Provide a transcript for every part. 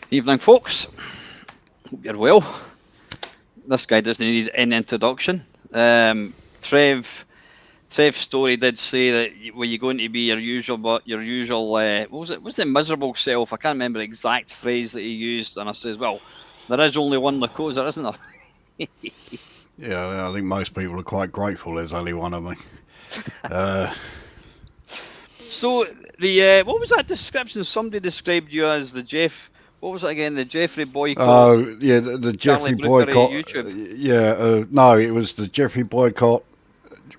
Evening, folks. Hope you're well. This guy doesn't need any introduction. Trev's story did say that were you going to be your usual, what was it? Was it miserable self? I can't remember the exact phrase that he used. And I says, well, there is only one Lukozer, isn't there? Yeah, I think most people are quite grateful there's only one of me. So the what was that description? Somebody described you as the Jeff. What was it again? The Jeffrey boycott. Oh, yeah, the Jeffrey boycott. YouTube. No, it was the Jeffrey boycott.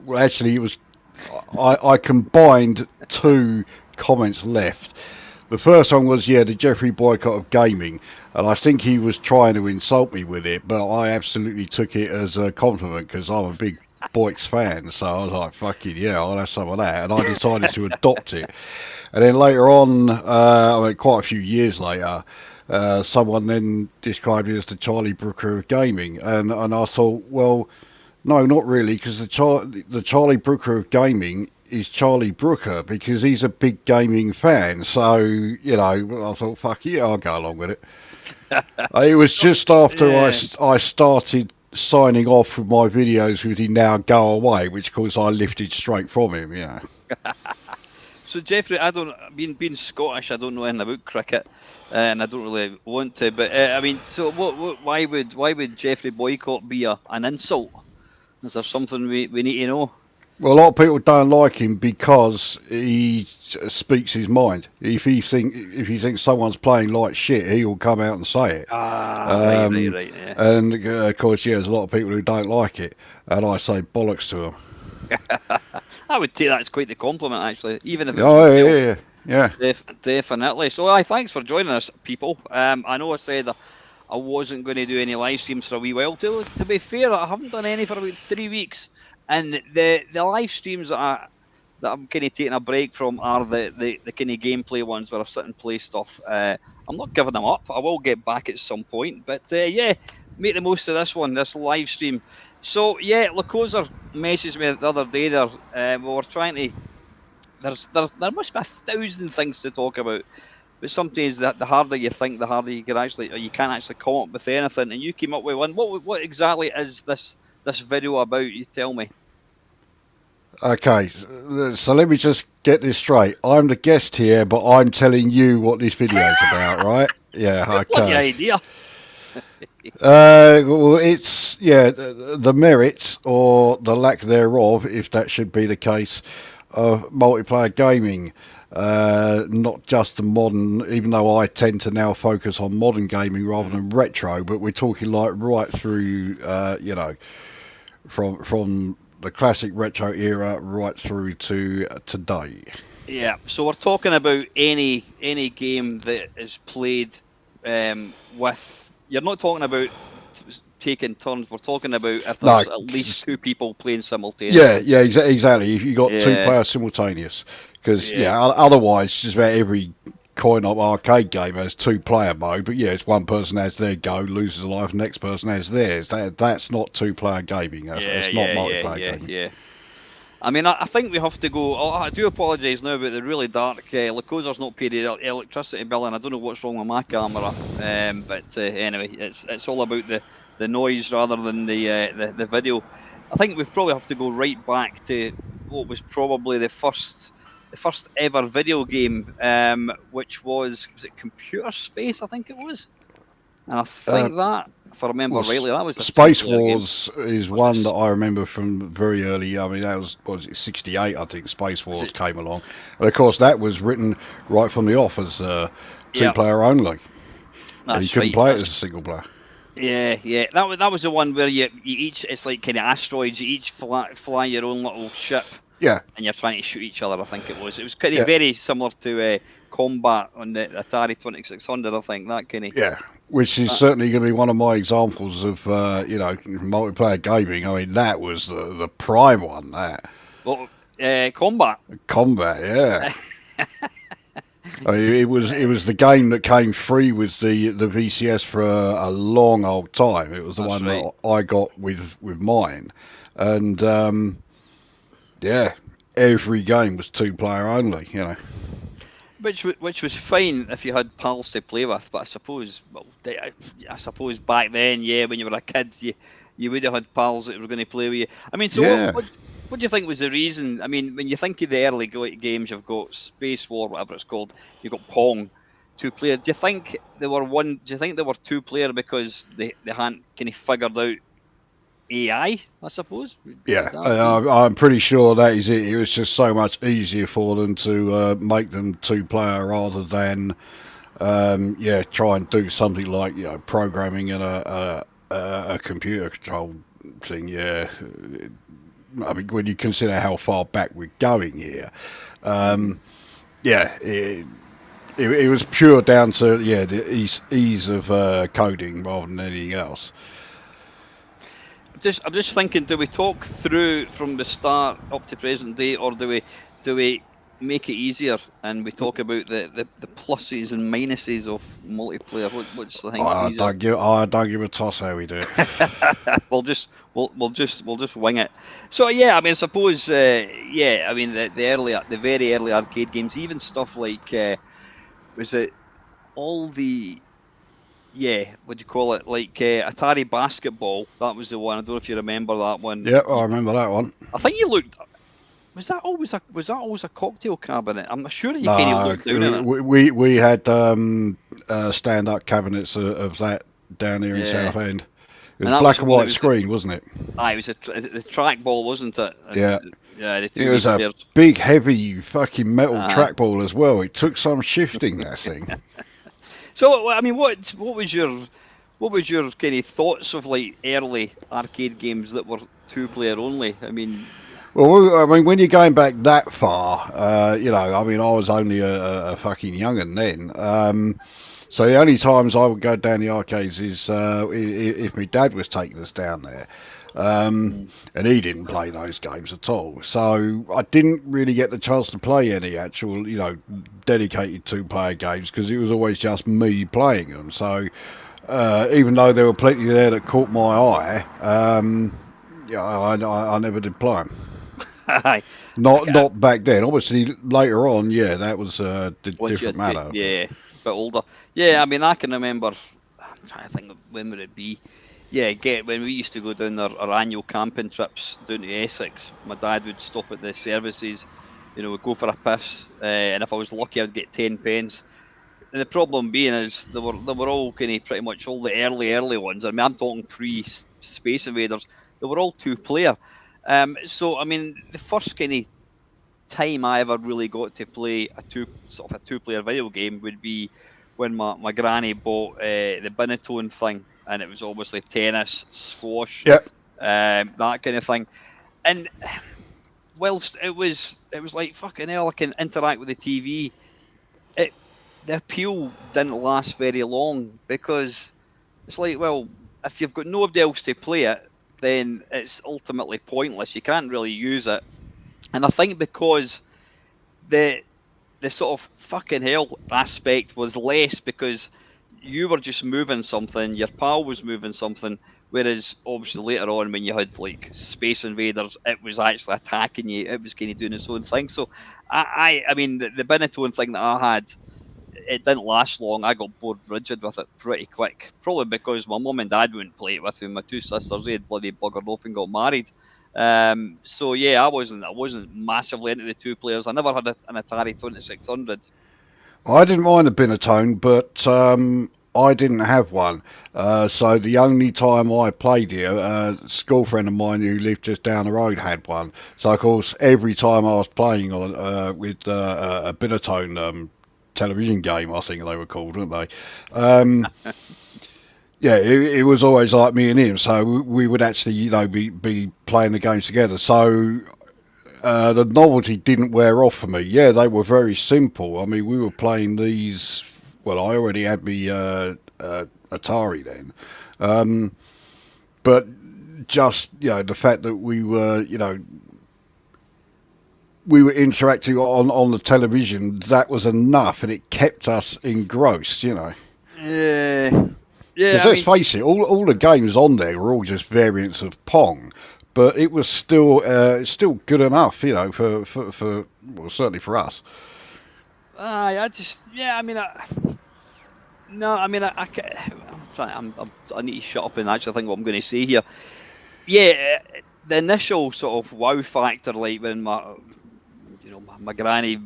Well, actually, it was. I combined two comments left. The first one was, the Jeffrey boycott of gaming, and I think he was trying to insult me with it, but I absolutely took it as a compliment because I'm a big Boyks fan, so I was like, fucking yeah, I'll have some of that, and I decided to adopt it. And then later on, quite a few years later, someone then described it as the Charlie Brooker of gaming, and I thought, well, no, not really, because the Charlie Brooker of gaming is Charlie Brooker because he's a big gaming fan. So, I thought, fuck yeah, I'll go along with it. It was just after I started signing off with my videos with him now go away, which of course I lifted straight from him, So Jeffrey, being Scottish, I don't know anything about cricket, and I don't really want to. But so why would Jeffrey boycott be an insult? Is there something we need to know? Well, a lot of people don't like him because he speaks his mind. If he thinks someone's playing like shit, he will come out and say it. Right, yeah. And of course, there's a lot of people who don't like it, and I say bollocks to them. I would take that as quite the compliment, actually, even if it's yeah. Definitely. So, thanks for joining us, people. I know I said I wasn't going to do any live streams for a wee while. To be fair, I haven't done any for about 3 weeks. And the live streams that I'm kind of taking a break from are the kind of gameplay ones where I sit and play stuff. I'm not giving them up. I will get back at some point. But make the most of this live stream. So Lukozer messaged me the other day there. We were trying to. There must be 1,000 things to talk about. But sometimes the harder you think, the harder you can't actually come up with anything. And you came up with one. What exactly is this video about? You tell me. Okay, so let me just get this straight. I'm the guest here, but I'm telling you what this video is about, right? Yeah, okay. What idea? Well, it's the merits or the lack thereof, if that should be the case, of multiplayer gaming. Not just the modern, even though I tend to now focus on modern gaming rather than retro, but we're talking like right through, from the classic retro era right through to today. Yeah, so we're talking about any game that is played with. You're not talking about taking turns. We're talking about if there's at least two people playing simultaneously. Yeah, exactly. If you got two players simultaneous, because otherwise just about every coin-op arcade game has two-player mode. But it's one person has their go, loses a life, next person has theirs. That's not two-player gaming. That's not multiplayer gaming. Yeah. I mean, I think we have to go. I do apologise now about the really dark. Lukozer's not paid the electricity bill, and I don't know what's wrong with my camera. But anyway, it's all about the noise rather than the video. I think we probably have to go right back to what was probably the first ever video game, which was it Computer Space? I think it was. And I think that, if I remember rightly, that was Space Wars is one that I remember from very early. I mean, that was it 68, I think, Space Wars came along. And, of course, that was written right from the off as two-player only. And you couldn't play it as a single player. Yeah. That was the one where you each, it's like kind of asteroids, you each fly your own little ship. Yeah. And you're trying to shoot each other, I think it was. It was kind of very similar to Combat on the Atari 2600, I think, that kind of... Yeah, which is certainly going to be one of my examples of, multiplayer gaming. I mean, that was the prime one, that. Well, Combat. Combat, yeah. I mean, it was the game that came free with the VCS for a long old time. It was the one that I got with mine. And, every game was two-player only, which was fine if you had pals to play with, but I suppose, well, I suppose back then, yeah, when you were a kid, you would have had pals that were going to play with you. I mean, so Yeah. what do you think was the reason? I mean, when you think of the early games, you've got Space War, whatever it's called, you've got Pong, two player. Do you think they were one? Do you think they were two player because they hadn't kind of figured out AI suppose? Yeah, Would that be? I'm pretty sure that is it. It was just so much easier for them to make them two-player rather than, try and do something like programming in a computer control thing. Yeah, I mean when you consider how far back we're going here, Hmm. yeah, it was pure down to the ease of coding rather than anything else. I'm just thinking, do we talk through from the start up to present day, or do we make it easier and we talk about the pluses and minuses of multiplayer? Which I think is easier. I don't give a toss how we do it. we'll just wing it. So yeah, I mean, I suppose yeah, I mean the very early arcade games, even stuff like was it all the what do you call it? Like Atari Basketball. That was the one. I don't know if you remember that one. Yep, I remember that one. I think you looked. Was that always a cocktail cabinet? I'm not sure you kind of No, looked down in it. we had stand up cabinets of that down here in Yeah, Southend. It and was that was black the and one. It white was screen, wasn't it? it was the trackball, wasn't it? Yeah. And yeah, the It two wee was a players. big, heavy fucking metal Uh, trackball as well. It took some shifting, that thing. so I mean, what was your kind of thoughts of like early arcade games that were two-player only? I mean, Well, I mean, when you're going back that far, I mean, I was only a fucking young'un then. So the only times I would go down the arcades is if my dad was taking us down there. mm, And he didn't play those games at all. So I didn't really get the chance to play any actual, dedicated two-player games because it was always just me playing them. So even though there were plenty there that caught my eye, I never did play them. aye, Not back then. Obviously, later on, yeah, that was a once you different had to be, matter. yeah, a bit older. Yeah, I mean, I can remember. I'm trying to think of when would it be. Yeah, when we used to go down our annual camping trips down to Essex, my dad would stop at the services. We'd go for a piss, and if I was lucky, I'd get 10 pence. And the problem being is they were all kind of pretty much all the early ones. I mean, I'm talking pre Space Invaders. They were all two-player. So I mean, the first kind of time I ever really got to play a two-player video game would be when my granny bought the Binatone thing, and it was obviously tennis, squash, Yep. that kind of thing. And whilst it was like fucking hell, I can interact with the TV. It The appeal didn't last very long because it's like, well, if you've got nobody else to play it, then it's ultimately pointless. You can't really use it. And I think because the the sort of fucking hell aspect was less because you were just moving something, your pal was moving something, whereas obviously later on when you had like Space Invaders, it was actually attacking you, it was kind of doing its own thing. So I mean the Binatone thing that I had, it didn't last long. I got bored rigid with it pretty quick. Probably because my mum and dad wouldn't play it with me. My two sisters, they had bloody buggered off and got married. So yeah, I wasn't massively into the two players. I never had an Atari 2600. I didn't mind the Binatone, but I didn't have one. So the only time I played here, a school friend of mine who lived just down the road had one. So of course, every time I was playing on with a Binatone television game, I think they were called, weren't they? Yeah, it was always like me and him. So we would actually, be playing the games together. So the novelty didn't wear off for me. Yeah, they were very simple. I mean, we were playing these. Well, I already had me Atari then, but just the fact that we were interacting on the television, that was enough, and it kept us engrossed. Yeah, yeah. Because I let's mean, face it, all the games on there were all just variants of Pong, but it was still good enough, for well, certainly for us. I just, yeah, I mean, no, I mean, I need to shut up and actually think what I'm going to say here. Yeah, the initial sort of wow factor, like when my granny,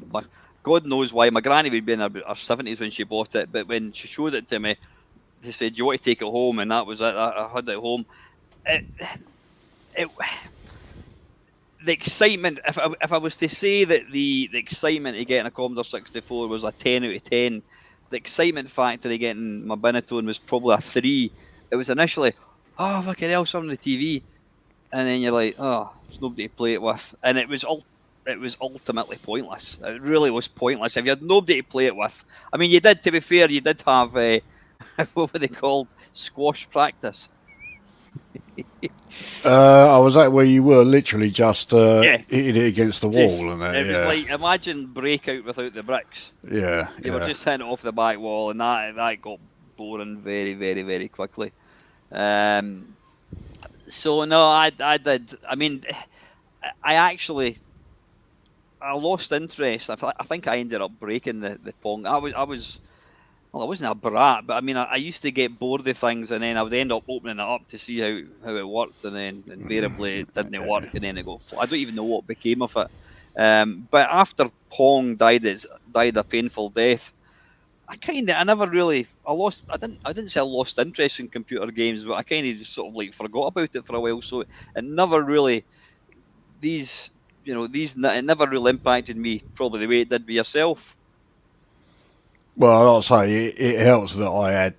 God knows why, my granny would be in her 70s when she bought it, but when she showed it to me, she said, "Do you want to take it home?" And that was it. I had it home. It, it, the excitement, if I was to say that the excitement of getting a Commodore 64 was a 10 out of 10, the excitement factor of getting my Binatone was probably a 3. It was initially, oh, fucking hell, something on the TV. And then you're like, oh, there's nobody to play it with. And it was ultimately pointless. It really was pointless. If you had nobody to play it with, I mean, you did, to be fair, you did have, what were they called? Squash practice. I was at where you were literally just Yeah. hitting it against the wall, and It was yeah, like, imagine Breakout without the bricks. yeah, You were just hitting it off the back wall, and that got boring very, very, very quickly. So no, I did. I mean, I lost interest. I think I ended up breaking the Pong. Well, I wasn't a brat, but I mean, I used to get bored of things, and then I would end up opening it up to see how it worked, and then invariably it didn't work, and then it got. I don't even know what became of it. But after Pong died a painful death, I never really, I didn't say I lost interest in computer games, but I kind of just sort of like forgot about it for a while. So it never really it never really impacted me probably the way it did with yourself. Well, I'll say it helps that I had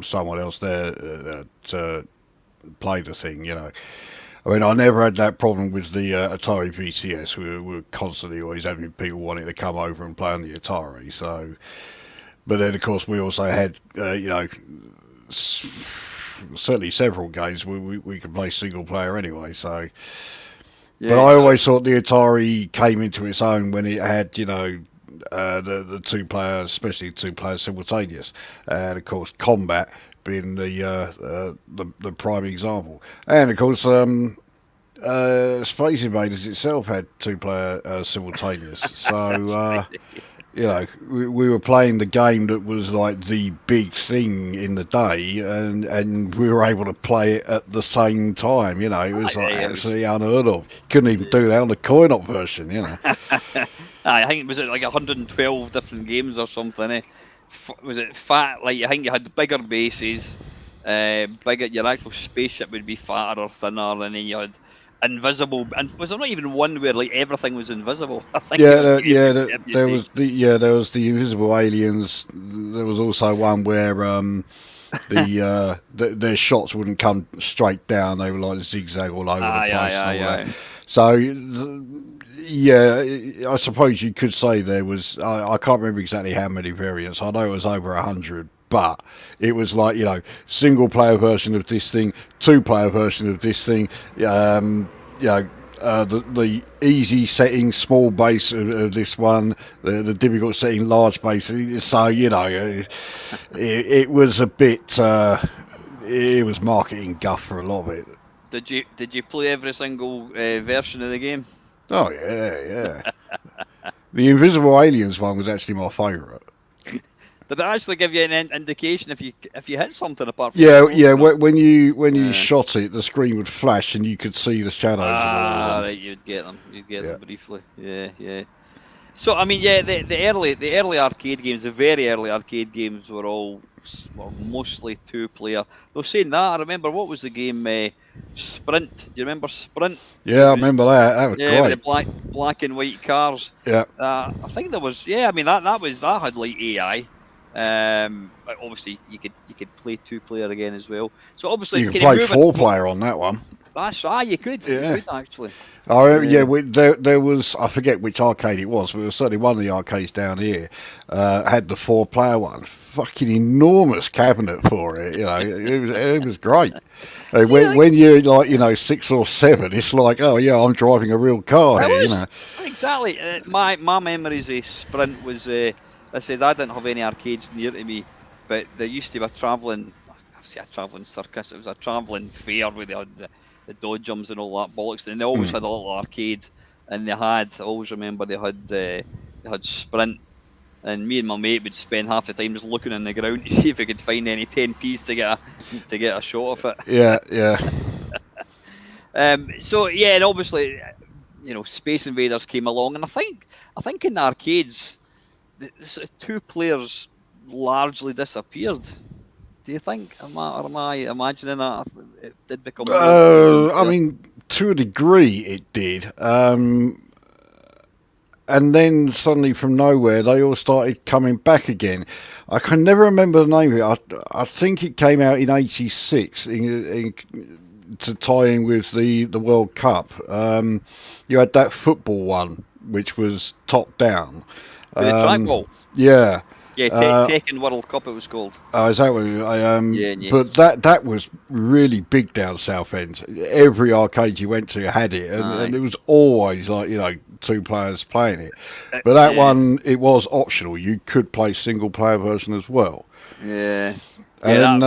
someone else there to play the thing. I mean, I never had that problem with the Atari VCS. We were constantly always having people wanting to come over and play on the Atari. So, but then of course we also had certainly several games where we could play single player anyway. So, but I always thought the Atari came into its own when it had the two players, especially two players simultaneous, and of course combat being the prime example, and of course Space Invaders itself had two player simultaneous. So we were playing the game that was like the big thing in the day, and we were able to play it at the same time. It was like absolutely unheard of. Couldn't even do that on the coin-op version. I think was it like 112 different games or something. Was it fat? Like I think you had bigger bases, bigger. Your actual spaceship would be fatter or thinner, and then you had invisible. And was there not even one where like everything was invisible? I think there was the invisible aliens. There was also one where their shots wouldn't come straight down; they were like zigzag all over the place. So, I suppose you could say there was. I can't remember exactly how many variants. I know it was over 100, but it was like single player version of this thing, two player version of this thing. The easy setting, small base of this one, the difficult setting, large base. So it was a bit. It was marketing guff for a lot of it. Did you play every single version of the game? Oh yeah. The Invisible Aliens one was actually my favourite. Did it actually give you an indication if you hit something apart from when you shot it, the screen would flash and you could see the shadows. Right, you'd get them briefly. Yeah. So I mean, the early arcade games, the very early arcade games were mostly two player. Though saying that, I remember what was the game Sprint. Do you remember Sprint? Yeah, I remember that. That was great. With the black and white cars. Yeah. I think there was. Yeah, I mean that had like AI. Obviously you could play two player again as well. So obviously you could play four player on that one. That's right. You could. Yeah. You could actually. There was, I forget which arcade it was, but it was certainly one of the arcades down here had the 4-player one. Fucking enormous cabinet for it, it was great. When you're like 6 or 7, it's like, oh yeah, I'm driving a real car here, Exactly. My memories of Sprint was, I said I didn't have any arcades near to me, but there used to be a travelling circus. It was a travelling fair where they had the dodgems and all that bollocks, and they always had a little arcade, and I always remember they had had sprint, and me and my mate would spend half the time just looking on the ground to see if we could find any 10p's to get a shot of it. Yeah, yeah. So yeah, and obviously, Space Invaders came along, and I think in the arcades, the two players largely disappeared. Do you think? Am I imagining that it did become more I mean, to a degree, it did. And then suddenly, from nowhere, they all started coming back again. I can never remember the name of it. I think it came out in '86 to tie in with the World Cup. You had that football one, which was top down. with the trackball. Yeah. Yeah, Tekken World Cup it was called. Oh, is that what? Yeah. But that was really big down Southend. Every arcade you went to had it, and it was always like two players playing it. But that one, it was optional. You could play single player version as well. Yeah. And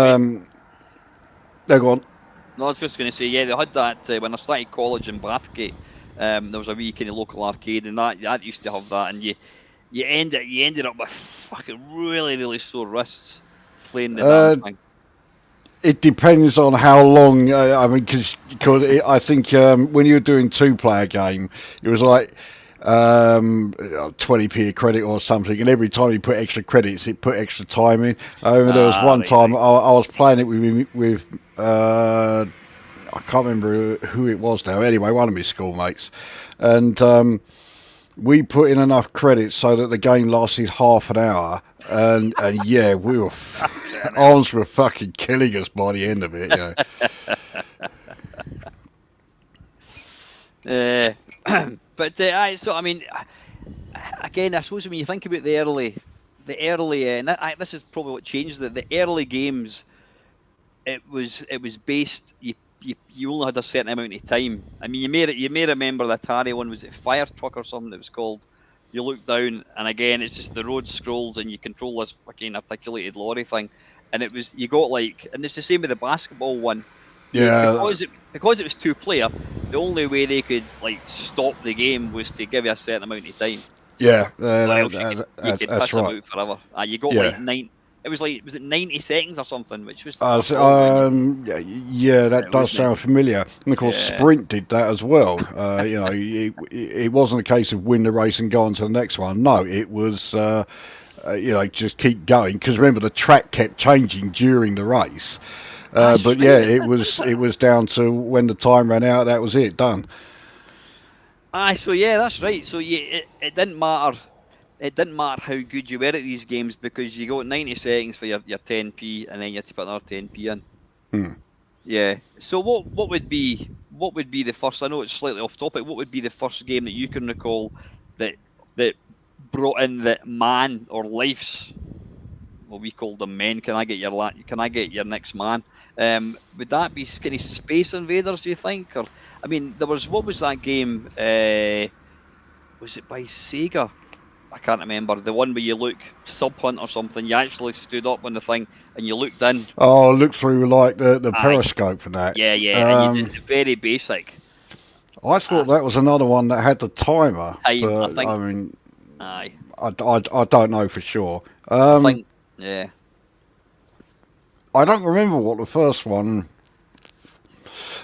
no, go on. No, I was just going to say, they had that when I started college in Bathgate. There was a wee kind of local arcade, and that used to have that, and you ended up with fucking really, really sore wrists playing the damn thing. It depends on how long. I mean, because I think when you were doing 2-player game, it was like 20p a credit or something, and every time you put extra credits, it put extra time in. There was one time I was playing it with I can't remember who it was now. Anyway, one of my schoolmates, and we put in enough credits so that the game lasted half an hour, and yeah, we were arms were fucking killing us by the end of it. But so I mean, again, I suppose when you think about the early, and this is probably what changed it. The early games, it was based. You only had a certain amount of time. I mean, you may remember the Atari one. Was it Fire Truck or something it was called? You look down, and again, it's just the road scrolls, and you control this fucking articulated lorry thing. And you got and it's the same with the basketball one. Yeah. Because it was 2-player, the only way they could stop the game was to give you a certain amount of time. Yeah, you could piss them out forever. You got 9. It was was it 90 seconds or something, which was yeah, that does sound familiar. And of course, Sprint did that as well. It wasn't a case of win the race and go on to the next one. No, it was just keep going, because remember the track kept changing during the race. But yeah, it was down to when the time ran out. That was it, done. So yeah, that's right. So it didn't matter. It didn't matter how good you were at these games, because you got 90 seconds for your 10p, and then you had to put another 10p in. Yeah. So what would be the first? I know it's slightly off topic. What would be the first game that you can recall that brought in the man or life's? Well, we called them men. Can I get your next man? Would that be skinny Space Invaders? Do you think? Or I mean, what was that game? Was it by Sega? I can't remember. The one where you look Sub Hunt or something. You actually stood up on the thing and you looked in. Oh, look through like the periscope and that. Yeah. And you did very basic. I thought that was another one that had the timer. I think. I mean, aye. I don't know for sure. I think. Yeah. I don't remember what the first one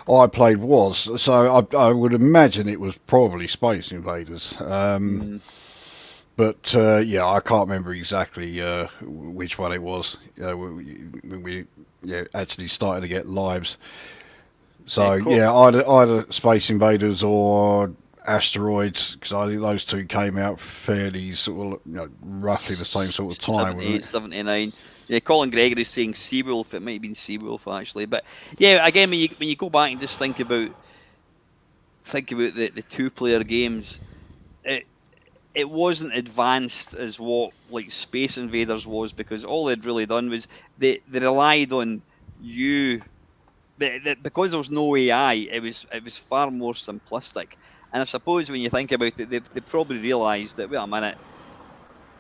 I played was, so I would imagine it was probably Space Invaders. But yeah, I can't remember exactly which one it was. We actually started to get lives. So cool. Yeah, either Space Invaders or Asteroids, because I think those two came out fairly sort of roughly the same sort of time. 79. Yeah, Colin Gregory's saying Seawolf. It might have been Seawolf actually, but yeah, again, when you go back and just think about the 2-player games, it wasn't advanced as what Space Invaders was, because all they'd really done was they relied on you. Because there was no AI, it was far more simplistic. And I suppose when you think about it, they probably realised that, wait a minute,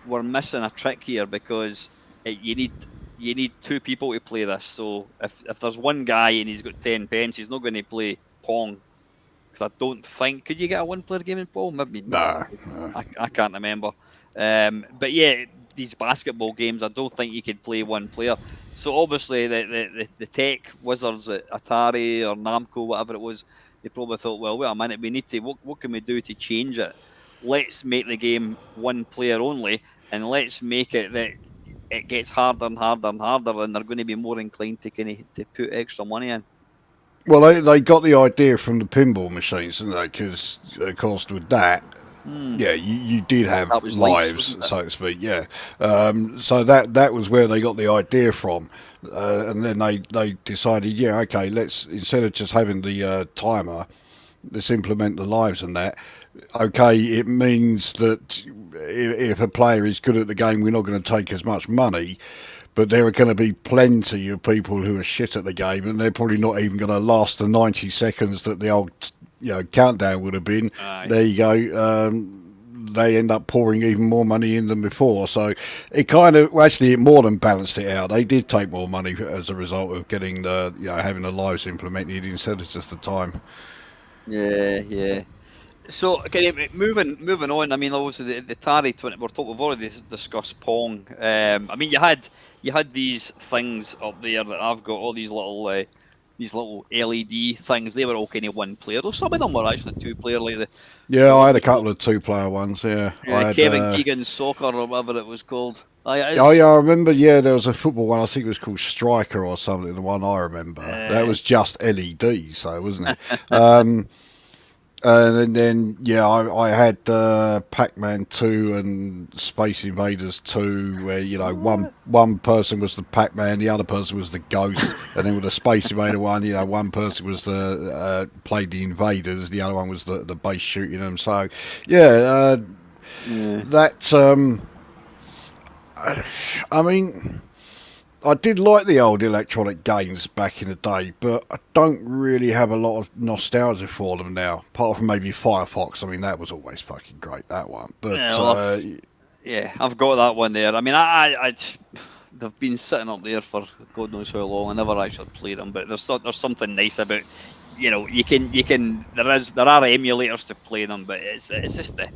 we're missing a trick here, because you need 2 people to play this. So if there's one guy and he's got 10 pence, he's not going to play Pong. Because I don't think, could you get a 1-player game in Pong? Maybe no. I can't remember. But yeah, these basketball games, I don't think you could play one player. So obviously, the tech wizards at Atari or Namco, whatever it was, they probably thought, well, wait a minute, we need to, what can we do to change it? Let's make the game one player only, and let's make it that it gets harder and harder and harder, and they're going to be more inclined to to put extra money in. Well, they got the idea from the pinball machines, didn't they? Because, of course, with that, yeah, you did have That was life, lives, wasn't it? so to speak. Yeah, so that was where they got the idea from, and then they decided, yeah, okay, let's, instead of just having the timer, let's implement the lives and that. Okay, it means that if a player is good at the game, we're not going to take as much money. But there are going to be plenty of people who are shit at the game, and they're probably not even going to last the 90 seconds that the old, countdown would have been. Aye. There you go. They end up pouring even more money in than before. So it kind of, well, actually, it more than balanced it out. They did take more money as a result of getting the, having the lives implemented instead of just the time. Yeah, yeah. So, okay, moving on. I mean, obviously the Atari 20. We've already discussed Pong. I mean, you had these things up there that I've got, all these little LED things. They were all kind of one player. Though some of them were actually two player, like Yeah, the I one had a was called couple of two-player ones. Yeah, I had. Kevin Keegan's Soccer or whatever it was called. Oh yeah, I remember. Yeah, there was a football one. I think it was called Striker or something. The one I remember that was just LEDs, so wasn't it? And then yeah, I had Pac-Man 2 and Space Invaders 2, where one person was the Pac-Man, the other person was the Ghost, and then with the Space Invader one, one person was the played the invaders, the other one was the base shooting them. So yeah, that. I mean, I did like the old electronic games back in the day, but I don't really have a lot of nostalgia for them now. Apart from maybe Firefox. I mean, that was always fucking great, that one. But Yeah, well, I've got that one there. I mean, they've been sitting up there for God knows how long. I never actually played them, but there's something nice about, you can there are emulators to play them, but it's just the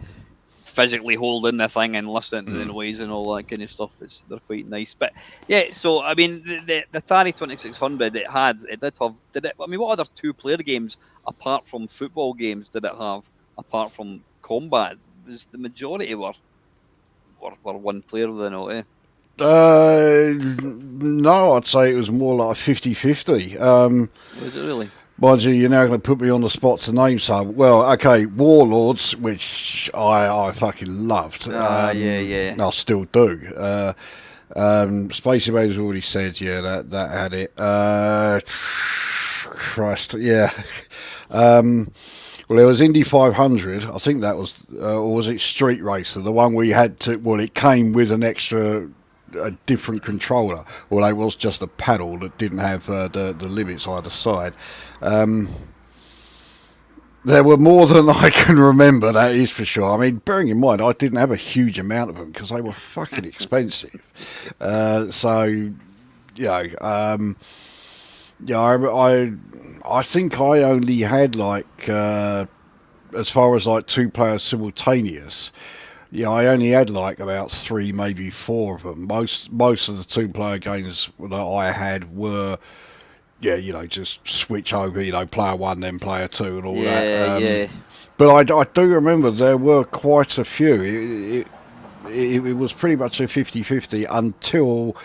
physically holding the thing and listening to the noise and all that kind of stuff. They're quite nice. But yeah, so I mean, the Atari 2600, did it? I mean, what other two-player games apart from football games did it have? Apart from combat, was the majority were one player then, eh? no, I'd say it was more like 50-50. Was it really? Mind you, you're now going to put me on the spot to name some. Well, okay, Warlords, which I fucking loved. Yeah. I still do. Space Invaders already said, yeah, that had it. Christ, yeah. Well, there was Indy 500. I think that was, or was it Street Racer? The one where you had to. Well, it came with a different controller. Well, it was just a paddle that didn't have the limits either side. There were more than I can remember, that is for sure. I mean, bearing in mind, I didn't have a huge amount of them because they were fucking expensive. So, I think I only had like, as far as like two players simultaneous, yeah, I only had like about three, maybe four of them. Most of the two-player games that I had were, just switch over, player one, then player two, and all that. Yeah. But I do remember there were quite a few. It was pretty much a 50-50 until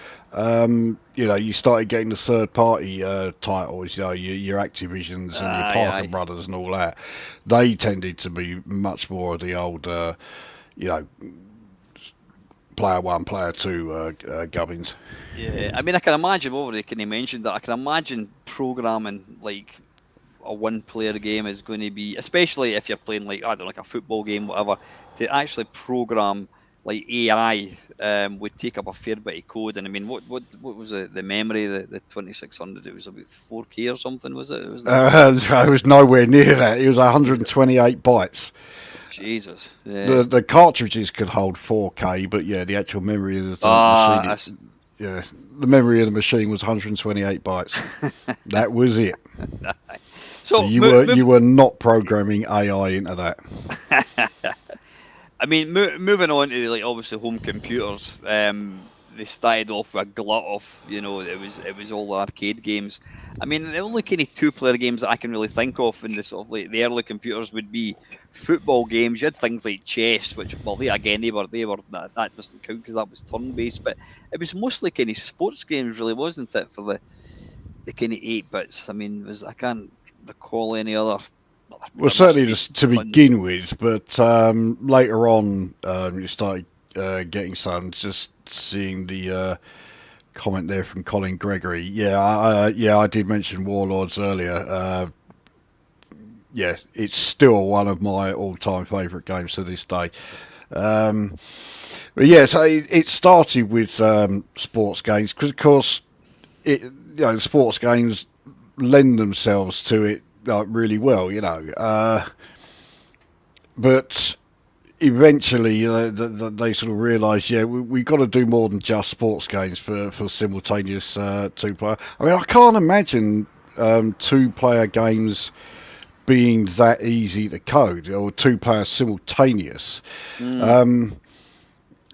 you started getting the third-party titles, your Activisions and your Parker Brothers and all that. They tended to be much more of the old. Player one, player two gubbins. Yeah, I mean, I can imagine, already can you mention that, I can imagine programming like a one-player game is going to be, especially if you're playing like, I don't know, like a football game, whatever, to actually program like AI would take up a fair bit of code. And I mean, what was the memory, the 2600? It was about 4K or something, was it? I was nowhere near that. It was 128 bytes. Jesus. Yeah. The cartridges could hold 4K, but yeah, the actual memory of the machine, the memory of the machine was 128 bytes. That was it. So you were not programming AI into that. I mean, moving on to like obviously home computers, they started off with a glut of, it was all arcade games. I mean, the only kind of two-player games that I can really think of in the sort of like the early computers would be football games. You had things like chess, which, well, they were that doesn't count because that was turn-based, but it was mostly kind of sports games, really, wasn't it, for the kind of 8 bits? I mean, I can't recall any other. Well, Well, there must certainly be just to tons. begin with, but later on, you started getting some. Just seeing the comment there from Colin Gregory. Yeah, I did mention Warlords earlier. Yeah, it's still one of my all-time favourite games to this day. But yeah, so it started with sports games because, of course, sports games lend themselves to it really well, but eventually they sort of realised, yeah, we've got to do more than just sports games for simultaneous two-player. I mean, I can't imagine two-player games being that easy to code or two-player simultaneous. Mm.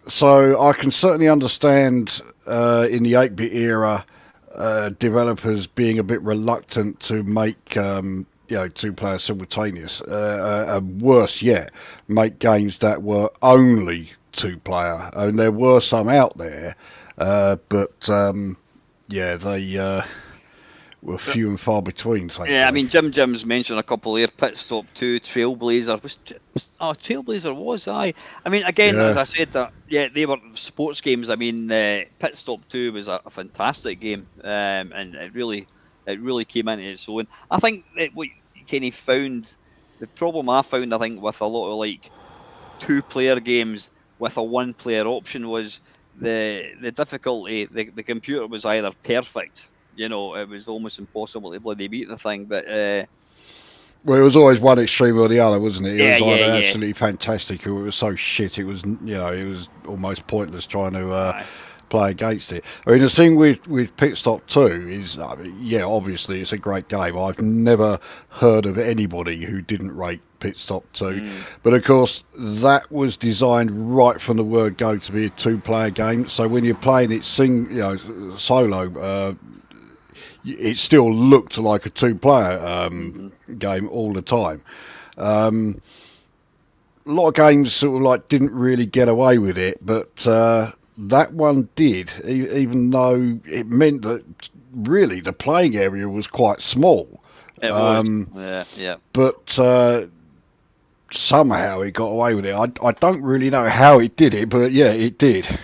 So I can certainly understand in the 8-bit era developers being a bit reluctant to make two-player simultaneous. Worse yet, make games that were only two-player. And there were some out there, but they were few and far between. Yeah, I Thankfully. mean, Jim's mentioned a couple there. Pit Stop 2, Trailblazer. Trailblazer was, aye. I mean, again, as Yeah. I said, that yeah, they were sports games. I mean, Pit Stop 2 was a fantastic game, and it really came into its own. I think that what you kind of found, the problem I found, I think, with a lot of like two-player games with a one-player option was the difficulty. The computer was either perfect, it was almost impossible to bloody beat the thing. But Well, it was always one extreme or the other, wasn't it? It yeah, was yeah, either yeah. absolutely fantastic or it was so shit. It was, it was almost pointless trying to Aye. play against it. I mean, the thing with Pit Stop 2 is, I mean, yeah, obviously it's a great game. I've never heard of anybody who didn't rate Pit Stop 2. Mm. But of course, that was designed right from the word go to be a two-player game. So when you're playing it solo, it still looked like a two-player game all the time. A lot of games sort of like didn't really get away with it, but that one did, even though it meant that really the playing area was quite small. It was. Yeah. But somehow it got away with it. I don't really know how it did it, but yeah, it did.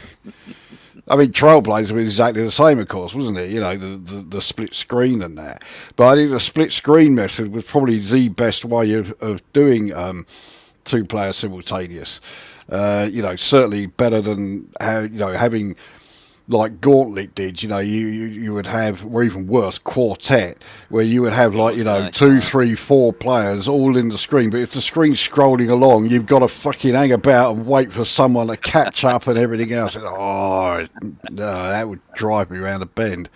I mean, Trailblazer was exactly the same, of course, wasn't it? The split screen and that. But I think the split screen method was probably the best way of doing two-player simultaneous. Certainly better than having like Gauntlet did. You would have, or even worse, Quartet, where you would have like two, three, four players all in the screen. But if the screen's scrolling along, you've got to fucking hang about and wait for someone to catch up and everything else. Oh no, that would drive me around a bend.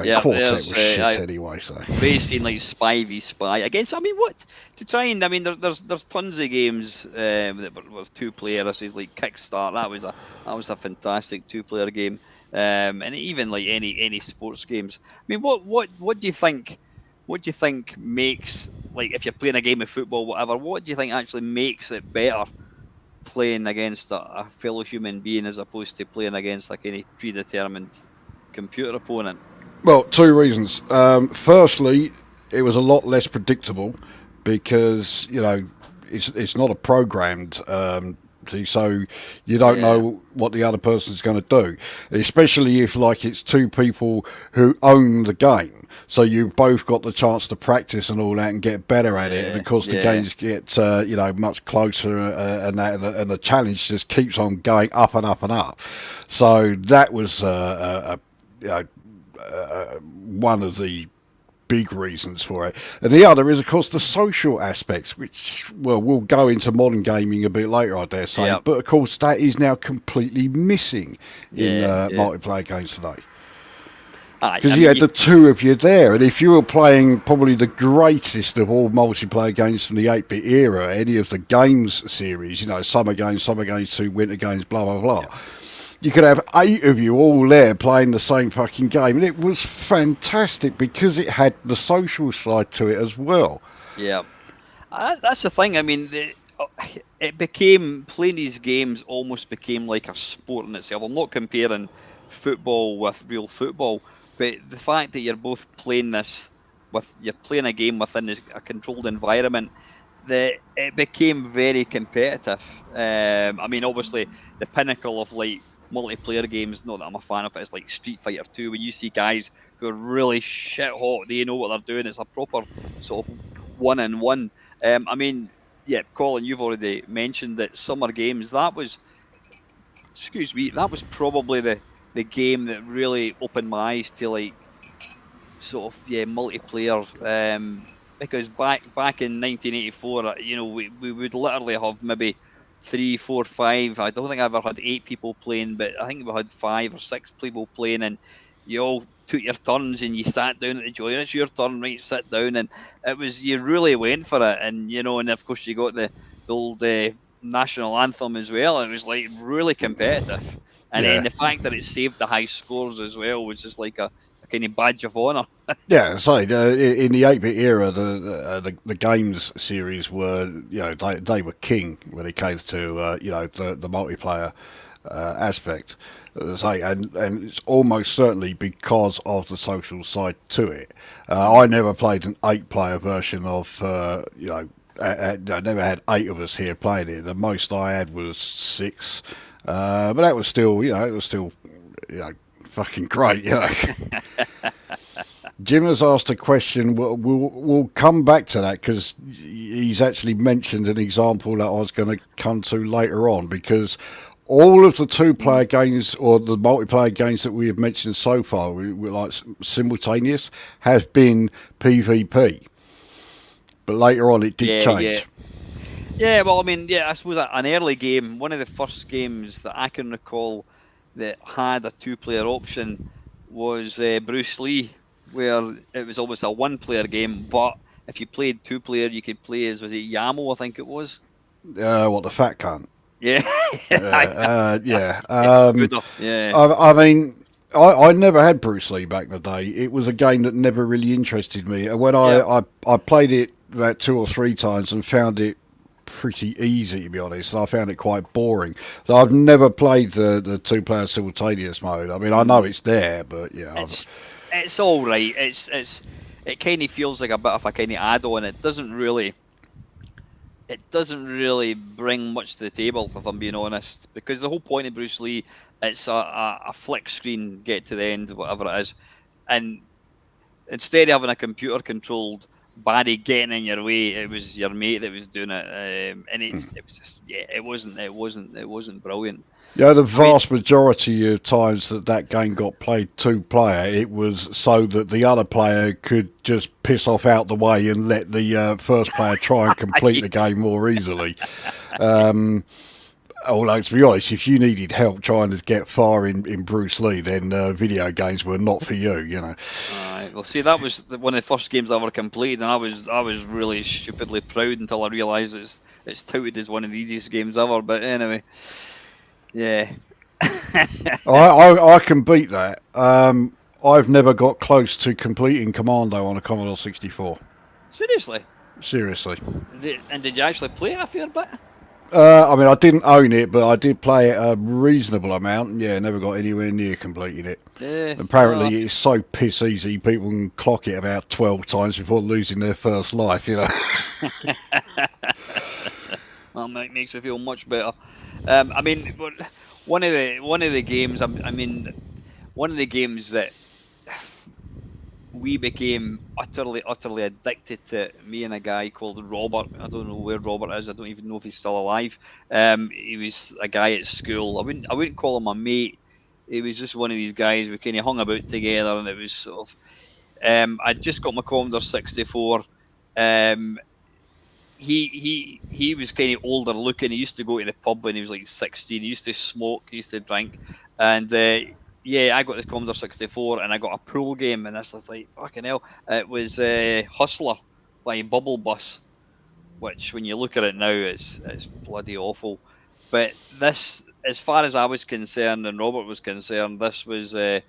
Yeah, Quartet was there's shit anyway. So basically like Spy v Spy against. I mean, what to try and I mean, there's tons of games that were two-player. This is like Kickstart. That was a fantastic two-player game. And even like any sports games. I mean, what do you think? What do you think makes, like, if you're playing a game of football, whatever? What do you think actually makes it better playing against a fellow human being as opposed to playing against like any predetermined computer opponent? Well, two reasons. Firstly, it was a lot less predictable because it's not a programmed so you don't know what the other person's going to do, especially if like it's two people who own the game. So you've both got the chance to practice and all that and get better at it. And of course, the games get much closer, and the challenge just keeps on going up and up and up. So that was one of the big reasons for it. And the other is, of course, the social aspects, which, well, we'll go into modern gaming a bit later, I dare say. But, of course, that is now completely missing in multiplayer games today. Aye, Because I you mean, had the two of you there, and if you were playing probably the greatest of all multiplayer games from the 8-bit era, any of the games series, you know, Summer Games 2, Winter Games, blah, blah, blah, yeah, you could have 8 of you all there playing the same fucking game, and it was fantastic because it had the social side to it as well. yeah. That's the thing. I mean, it became playing these games almost became like a sport in itself. I'm not comparing football with real football, but the fact that you're both playing this you're playing a game within a controlled environment, it became very competitive. I mean, obviously, the pinnacle of like multiplayer games, not that I'm a fan of it, is like Street Fighter 2, when you see guys who are really shit hot, they know what they're doing. It's a proper sort of one on one. I mean, yeah, Colin, you've already mentioned that Summer Games. That was probably the game that really opened my eyes to like sort of multiplayer. Because back in 1984, we would literally have maybe three, four, five. I don't think I ever had 8 people playing, but I think we had 5 or 6 people playing, and you all took your turns and you sat down at the joint. It's your turn, right? Sit down, and it was you really went for it, and of course you got the old national anthem as well. It was like really competitive, and then Yeah. the fact that it saved the high scores as well was just like a kind of badge of honor. Yeah, so in the 8-bit era, the games series were, you know, they were king when it came to you know, the multiplayer aspect. As I say, and it's almost certainly because of the social side to it. I never played an 8-player version of you know. I never had 8 of us here playing it. The most I had was 6, but that was still, you know, it was still, you know, fucking great, you know. Jim has asked a question. We'll come back to that because he's actually mentioned an example that I was going to come to later on. Because all of the two-player games or the multiplayer games that we have mentioned so far, we like simultaneous, have been PvP. But later on, it did Yeah, yeah. change. Yeah, well, I mean, yeah, I suppose an early game, one of the first games that I can recall that had a two-player option was Bruce Lee, where it was almost a one-player game, but if you played two-player, you could play as, was it Yamo, I think it was? What the fat cunt? Yeah. Yeah. Buddha. Yeah. I mean, I never had Bruce Lee back in the day. It was a game that never really interested me. And when Yeah. I played it about 2 or 3 times and found it pretty easy, to be honest. I found it quite boring. So I've never played the two-player simultaneous mode. I mean, I know it's there, but yeah. It's all right. It kind of feels like a bit of a kind of add-on. It doesn't really bring much to the table, if I'm being honest, because the whole point of Bruce Lee, it's a flick screen, get to the end, whatever it is, and instead of having a computer controlled baddie getting in your way, it was your mate that was doing it, and it was just, yeah, it wasn't brilliant. Yeah, the I mean, vast majority of times that game got played two-player, it was so that the other player could just piss off out the way and let the first player try and complete the game more easily. Although, to be honest, if you needed help trying to get far in Bruce Lee, then video games were not for you, you know. well, see, that was one of the first games I ever completed, and I was really stupidly proud until I realised it's touted as one of the easiest games ever. But anyway, yeah. I can beat that. I've never got close to completing Commando on a Commodore 64. Seriously, Seriously. did you actually play it a fair bit? I mean, I didn't own it, but I did play it a reasonable amount, and yeah, never got anywhere near completing it. Yeah. Apparently, it's so piss easy, people can clock it about 12 times before losing their first life, you know. Well, makes me feel much better. I mean, but one of the games. I mean, one of the games that we became utterly addicted to. Me and a guy called Robert. I don't know where Robert is. I don't even know if he's still alive. He was a guy at school. I wouldn't call him a mate. He was just one of these guys. We kind of hung about together, and it was sort of. I just got my Commodore 64. He was kind of older looking. He used to go to the pub when he was like 16. He used to smoke. He used to drink, and yeah, I got the Commodore 64 and I got a pool game, and this was like fucking hell. It was Hustler by Bubble Bus, which when you look at it now, it's bloody awful. But this, as far as I was concerned and Robert was concerned, this was I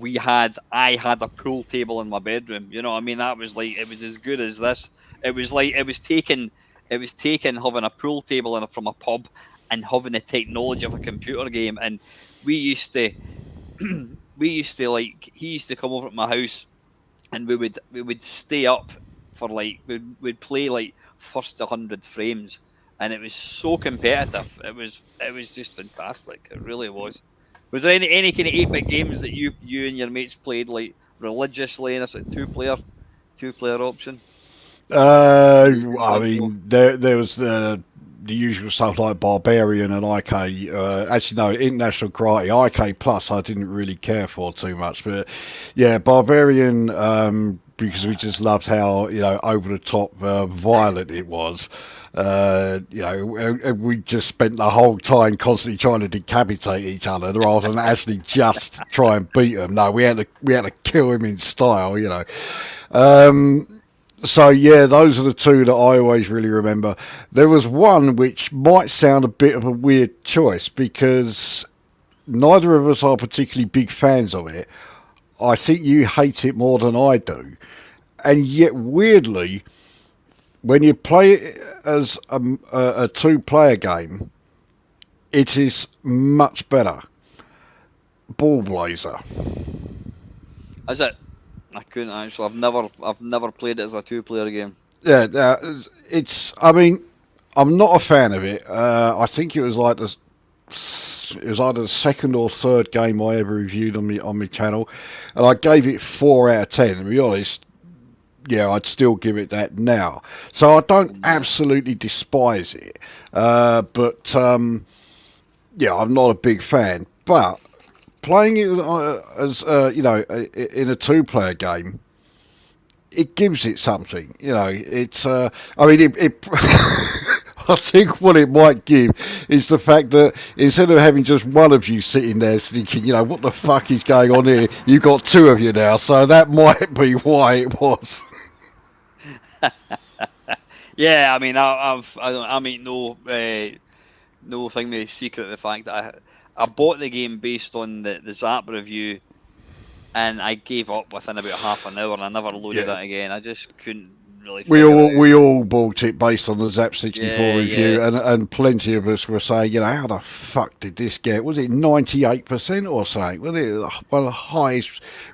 had a pool table in my bedroom. You know what I mean? That was like, it was as good as this. It was like it was taken having a pool table from a pub and having the technology of a computer game. And we used to we used to like he used to come over at my house, and we would stay up for like we'd play like first 100 frames, and it was so competitive. It was just fantastic. It really was. Was there any kind of 8-bit games that you and your mates played like religiously, and it's a two player option? Anything I original? mean, there was the usual stuff like Barbarian and IK. Actually, no, International Karate. IK Plus, I didn't really care for too much, but yeah, Barbarian. Because we just loved how over the top violent it was. We just spent the whole time constantly trying to decapitate each other rather than actually just try and beat them. No, we had to kill him in style. So yeah, those are the two that I always really remember. There was one which might sound a bit of a weird choice because neither of us are particularly big fans of it. I think you hate it more than I do, and yet weirdly, when you play it as a two-player game, it is much better. Ball Blazer. Is it? I couldn't actually. I've never played it as a two-player game. Yeah, it's. I mean, I'm not a fan of it. I think it was either the second or third game I ever reviewed on my channel, and I gave it 4 out of 10. To be honest, yeah, I'd still give it that now. So I don't absolutely despise it, but yeah, I'm not a big fan. But playing it as in a two-player game, it gives it something. It's. I mean, it I think what it might give is the fact that instead of having just one of you sitting there thinking, what the fuck is going on here, you've got two of you now. So that might be why it was. Yeah, I mean, I mean, no thing the secret the fact that I bought the game based on the Zap review, and I gave up within about half an hour, and I never loaded Yeah. it again. I just couldn't really We figure all it out. we all bought it based on the Zap 64 Yeah, yeah. review, and plenty of us were saying, how the fuck did this get? Was it 98% or something? Was it one of the highest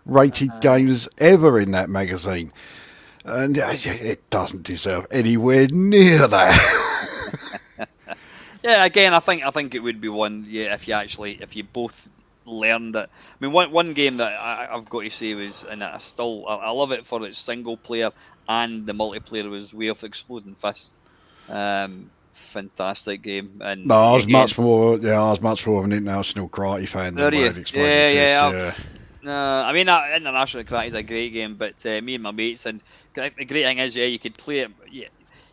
rated Uh, games ever in that magazine? And it doesn't deserve anywhere near that. yeah, again, I think it would be one. Yeah, if you both learned it. I mean, one game that I've got to say was, and I love it for its single player and the multiplayer, was Way of the Exploding Fist. Fantastic game, No, and again, I was much more of an international karate fan than there Way you, of Exploding yeah, Fist. yeah. Yeah. I mean, International Karate is a great game, but me and my mates, and the great thing is, yeah, you could play it. Yeah,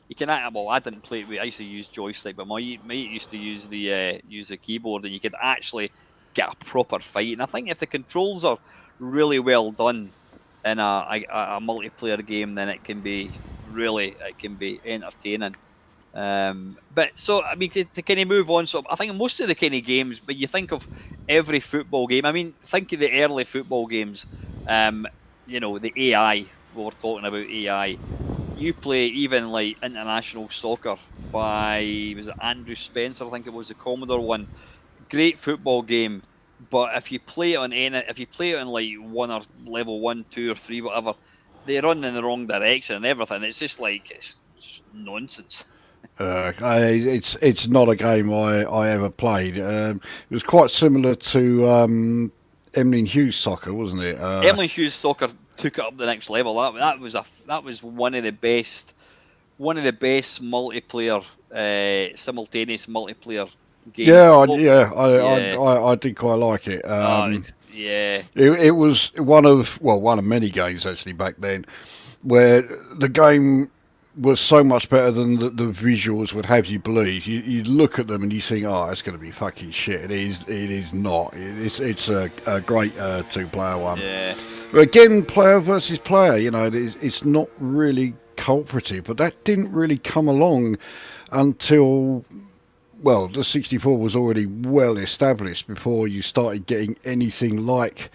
you can. Well, I didn't play it. I used to use joystick, but my mate used to use the keyboard, and you could actually get a proper fight. And I think if the controls are really well done in a multiplayer game, then it can be entertaining. But so I mean, to kind of move on. So I think most of the kind of games, but you think of every football game. I mean, think of the early football games. Um, the AI. We were talking about AI. You play even like international soccer by, was it Andrew Spencer? I think it was the Commodore one. Great football game. But if you play it on like one or level 1, 2, or 3, whatever, they run in the wrong direction and everything. It's just like it's just nonsense. It's not a game I ever played. It was quite similar to Emlyn Hughes Soccer, wasn't it? Emily Hughes Soccer took it up the next level. That was one of the best multiplayer, simultaneous multiplayer games. Yeah, I did quite like it. yeah, It was one of many games actually back then where the game was so much better than the visuals would have you believe. You look at them and you think, oh, it's going to be fucking shit. It is. It is not. It's a great two-player one. Yeah. But again, player versus player. You know, it's not really cooperative. But that didn't really come along until, well, the 64 was already well established before you started getting anything like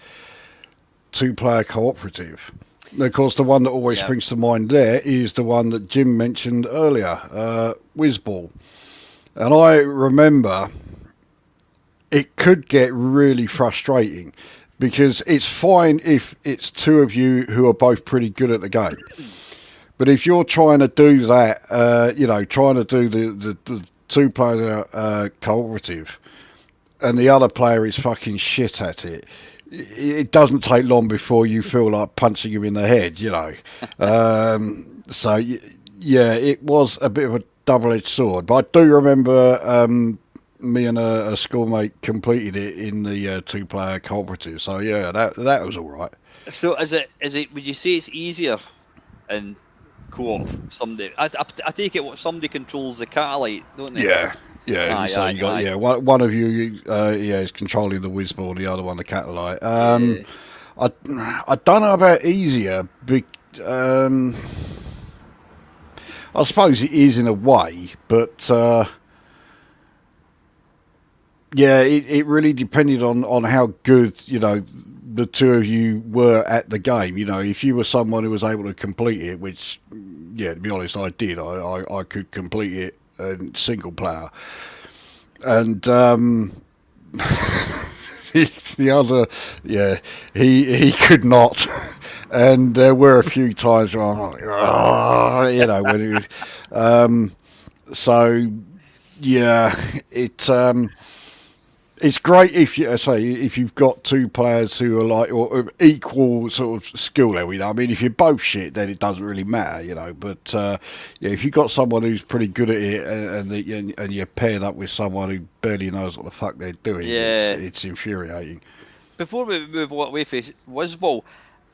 two-player cooperative. And of course, the one that always springs to mind there is the one that Jim mentioned earlier, Whizball. And I remember it could get really frustrating because it's fine if it's two of you who are both pretty good at the game. But if you're trying to do that, trying to do the two-player cooperative and the other player is fucking shit at it, it doesn't take long before you feel like punching him in the head, you know. So, yeah, it was a bit of a double-edged sword. But I do remember me and a schoolmate completed it in the two-player cooperative. So, yeah, that was all right. So, is it? Would you say it's easier in co-op? Somebody, I take it. What somebody controls the catalyte, don't they? Yeah. Yeah, so you got one of you is controlling the Whizball, and the other one the Catalyte. I don't know about easier. I suppose it is in a way, but it really depended on how good the two of you were at the game. You know, if you were someone who was able to complete it, which to be honest, I did. I could complete it in single player. And the other, he could not. And there were a few times where I'm like, when it was. It's great if you've got two players who are like or equal sort of skill level. You know, I mean, if you're both shit, then it doesn't really matter. You know, but if you've got someone who's pretty good at it and you're paired up with someone who barely knows what the fuck they're doing, it's infuriating. Before we move away from Whizball,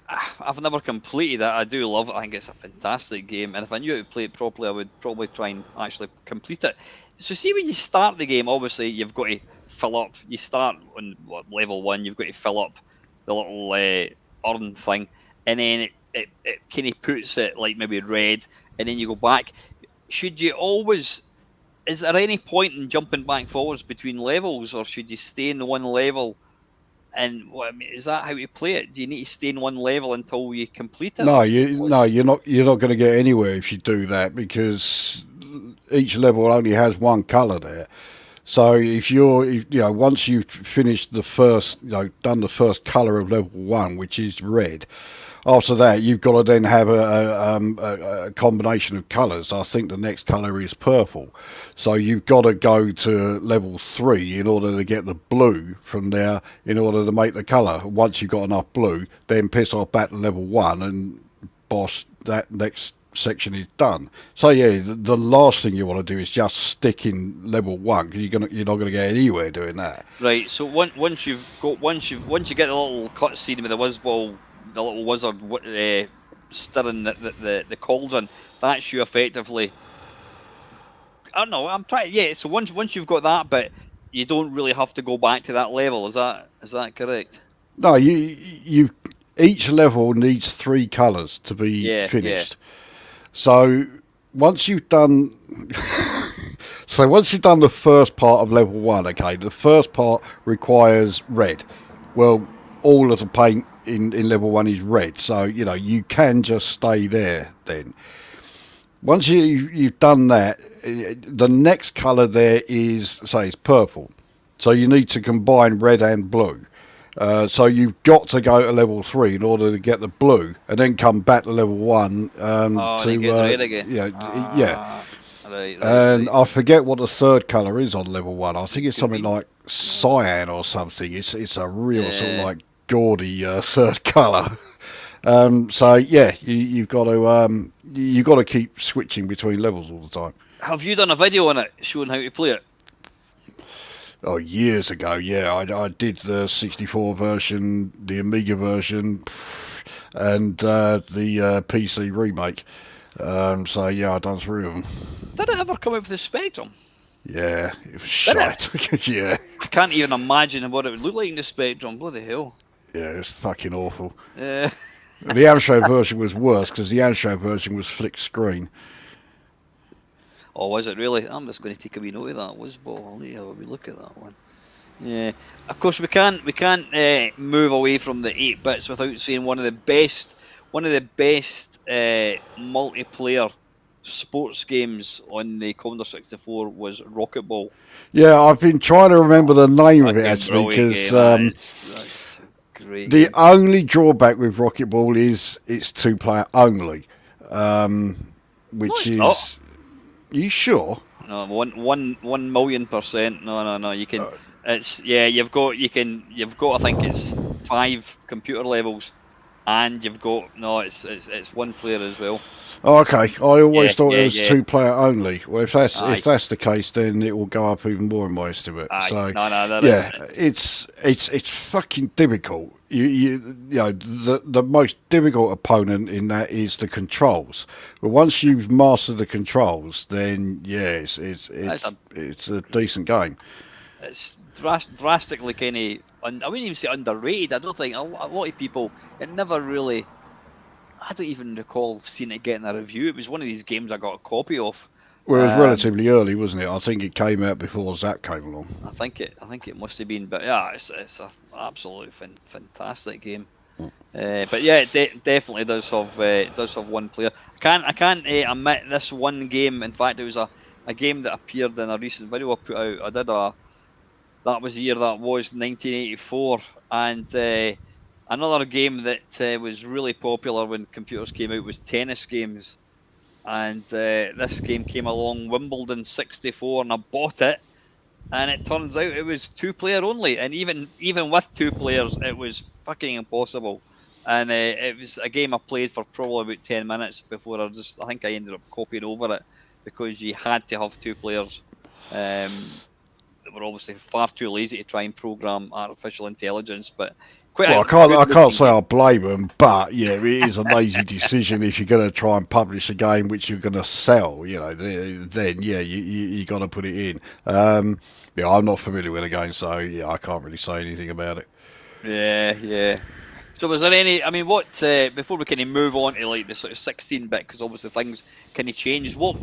I've never completed it. I do love it. I think it's a fantastic game, and if I knew how to play it properly, I would probably try and actually complete it. So, see, when you start the game, obviously you've got to fill up. You start on level 1. You've got to fill up the little urn thing, and then it kind of puts it like maybe red, and then you go back. Should you always? Is there any point in jumping back forwards between levels, or should you stay in the one level? And is that how you play it? Do you need to stay in one level until you complete it? No, you're not going to get anywhere if you do that, because each level only has one colour there. So if once you've finished the first, done the first colour of level 1, which is red, after that you've got to then have a combination of colours. I think the next colour is purple. So you've got to go to level 3 in order to get the blue from there in order to make the colour. Once you've got enough blue, then piss off back to level 1 and boss, that next section is done. So the last thing you want to do is just stick in level 1, because you're not going to get anywhere doing that. Right. So once you get the little cutscene with the Whizball, the little wizard stirring the cauldron, that's you effectively. I don't know. I'm trying. Yeah. So once you've got that bit, you don't really have to go back to that level. Is that correct? No. You each level needs 3 colours to be finished. Yeah. So once you've done the first part of level 1, okay, the first part requires red. Well, all of the paint in level 1 is red, so you can just stay there then. Once you've done that, the next colour there is, say, it's purple. So you need to combine red and blue. So you've got to go to level 3 in order to get the blue, and then come back to level 1 to get red again. Right. I forget what the third colour is on level 1. I think it's something like cyan or something. It's a real sort of like gaudy third colour. You've got to keep switching between levels all the time. Have you done a video on it showing how to play it? Oh, years ago, yeah. I did the 64 version, the Amiga version, and the PC remake. So yeah, I done 3 of them. Did it ever come out for the Spectrum? Yeah, it was Did it? shite. Yeah, I can't even imagine what it would look like in the Spectrum. Bloody hell. yeah, it was fucking awful. Uh, The Amstrad version was worse because the Amstrad version was flick screen. oh, was it really? I'm just going to take a wee note of that. Whizball. I'll need to have a wee look at that one. Yeah, of course we can't move away from the 8 bits without saying one of the best multiplayer sports games on the Commodore 64 was Rocket Ball. Yeah, I've been trying to remember the name of it Fucking actually brilliant because game. That's a great the game. only drawback with Rocket Ball is it's 2-player only, No, which it's not. is. You sure? No, 1,000,000%. No. You can. It's You've got I think it's 5 computer levels, and you've got it's 1 player as well. Oh, okay. I always thought it was Yeah. 2-player only. Well, if that's Aye. the case, then it will go up even more in my estimate. Aye. So No. yeah, it's fucking difficult. You know the most difficult opponent in that is the controls. But once you've mastered the controls, then yeah, it's a decent game. It's drastically kind of. I wouldn't even say underrated. I don't think a lot of people. It never really. I don't even recall seeing it getting a review. It was one of these games I got a copy of. Well, it was relatively early, wasn't it? I think it came out before Zap came along. I think it must have been, but yeah, it's an absolutely fantastic game. But yeah, it definitely does have 1 player. I can't admit this one game. In fact, it was a game that appeared in a recent video I put out. That was the year that was 1984, and another game that was really popular when computers came out was tennis games. And this game came along, Wimbledon 64, and I bought it. And it turns out it was 2-player only, and even with 2 players, it was fucking impossible. And it was a game I played for probably about 10 minutes before I think I ended up copying over it because you had to have 2 players. They were obviously far too lazy to try and program artificial intelligence, but well, I can't say I blame them, but yeah, it is a lazy decision if you're going to try and publish a game which you're going to sell. You know, then yeah, you got to put it in. Yeah, I'm not familiar with the game, so yeah, I can't really say anything about it. Yeah. So was there any? I mean, what before we kind of move on to like the sort of 16-bit, because obviously things kind of changed. What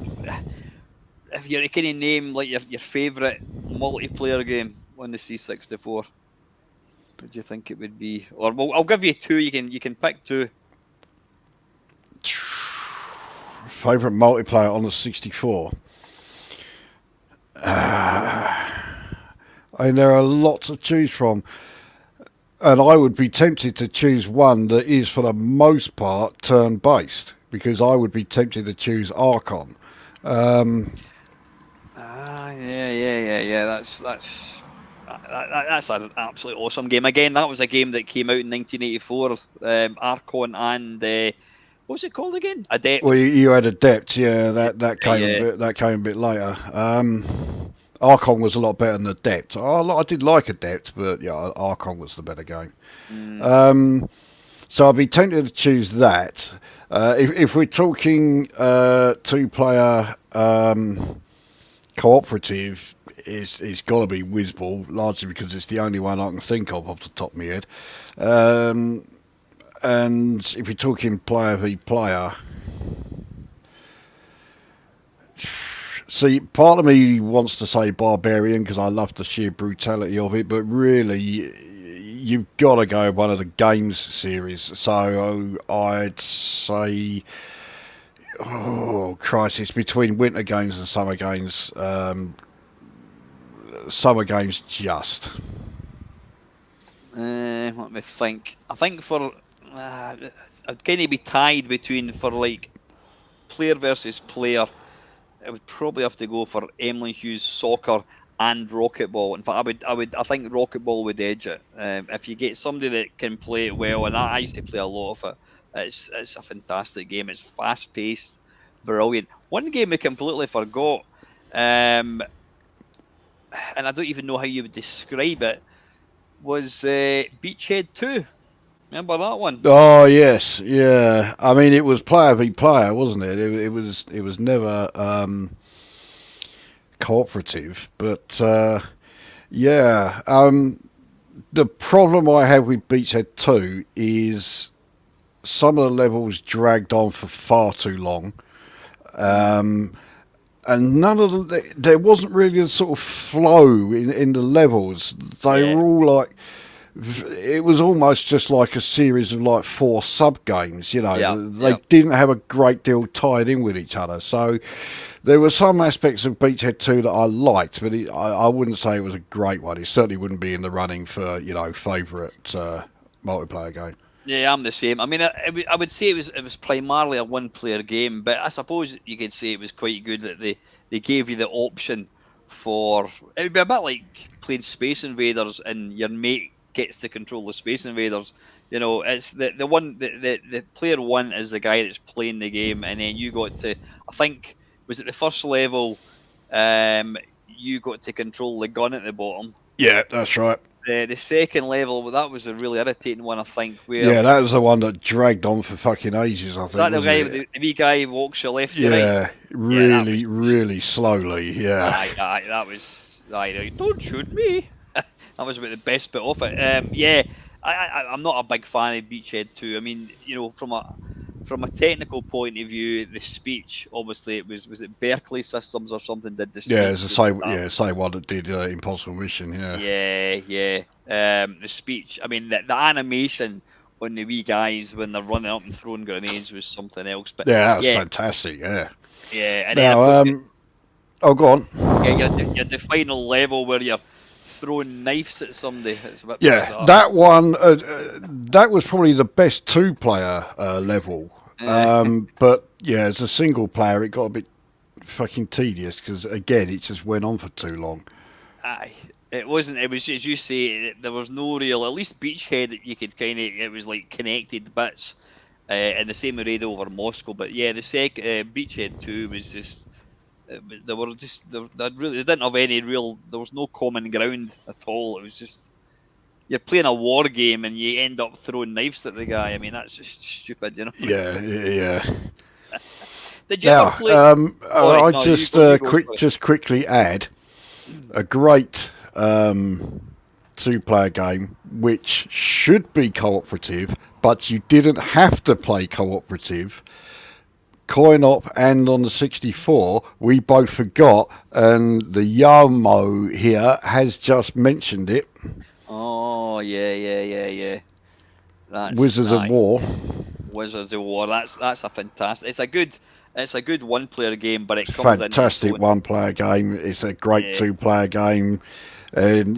if you kind of name like your favourite multiplayer game on the C64? What do you think it would be? Or I'll give you 2. You can pick 2. Favourite multiplayer on the 64? And there are lots to choose from. And I would be tempted to choose one that is, for the most part, turn-based, because I would be tempted to choose Archon. Yeah. That's an absolutely awesome game. Again, that was a game that came out in 1984. Archon and what was it called again? Adept. Well, you had Adept, yeah. That came a bit later. Archon was a lot better than Adept. I did like Adept, but yeah, Archon was the better game. So I'd be tempted to choose that. If we're talking 2-player cooperative, it's got to be Whizball, largely because it's the only one I can think of off the top of my head. And if you're talking player v player, see, part of me wants to say Barbarian because I love the sheer brutality of it, but really, you've got to go one of the games series. So I'd say, oh Christ, it's between Winter Games and Summer Games. Summer Games just. Let me think. I think for I'd kind of be tied between for like player versus player. I would probably have to go for Emily Hughes Soccer and Rocket Ball. In fact, I think Rocket Ball would edge it. If you get somebody that can play it well, and I used to play a lot of it, it's a fantastic game. It's fast paced, brilliant. One game we completely forgot, and I don't even know how you would describe it, was Beachhead 2. Remember that one? Oh yes, yeah. I mean, it was player v player, wasn't it? It was never cooperative, but yeah. The problem I have with Beachhead 2 is some of the levels dragged on for far too long. And none of there wasn't really a sort of flow in the levels. They Yeah, were all like, it was almost just like a series of like 4 sub games. You yeah, know, they yeah. didn't have a great deal tied in with each other. So there were some aspects of Beachhead 2 that I liked, but I wouldn't say it was a great one. It certainly wouldn't be in the running for favourite multiplayer game. Yeah, I'm the same. I mean, I would say it was primarily a one-player game, but I suppose you could say it was quite good that they gave you the option for. It would be a bit like playing Space Invaders, and your mate gets to control the Space Invaders. You know, it's the one the player one is the guy that's playing the game, and then you got to. I think was it the first level, you got to control the gun at the bottom. Yeah, that's right. The second level, well, that was a really irritating one, I think. Where Yeah, that was the one that dragged on for fucking ages, I is that think, the wasn't guy with it? the wee guy who walks you left to right? Yeah, Yeah, that was really, just really slowly, yeah. that was don't shoot me. That was about the best bit of it. Yeah, I'm not a big fan of Beachhead 2. I mean, from a technical point of view, the speech obviously was it Berkeley Systems or something did the Yeah, it's speech. the So same, that, yeah, same one that did Impossible Mission, yeah. yeah, yeah. The speech. I mean, the animation on the wee guys when they're running up and throwing grenades was something else. But Yeah, that was yeah, fantastic, yeah. yeah. And then of Now, course, oh, go on. yeah, you had the final level where you're throwing knives at somebody. It's a bit Yeah, bizarre. that one, that was probably the best two-player level. Uh, But, yeah, as a single player, it got a bit fucking tedious because, again, it just went on for too long. aye. It wasn't. It was as you say. There was no real. At least Beachhead, you could kind of. It was like connected bits, and the same with Radio over Moscow. But yeah, the Beachhead 2 was just. They were just. They didn't have any real. There was no common ground at all. It was just. You're playing a war game and you end up throwing knives at the guy. I mean, that's just stupid, you know. Yeah, yeah. Did you ever Now, play? Sorry, I no, just you go. Sorry. just quickly add a great two-player game which should be cooperative, but you didn't have to play cooperative. Coin-op and on the 64, we both forgot, and the Yarmo here has just mentioned it. Oh yeah. That's Wizards of War. Wizards of War. That's a fantastic. It's a good one-player game, but it comes in its Fantastic own. one-player game. It's a great Yeah. two-player game. And,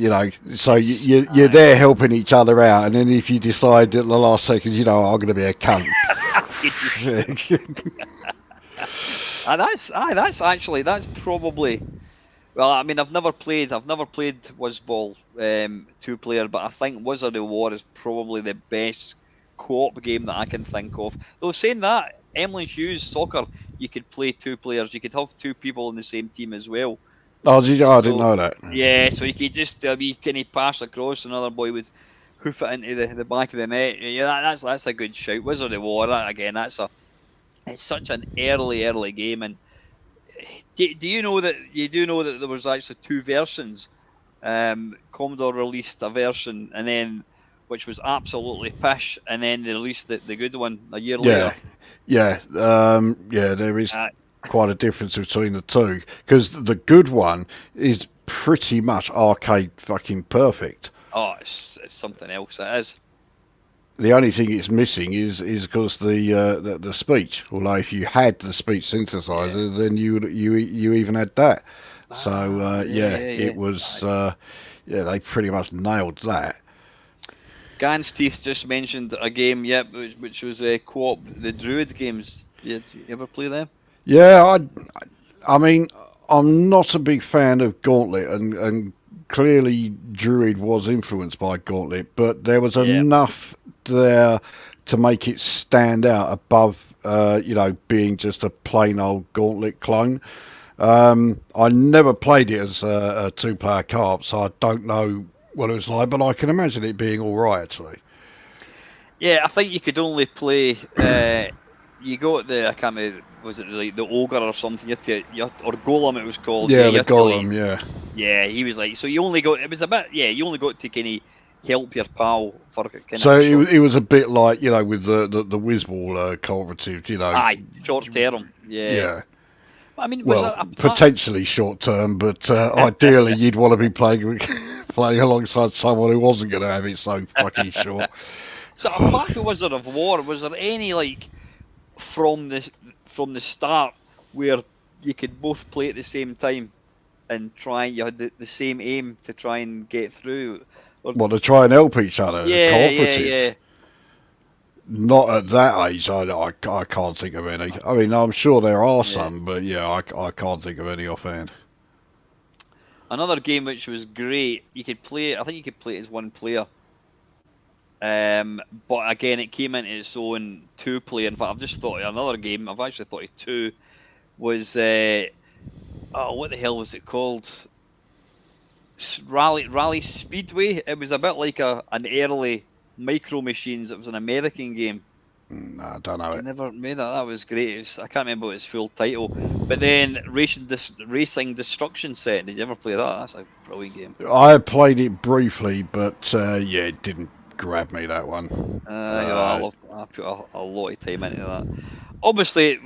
so It's you're there helping each other out. And then if you decide at the last second, I'm going to be a cunt. you just, that's probably. Well, I mean, I've never played Wizzball 2-player, but I think Wizard of War is probably the best co-op game that I can think of. Though saying that, Emily Hughes soccer, you could play 2 players. You could have 2 people in the same team as well. Oh, did you? I didn't So know that. yeah, so you could just wee kind of pass across, another boy would hoof it into the back of the net. Yeah, that's a good shout. Wizard of War, again, it's such an early game. And do you know that there was actually 2 versions? Commodore released a version, and then which was absolutely pish, and then they released the good one a year later. Yeah, there is Uh, quite a difference between the two. Because the good one is pretty much arcade fucking perfect. oh, it's something else. It is. The only thing it's missing is because the speech. Although if you had the speech synthesizer, then you even had that. So it was they pretty much nailed that. Gans Teeth just mentioned a game, yep, which was a co-op, the Druid games. Did you ever play them? Yeah, I mean, I'm not a big fan of Gauntlet, and clearly Druid was influenced by Gauntlet, but there was enough there to make it stand out above, being just a plain old Gauntlet clone. I never played it as a two-player co-op, so I don't know what it was like, but I can imagine it being all right, actually. Yeah, I think you could only play. You got the I can't remember. Was it like the ogre or something? Or golem it was called. Yeah, Yeah, you the had to like. golem. Yeah. Yeah, he was like. So you only got. It was a bit. Yeah, you only got to kind of help your pal for kind of So a short. it was a bit like, with the Whizball cooperative, Aye, short term. Yeah. yeah. I mean, was there Well, a part? potentially short term, but ideally you'd want to be playing playing alongside someone who wasn't going to have it so fucking short. So apart from Wizard of War, was there any like from the start where you could both play at the same time and try? You had the same aim to try and get through. Or Well, to try and help each other, yeah, yeah, cooperative. yeah. Not at that age, I can't think of any. I mean, I'm sure there are Yeah. some, but yeah, I can't think of any offhand. Another game which was great. You could play. I think you could play it as one player. But again, it came into its own two-player. In fact, I've just thought of another game. I've actually thought of two. Was what the hell was it called? Rally Speedway. It was a bit like an early Micro Machines. It was an American game. No, I don't know I it. never made that. That was great. I can't remember its full title. But then Racing Destruction Set. Did you ever play that? That's a brilliant game. I played it briefly, but yeah, it didn't grab me, that one. I put a lot of time into that. Obviously,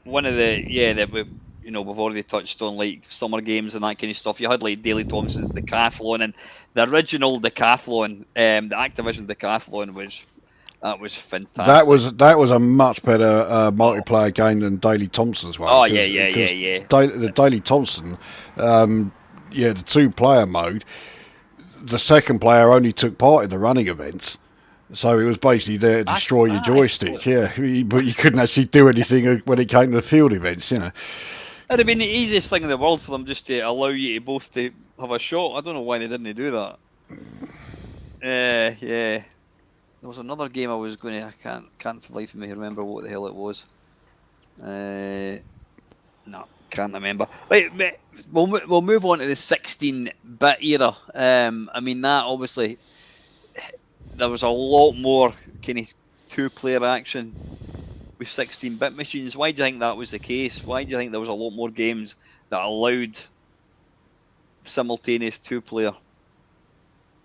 one of we've already touched on like summer games and that kind of stuff. You had like Daley Thompson's Decathlon, and the original Decathlon, the Activision Decathlon was fantastic. That was a much better Oh, multiplayer game than Daley Thompson's one. oh yeah, yeah, yeah, yeah. The Daley Thompson, yeah, the two-player mode. The second player only took part in the running events, so it was basically there to destroy your I joystick. thought Yeah, but you couldn't actually do anything when it came to the field events. it'd have been the easiest thing in the world for them just to allow you to both to have a shot. I don't know why they didn't do that. Yeah. There was another game I was going to. I can't for the life of me remember what the hell it was. No, can't remember. Right, we'll move on to the 16-bit era. I mean that obviously there was a lot more kind of two-player action with 16-bit machines. Why do you think that was the case? Why do you think there was a lot more games that allowed simultaneous two-player?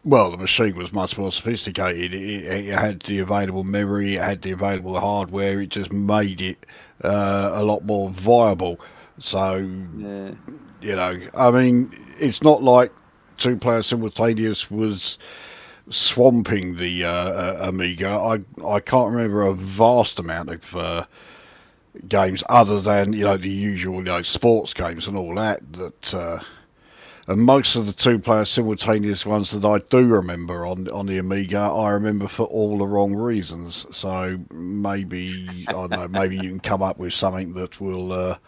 Well, the machine was much more sophisticated. It had the available memory, it had the available hardware. It just made it a lot more viable. So, Yeah. I mean, it's not like two-player simultaneous was swamping the Amiga. I can't remember a vast amount of games other than the usual sports games and all that. And most of the two-player simultaneous ones that I do remember on the Amiga, I remember for all the wrong reasons. So maybe I don't know. Maybe you can come up with something that will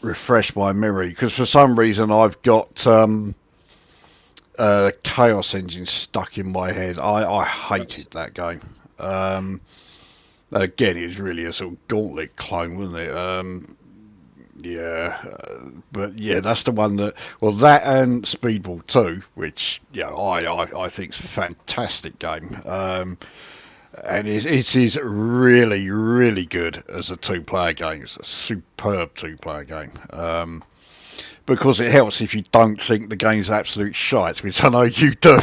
refresh my memory. Because for some reason I've got Chaos Engine stuck in my head. I hated that game. Again, it was really a sort of Gauntlet clone, wasn't it? Yeah, but yeah, that's the one that. Well, that and Speedball 2, which I think's a fantastic game, and it is really really good as a two-player game. It's a superb two-player game. Because it helps if you don't think the game's absolute shite, which I know you do.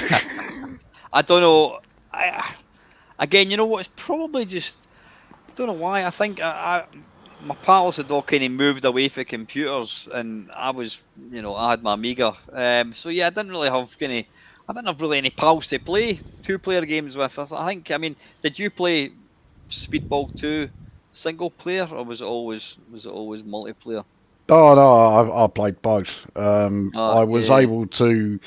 I don't know. Again, you know what? It's probably just. I don't know why. I think my pals had all kind of moved away from computers, and I was, I had my Amiga. So yeah, I didn't really have I didn't have really any pals to play two-player games with. I think. I mean, did you play Speedball 2 single player, or was it always multiplayer? Oh no, I played both. I was Yeah. able to,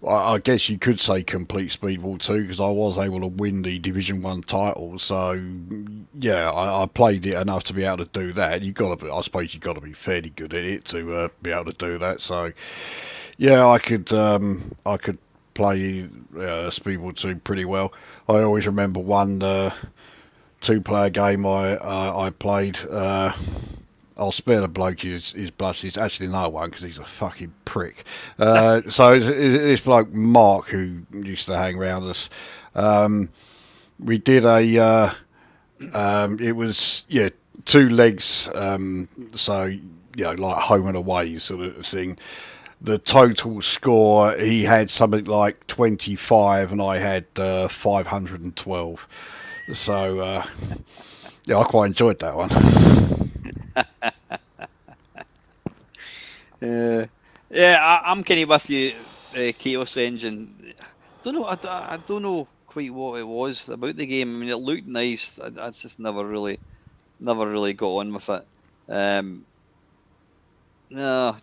I guess you could say, complete Speedball 2 because I was able to win the Division 1 title. So yeah, I played it enough to be able to do that. I suppose you've got to be fairly good at it to be able to do that. So yeah, I could play Speedball 2 pretty well. I always remember one two-player game I played. I'll spare the bloke his blush. He's actually no one because he's a fucking prick. So this bloke Mark, who used to hang around us, we did a. It was two legs. So like home and away sort of thing. The total score, he had something like 25 and I had 512. So I quite enjoyed that one. I'm kind of with you. Chaos Engine. Don't know. I don't know quite what it was about the game. I mean, it looked nice. I just never really got on with it. No.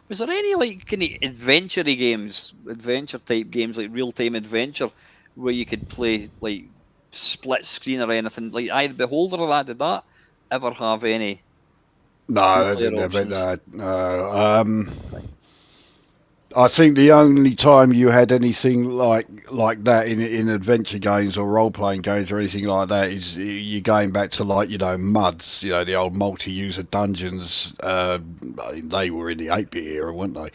Was there any like kind of adventure type games, like real time adventure, where you could play like split screen or anything? Like either Beholder or that. Did that ever have any two No, player options? no. I think the only time you had anything like that in adventure games or role playing games or anything like that is you're going back to like MUDs, the old multi-user dungeons. They were in the 8-bit era, weren't they?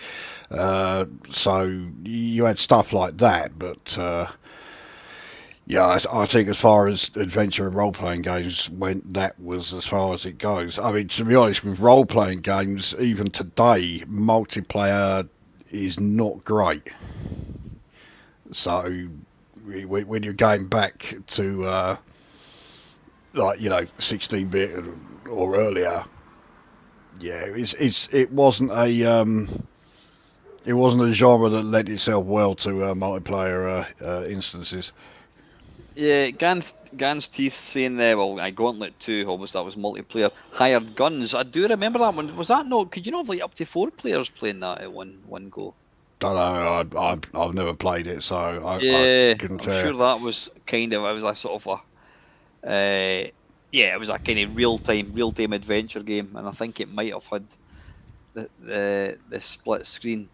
So you had stuff like that, but I think as far as adventure and role playing games went, that was as far as it goes. I mean, to be honest, with role playing games, even today, multiplayer is not great. So when you're going back to 16-bit or earlier, it wasn't a genre that lent itself well to multiplayer instances. Yeah, Gan's Teeth saying there, well, Gauntlet 2, obviously that was multiplayer. Hired Guns, I do remember that one. Was that not, could you not have like up to 4 players playing that at one go? Don't know, I've never played it, so I Yeah, couldn't I'm tell you. sure that was kind of, it was a sort of it was a kind of real time adventure game, and I think it might have had the split screen.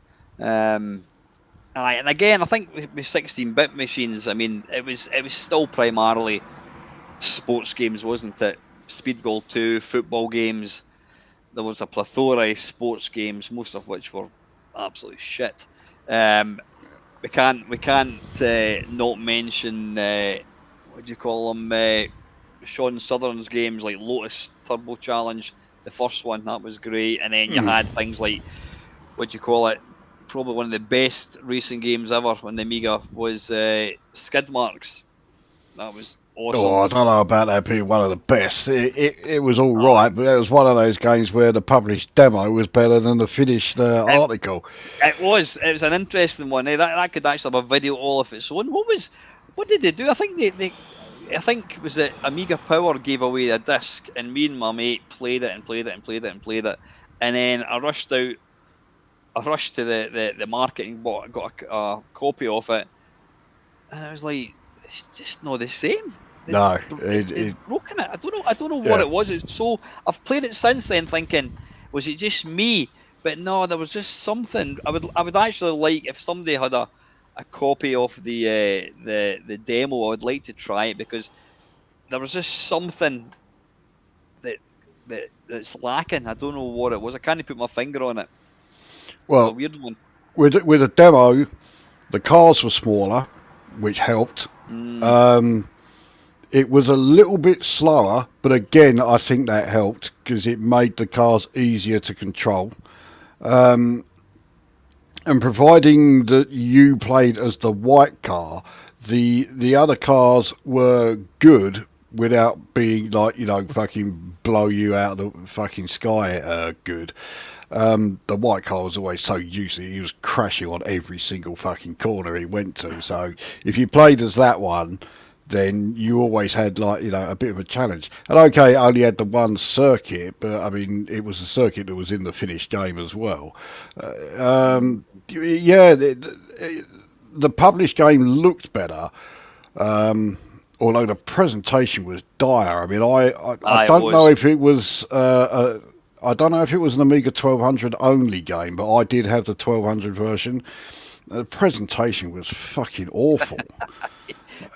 And again, I think with 16-bit machines, I mean, it was still primarily sports games, wasn't it? Speedball 2, football games. There was a plethora of sports games, most of which were absolutely shit. We can't not mention what do you call them? Sean Sutherland's games like Lotus Turbo Challenge, the first one that was great, and then you had things like what do you call it? Probably one of the best racing games ever on the Amiga was Skid Marks. That was awesome. Oh, I don't know about that being one of the best. It was all Oh, right, but it was one of those games where the published demo was better than the finished article. it was an interesting one. That could actually have a video all of its own. What did they do? I think I think it was that Amiga Power gave away a disc, and me and my mate played it, and then I rushed to the market and got a copy of it, and I was like, it's just not the same. They'd broken it. I don't know what it was. It's so I've played it since then, thinking, was it just me? But no, there was just something. I would actually like if somebody had a copy of the demo. I would like to try it because there was just something that's lacking. I don't know what it was. I can't put my finger on it. Well, It's a weird one. with a demo, the cars were smaller, which helped. It was a little bit slower, but again, I think that helped because it made the cars easier to control. And providing that you played as the white car, the other cars were good without being like fucking blow you out of the fucking sky good. The white car was always so useless. He was crashing on every single fucking corner he went to. So if you played as that one, then you always had a bit of a challenge. And okay, it only had the one circuit, but I mean it was a circuit that was in the finished game as well. The published game looked better, although the presentation was dire. I mean, I don't know if it was I don't know if it was an Amiga 1200 only game, but I did have the 1200 version. The presentation was fucking awful.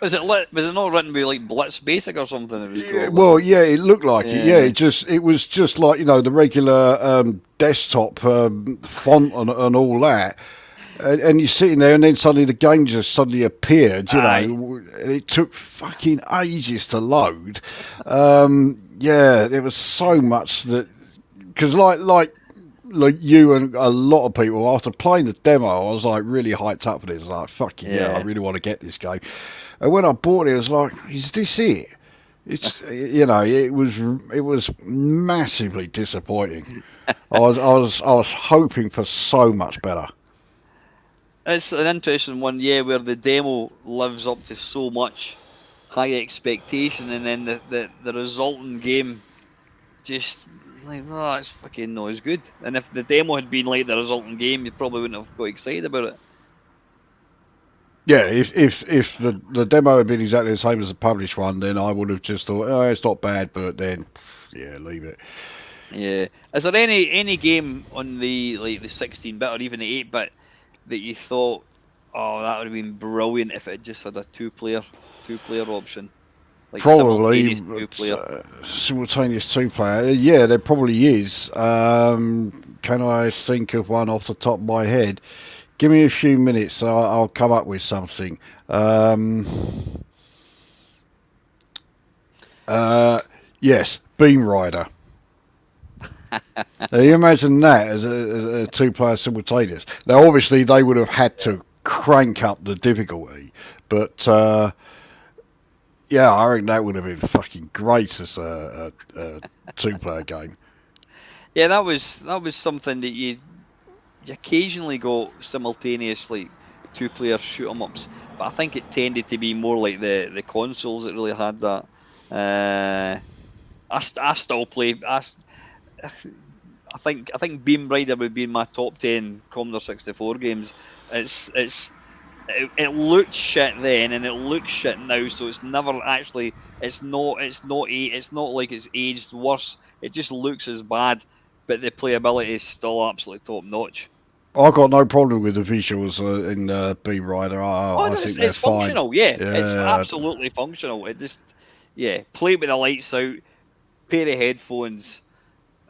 Was it not written with like Blitz Basic or something? It was called? Well, yeah, it looked like it. Yeah, it was just like the regular desktop font and all that. and you're sitting there, and then suddenly the game just suddenly appeared. You Aye. know, it took fucking ages to load. Yeah, there was so much that because like you and a lot of people after playing the demo, I was like really hyped up for this. Like fucking yeah, I Yeah. really want to get this game. And when I bought it, I was like, is this it? It's you know, it was massively disappointing. I was hoping for so much better. It's an interesting one, yeah, where the demo lives up to so much high expectation, and then the resulting game just like, oh, it's fucking not as good. And if the demo had been like the resulting game, you probably wouldn't have got excited about it. Yeah, if the demo had been exactly the same as the published one, then I would have just thought, oh, it's not bad, but then yeah, leave it. Yeah. Is there any game on the like the 16-bit or even the 8-bit that you thought, oh, that would have been brilliant if it just had a two player option, like Probably simultaneous two-player? simultaneous two-player. Yeah, there probably is. Can I think of one off the top of my head? Give me a few minutes, I'll come up with something. Yes, Beam Rider. Now, you imagine that as a two-player simultaneous. Now, obviously, they would have had to crank up the difficulty, but yeah, I reckon that would have been fucking great as a two-player game. Yeah, that was something that you occasionally got simultaneously two-player shoot 'em ups, but I think it tended to be more like the consoles that really had that. I still play. I think Beam Rider would be in my top 10 Commodore 64 games. It looked shit then, and it looks shit now. So it's never actually. It's not like it's aged worse. It just looks as bad, but the playability is still absolutely top notch. I got no problem with the visuals in Beam Rider. Oh I no, think they're it's fine. functional. Yeah, it's Yeah, absolutely functional. It just, yeah, play with the lights out, pair of headphones.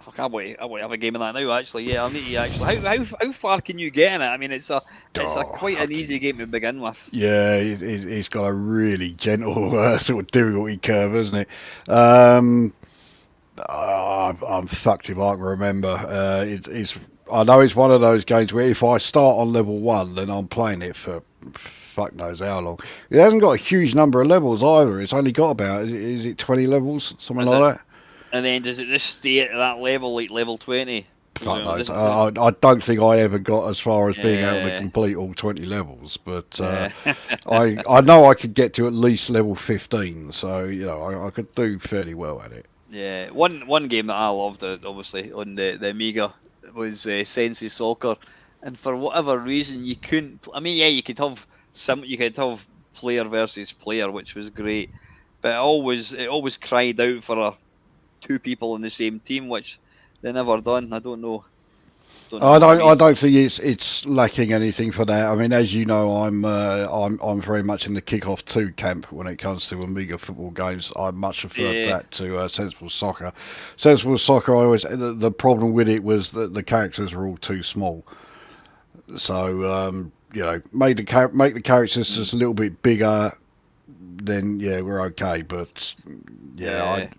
I can't wait. I wait to have a game of that now. Actually, yeah, I'll need to actually. How far can you get in it? I mean, it's a oh, quite an easy fucking game to begin with. yeah. It's got a really gentle sort of difficulty curve, isn't it? I'm fucked if I can remember. It's I know it's one of those games where if I start on level one, then I'm playing it for fuck knows how long. It hasn't got a huge number of levels either. It's only got about is it 20 levels, something Is it? like that. And then does it just stay at that level, like level 20? Fuck Presumably, knows. does it? I don't think I ever got as far as being able to Yeah, complete all 20 levels, but yeah, I know I could get to at least level 15, so you know I could do fairly well at it. yeah. One game that I loved, obviously on the Amiga, was Sensi Soccer, and for whatever reason you couldn't. I mean, yeah, you could have player versus player, which was great, but it always cried out for two people in the same team, which they never done. I don't know I what the don't. I reason. don't think it's lacking anything for that. I mean, as you know, I'm very much in the kick-off two camp when it comes to Amiga football games. I much preferred Yeah, that to Sensible Soccer. Sensible Soccer, I always the problem with it was that the characters were all too small. So you know, make the characters mm, just a little bit bigger. Then yeah, we're okay. But yeah, yeah.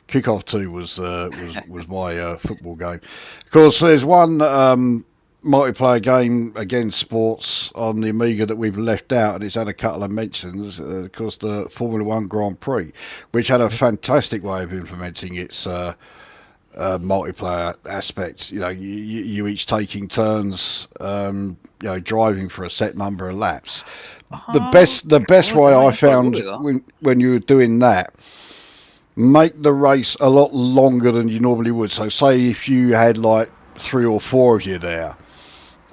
Kickoff 2 was my football game. Of course, there's one multiplayer game against sports on the Amiga that we've left out, and it's had a couple of mentions. Of course, the Formula One Grand Prix, which had a fantastic way of implementing its multiplayer aspect. You know, you each taking turns, you know, driving for a set number of laps. The best way I I never looked found at that. when you were doing that, make the race a lot longer than you normally would. So, say if you had like three or four of you there,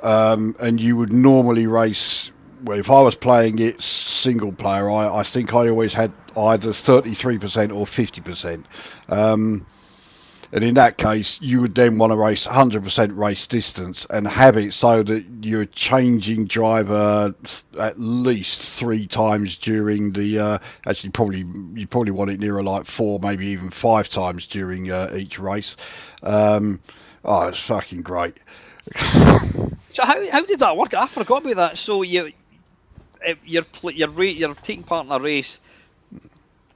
and you would normally race. Well, if I was playing it single player, I think I always had either 33% or 50%. And in that case, you would then want to race 100% race distance and have it so that you're changing driver at least three times during the. Actually, probably you probably want it nearer like four, maybe even five times during each race. Oh, it's fucking great. So how did that work? I forgot about that. So you're taking part in a race,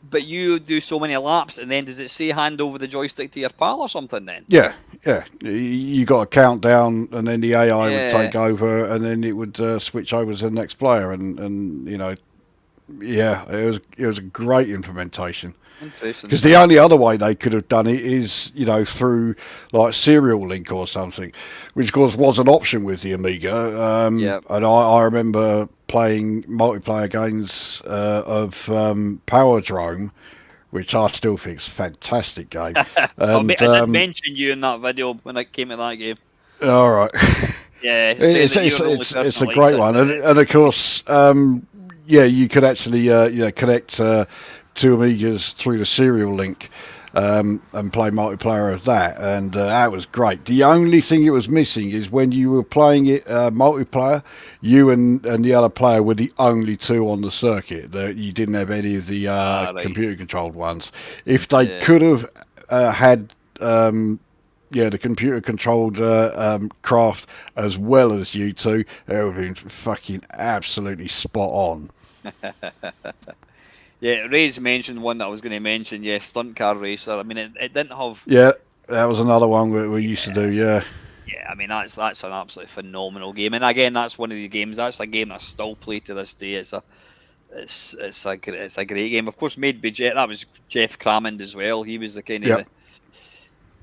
but you do so many laps, and then does it say hand over the joystick to your pal or something? Then Yeah, yeah. You got a countdown, and then the AI would yeah, take over, and then it would switch over to the next player, and yeah, it was a great implementation. interesting. Because the only other way they could have done it is, through like serial link or something, which of course was an option with the Amiga. Yeah. And I remember playing multiplayer games of Powerdrome, which I still think is a fantastic game. And I did mention you in that video when I came to that game. all right, Yeah, saying that you're the only person it's that a likes great it. one, and of course, yeah, you could actually connect two Amigas through the serial link and play multiplayer of that, and that was great. The only thing it was missing is when you were playing it multiplayer, you and the other player were the only two on the circuit. You didn't have any of the Right. computer controlled ones. If they Yeah. could have had the computer controlled craft as well as you two, it would have been fucking absolutely spot on. Yeah, Ray's mentioned one that I was going to mention. Yeah, Stunt Car Racer. I mean, it didn't have. Yeah, that was another one we used to do. Yeah, Yeah, I mean that's an absolutely phenomenal game, and again, that's one of the games. That's a game I still play to this day. It's a great game. Of course, made by Jeff. That was Jeff Crammond as well. He was the kind of yeah,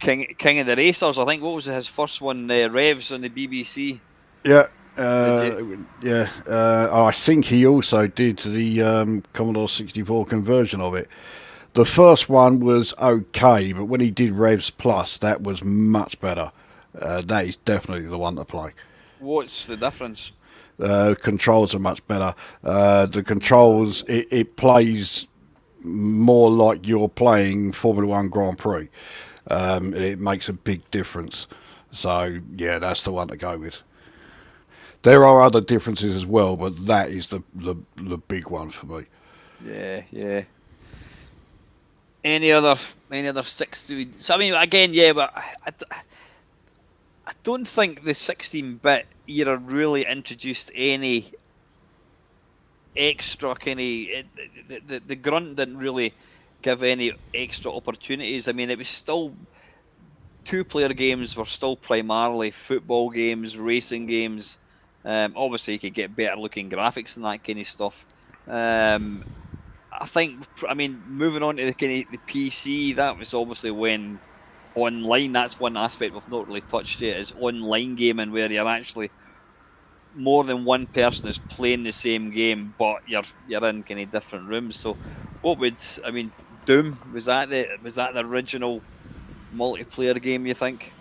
king of the racers. I think what was his first one? Revs on the BBC. yeah. Did I think he also did the Commodore 64 conversion of it. The first one was okay, but when he did Revs Plus, that was much better. That is definitely the one to play. What's the difference? Controls are much better. The controls, it plays more like you're playing Formula One Grand Prix. It makes a big difference. So, yeah, that's the one to go with. There are other differences as well, but that is the big one for me. Yeah, yeah. Any other 16? So I mean, again, yeah, but I don't think the 16-bit era really introduced any extra kind of the grunt didn't really give any extra opportunities. I mean, it was still two-player games were still primarily football games, racing games. Obviously, you could get better looking graphics and that kind of stuff. I think, I mean, moving on to the kind of the PC, that was obviously when online. That's one aspect we've not really touched yet, is online gaming, where you're actually more than one person is playing the same game, but you're in kind of different rooms. So, I mean, Doom was that the original multiplayer game? You think?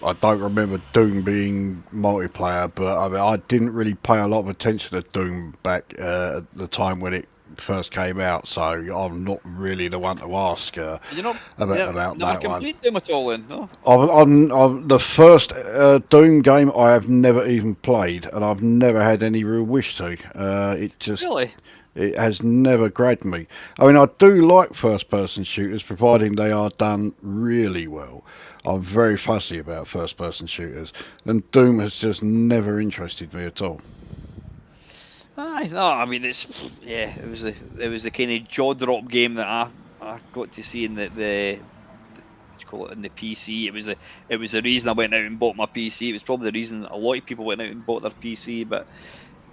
I don't remember Doom being multiplayer, but I mean, I didn't really pay a lot of attention to Doom back at the time when it first came out, so I'm not really the one to ask about Never that one. complete Doom at all, then? No. On the first Doom game, I have never even played, and I've never had any real wish to. Really? It has never grabbed me. I mean, I do like first-person shooters, providing they are done really well. I'm very fussy about first-person shooters, and Doom has just never interested me at all. Aye, no, I mean it was the kind of jaw drop game that I got to see in the what do you call it, in the PC. It was the reason I went out and bought my PC. It was probably the reason a lot of people went out and bought their PC. But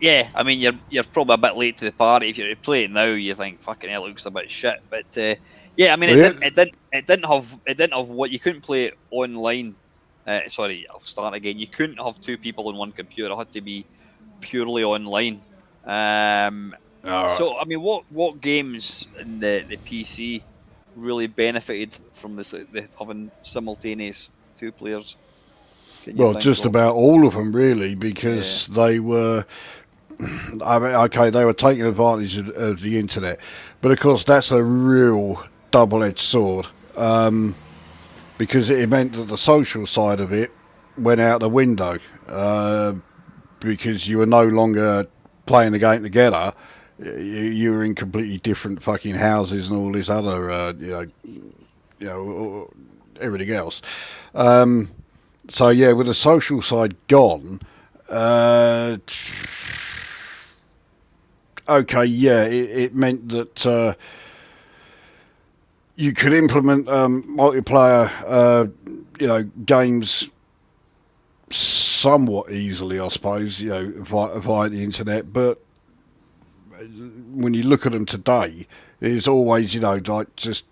yeah, I mean you're probably a bit late to the party. If you play it now, you think fucking hell, it looks a bit shit. But yeah, I mean it didn't have what you couldn't play it online. Sorry, I'll start again. You couldn't have two people on one computer. It had to be purely online. So I mean, what games in the PC really benefited from this the having simultaneous two players? Can you Well, think just of? about all of them, really, because they were. I mean, okay, they were taking advantage of the internet, but of course that's a real double-edged sword, because it meant that the social side of it went out the window, because you were no longer playing the game together. You were in completely different fucking houses and all this other, everything else. So yeah, with the social side gone, Uh, okay, yeah, it meant that you could implement multiplayer, games somewhat easily, I suppose, via the internet. But when you look at them today, it's always, like just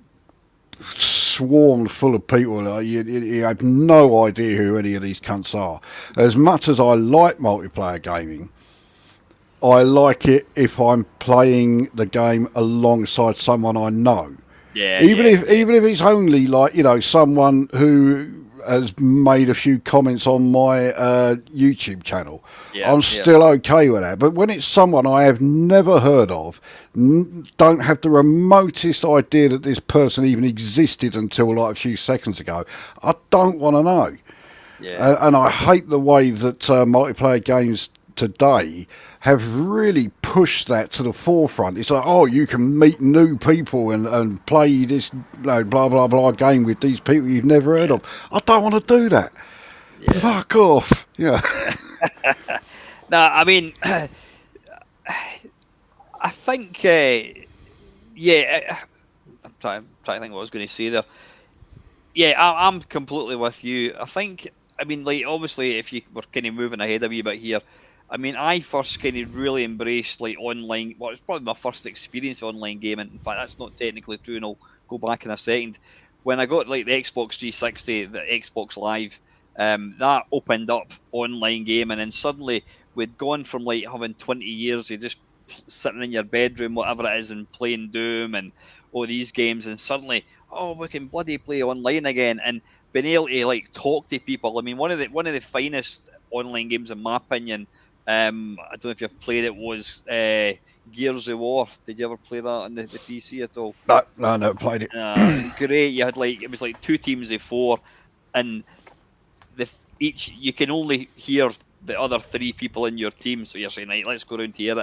swarmed full of people. You have no idea who any of these cunts are. As much as I like multiplayer gaming, I like it if I'm playing the game alongside someone I know. Yeah, Even yeah, if yeah, even if it's only like someone who has made a few comments on my YouTube channel, yeah, I'm yeah, still okay with that. But when it's someone I have never heard of, don't have the remotest idea that this person even existed until like a few seconds ago, I don't want to know. yeah, And I hate the way that multiplayer games today have really pushed that to the forefront. It's like, oh, you can meet new people and play this blah blah blah game with these people you've never heard yeah, of. I don't want to do that. yeah. Fuck off. Yeah. Now, I mean, I think, yeah, I'm trying to think what I was going to say there. Yeah, I'm completely with you. I think, I mean, like, obviously, if you were kind of moving ahead a wee bit here, I mean, I first kind of really embraced, like, online, well, it's probably my first experience of online gaming. In fact, that's not technically true, and I'll go back in a second. When I got, like, the Xbox 360, the Xbox Live, that opened up online gaming, and suddenly we'd gone from, like, having 20 years of just sitting in your bedroom, whatever it is, and playing Doom and all these games, and suddenly, oh, we can bloody play online again, and being able to like talk to people. I mean, one of the finest online games, in my opinion. I don't know if you've played it. Was Gears of War? Did you ever play that on the PC at all? No, no, never played it. It was great. You had like it was like two teams of four, and each you can only hear the other three people in your team. So you're saying, right, let's go around here.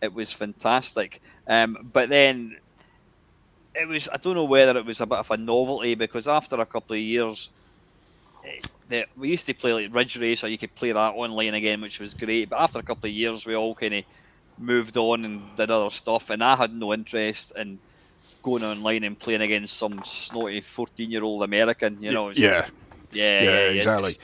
It was fantastic. But then I don't know whether it was a bit of a novelty, because after a couple of years, we used to play like Ridge Racer. You could play that online again, which was great. But after a couple of years, we all kind of moved on and did other stuff, and I had no interest in going online and playing against some snotty 14-year-old American. It's like, Yeah, yeah, yeah, exactly.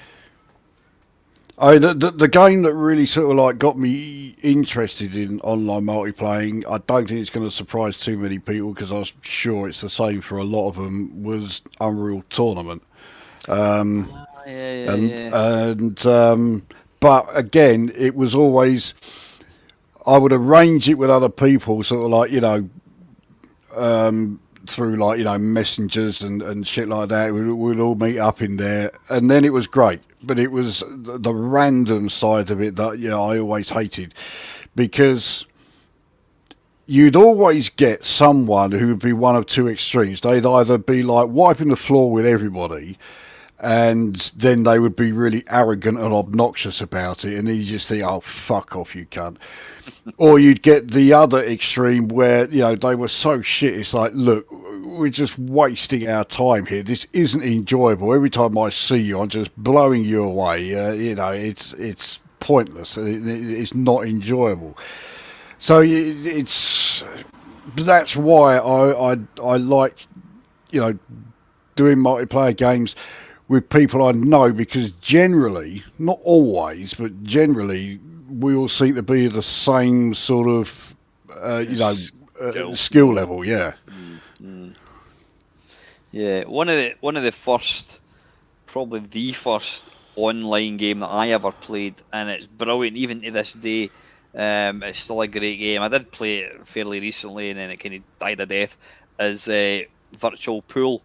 The game that really sort of like got me interested in online multiplaying, I don't think it's going to surprise too many people because I'm sure it's the same for a lot of them, was Unreal Tournament. Yeah, And yeah, but again, it was always, I would arrange it with other people, sort of like through like messengers and shit like that. We'd all meet up in there, and then it was great. But it was the random side of it that I always hated, because you'd always get someone who would be one of two extremes. They'd either be like wiping the floor with everybody, and then they would be really arrogant and obnoxious about it, and then you just think, oh, fuck off, you cunt. Or you'd get the other extreme where they were so shit, it's like, look, we're just wasting our time here, this isn't enjoyable, every time I see you I'm just blowing you away, it's pointless, it's not enjoyable. So that's why I like doing multiplayer games with people I know, because generally, not always, but generally, we all seem to be the same sort of, skill level. Yeah. Mm. Yeah. One of the first, probably the first online game that I ever played, and it's brilliant even to this day. It's still a great game. I did play it fairly recently, and then it kind of died a death. Is Virtual Pool.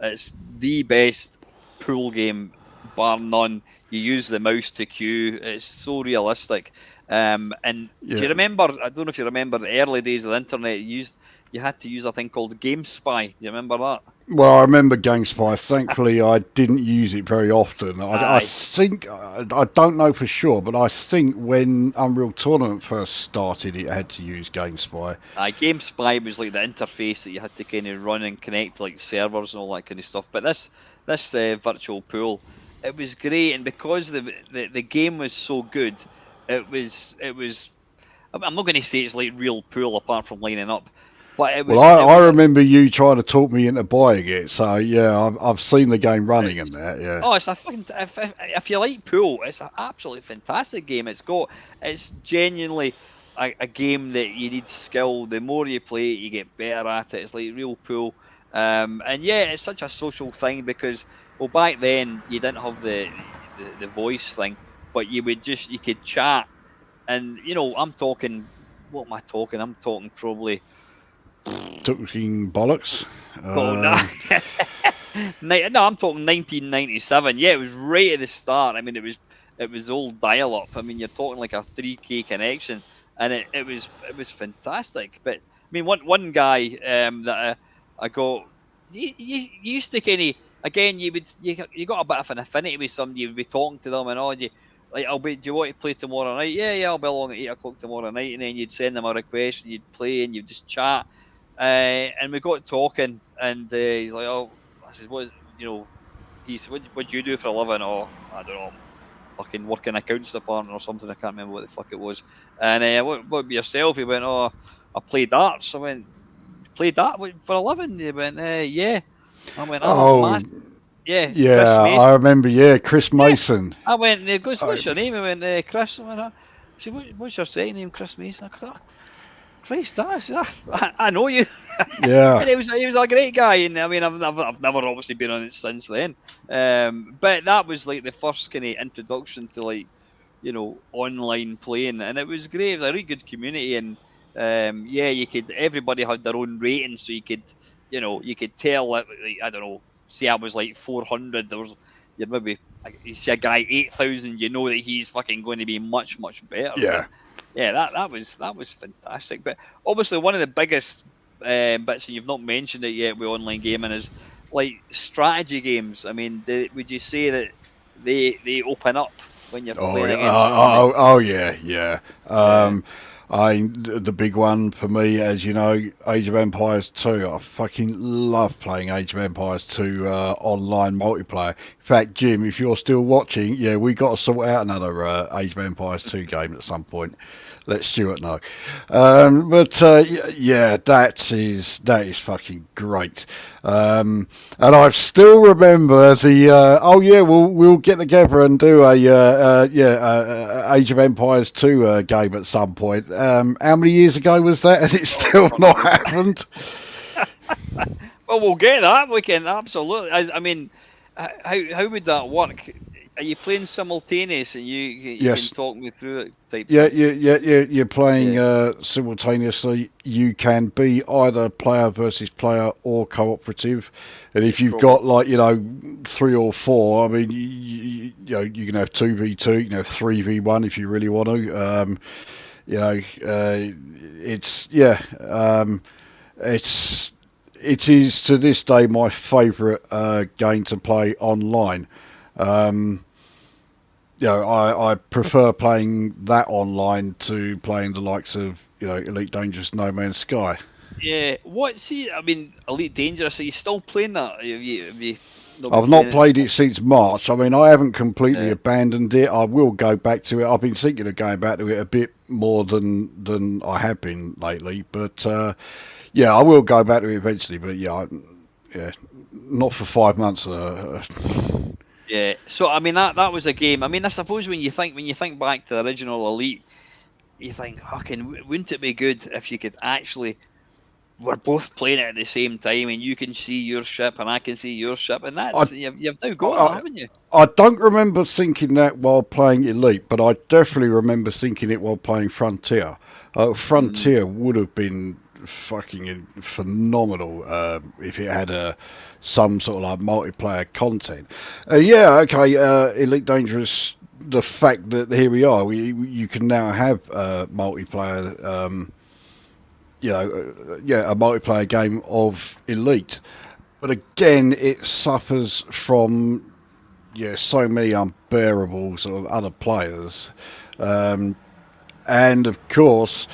It's the best pool game, bar none. You use the mouse to queue. It's so realistic. And do you Yeah. remember? I don't know if you remember the early days of the internet. You had to use a thing called GameSpy. Do you remember that? Well, I remember GameSpy. Thankfully, I didn't use it very often. I Aye. think, I don't know for sure, but I think when Unreal Tournament first started, it had to use GameSpy. GameSpy was like the interface that you had to kind of run and connect to like servers and all that kind of stuff. But this virtual pool, it was great, and because the game was so good, it was. I'm not going to say it's like real pool apart from lining up, but it Well, was it I was a remember you trying to talk me into buying it. So yeah, I've seen the game running and it's that. Yeah. oh, it's a fucking if you like pool, it's an absolutely fantastic game. It's genuinely a game that you need skill. The more you play it, you get better at it. It's like real pool. And yeah, it's such a social thing because well, back then you didn't have the voice thing, but you could chat, and I'm talking. What am I talking? I'm talking probably. Talking bollocks. So no, no, I'm talking 1997. Yeah, it was right at the start. I mean, it was old dial-up. I mean, you're talking like a 3K connection, and it was fantastic. But I mean, one guy that I got. You used to kind of again. You got a bit of an affinity with somebody. You'd be talking to them and all. You like, do you want to play tomorrow night? Yeah, yeah, I'll be along at 8 o'clock tomorrow night. And then you'd send them a request and you'd play and you'd just chat. And we got talking, and he's like, "Oh," I says, "What is, he said, what do you do for a living?" "Oh, I don't know, I'm fucking working accounts department or something. I can't remember what the fuck it was." And what about yourself? He went, "Oh, I play darts." I went, "You play darts for a living?" He went, "Yeah." I went, "I'm a Oh master." Yeah, Chris yeah, I Mason. remember. Yeah, Chris Yeah. Mason. I went, and he goes, Uh, "What's your name?" I went, "Chris." I went, I said, "What's your second name?" "Chris Mason." I go, "Christ, I know you." yeah. And he was a great guy, and I mean, I've never obviously been on it since then. But that was like the first kind of introduction to like online playing, and it was great. It was a really good community, and yeah, everybody had their own rating, so you could tell that, like, I don't know, say I was like 400, you'd maybe you see a guy 8,000, you know that he's fucking going to be much much better. But Yeah. yeah, that was fantastic. But obviously one of the biggest bits, and you've not mentioned it yet with online gaming, is like strategy games. I mean, would you say that they open up when you're Oh, playing yeah. against somebody? Oh, yeah, yeah. Yeah, The big one for me, as you know, Age of Empires 2. I fucking love playing Age of Empires 2 online multiplayer. In fact, Jim, if you're still watching, yeah, we got to sort out another Age of Empires 2 game at some point. Let Stuart know. But yeah, that is fucking great. And I still remember the oh yeah, we'll get together and do a Age of Empires 2 game at some point. How many years ago was that? And it's oh still fuck not knows. happened. Well, we'll get that. We can absolutely. I mean, how would that work? Are you playing simultaneous, and you can Yes. talk me through it type Yeah, thing? you're playing Yeah, simultaneously. You can be either player versus player or cooperative, and yeah, if you've probably. got like 3 or 4, I mean, you can have 2v2, you can have 3v1 if you really want to. You know, it's yeah, it's it is to this day my favourite game to play online. Um, I prefer playing that online to playing the likes of Elite Dangerous, No Man's Sky. Yeah. See, I mean, Elite Dangerous. Are you still playing that? Have you not been I've not playing it played it since? since March. I mean, I haven't completely Yeah. abandoned it. I will go back to it. I've been thinking of going back to it a bit more than I have been lately. But yeah, I will go back to it eventually. But yeah, not for 5 months. Yeah. So I mean that was a game. I mean, I suppose when you think back to the original Elite, you think, fucking, wouldn't it be good if you could actually we're both playing it at the same time, and you can see your ship and I can see your ship, and I, that's you've now got that, I haven't you? I don't remember thinking that while playing Elite, but I definitely remember thinking it while playing Frontier. Mm, Frontier would have been fucking phenomenal if it had some sort of like multiplayer content. Yeah, okay, Elite Dangerous. The fact that here we are, you can now have multiplayer. Yeah, a multiplayer game of Elite. But again, it suffers from so many unbearable sort of other players, and of course,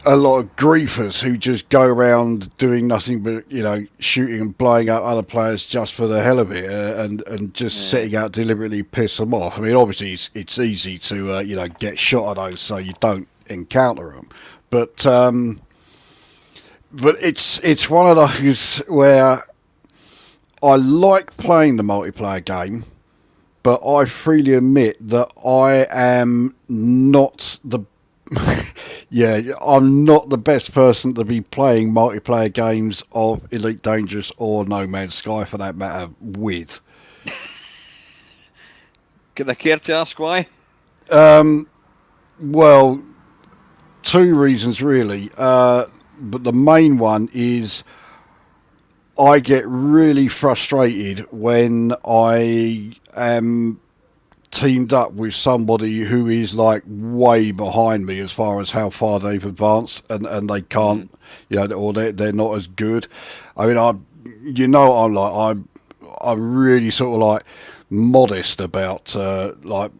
a lot of griefers who just go around doing nothing but shooting and blowing up other players just for the hell of it, and just setting out deliberately piss them off. I mean, obviously it's easy to get shot at those so you don't encounter them, but it's one of those where I like playing the multiplayer game, but I freely admit that I am not the I'm not the best person to be playing multiplayer games of Elite Dangerous or No Man's Sky for that matter with. Can I care to ask why? Well, two reasons really, but the main one is I get really frustrated when I am teamed up with somebody who is like way behind me as far as how far they've advanced, and they can't, or they're not as good. I mean, I'm really sort of like modest about like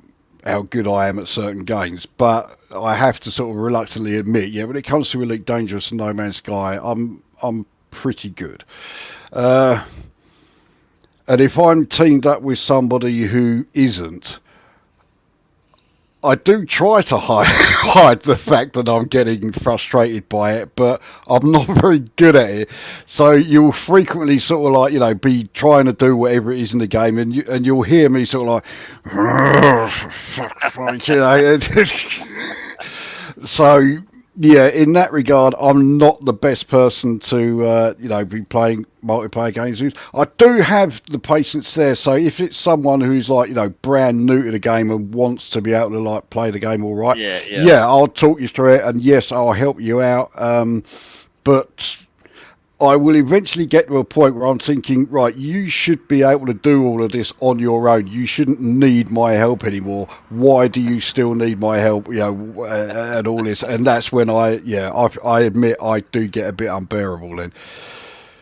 how good I am at certain games, but I have to sort of reluctantly admit, when it comes to Elite Dangerous and No Man's Sky, I'm pretty good. And if I'm teamed up with somebody who isn't, I do try to hide the fact that I'm getting frustrated by it, but I'm not very good at it. So you'll frequently sort of like, be trying to do whatever it is in the game, and you'll hear me sort of like, so yeah, in that regard, I'm not the best person to be playing multiplayer games with. I do have the patience there, so if it's someone who's like brand new to the game and wants to be able to like play the game all right, I'll talk you through it, and yes, I'll help you out. But I will eventually get to a point where I'm thinking, right, you should be able to do all of this on your own. You shouldn't need my help anymore. Why do you still need my help? And all this. And that's when I admit I do get a bit unbearable then.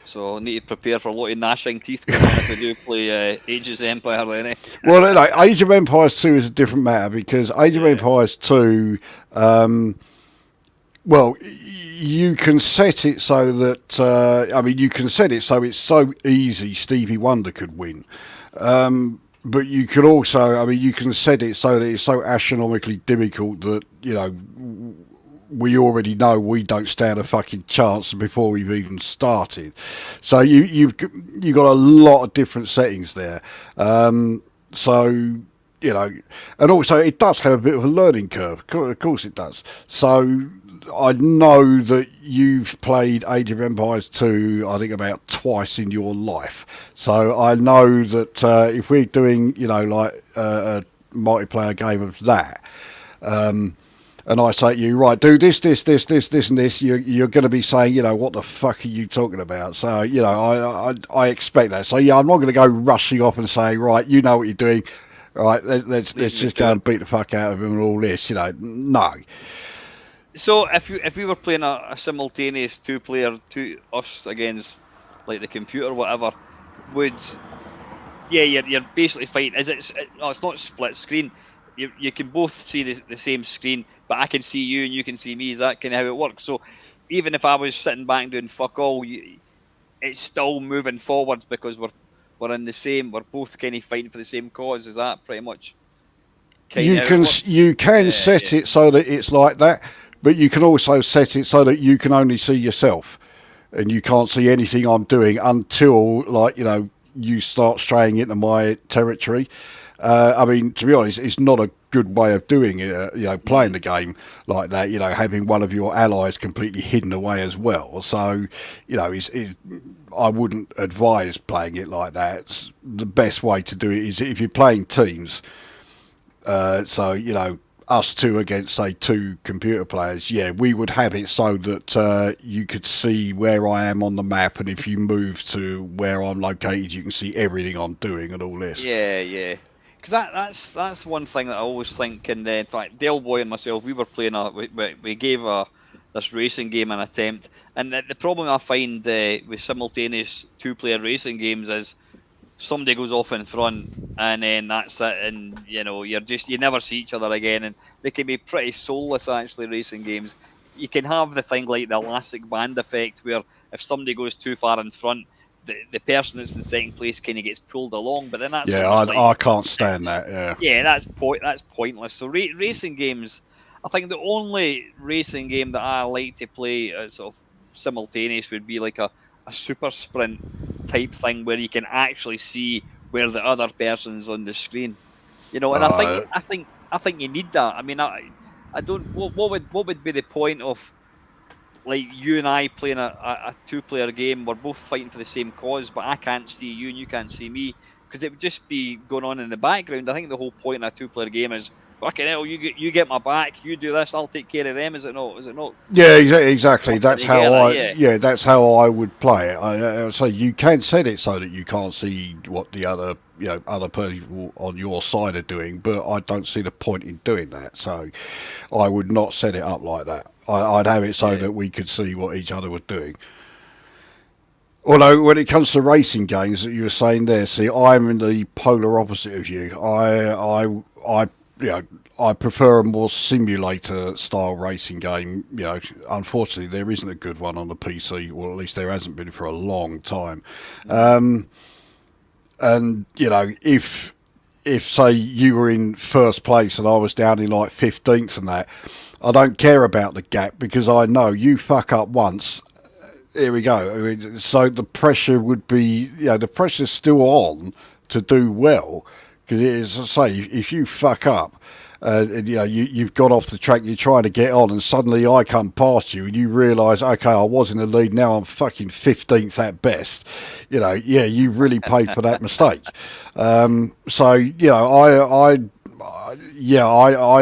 So I need to prepare for a lot of gnashing teeth if we do play Ages of Empire then, eh? Well, Age of Empires 2 is a different matter, because Age of Empires 2, well, you can set it so that you can set it so it's so easy Stevie Wonder could win. But you could also, you can set it so that it's so astronomically difficult that we already know we don't stand a fucking chance before we've even started. So you've got a lot of different settings there. And also it does have a bit of a learning curve. Of course it does. So I know that you've played Age of Empires 2, I think, about twice in your life. So I know that if we're doing, a multiplayer game of that, and I say to you, right, do this, and this, you're going to be saying, what the fuck are you talking about? So, I expect that. So, I'm not going to go rushing off and say, right, you know what you're doing. Right, let's just go and beat the fuck out of him and all this, no. So if we were playing a simultaneous two-player, us against like the computer or whatever, you're basically fighting. It's not split screen. You can both see the same screen, but I can see you and you can see me. Is that kind of how it works? So even if I was sitting back doing fuck all, it's still moving forwards because we're in the same. We're both kind of fighting for the same cause. Is that pretty much? You can set it so that it's like that, but you can also set it so that you can only see yourself, and you can't see anything I'm doing until you start straying into my territory. To be honest, it's not a good way of doing it, playing the game like that, having one of your allies completely hidden away as well. So, I wouldn't advise playing it like that. The best way to do it is if you're playing teams, us two against, say, two computer players, we would have it so that you could see where I am on the map, and if you move to where I'm located, you can see everything I'm doing and all this. Yeah. Because that's one thing that I always think. And in fact, Del Boy and myself, we were playing we gave this racing game an attempt, and the problem I find with simultaneous two-player racing games is somebody goes off in front, and then that's it, and you never see each other again, and they can be pretty soulless actually, racing games. you can have the thing like the elastic band effect, where if somebody goes too far in front, the person that's in second place kind of gets pulled along. But then that's Yeah, almost like I can't stand that. Yeah. that's pointless. So racing games, I think the only racing game that I like to play sort of simultaneous would be like a super sprint type thing where you can actually see where the other person's on the screen. And I think you need that. I mean, I don't. What would be the point of like you and I playing a two-player game? We're both fighting for the same cause, but I can't see you and you can't see me, because it would just be going on in the background. I think the whole point of a two-player game is, fucking hell, you get my back, you do this, I'll take care of them. Is it not? Is it not? Yeah, exactly. That's how Together, yeah. that's how I would play it. I say you can set it so that you can't see what the other other people on your side are doing, but I don't see the point in doing that. So I would not set it up like that. I'd have it so that we could see what each other was doing. Although when it comes to racing games that you were saying there, see, I'm in the polar opposite of you. I prefer a more simulator style racing game. Unfortunately, there isn't a good one on the PC, or at least there hasn't been for a long time. And if say you were in first place and I was down in like 15th and that, I don't care about the gap, because I know you fuck up once. Here we go. I mean, so the pressure would be, the pressure's still on to do well, because as I say, if you fuck up, you've got off the track, you're trying to get on, and suddenly I come past you, and you realise, okay, I was in the lead, now I'm fucking 15th at best. You really paid for that mistake. I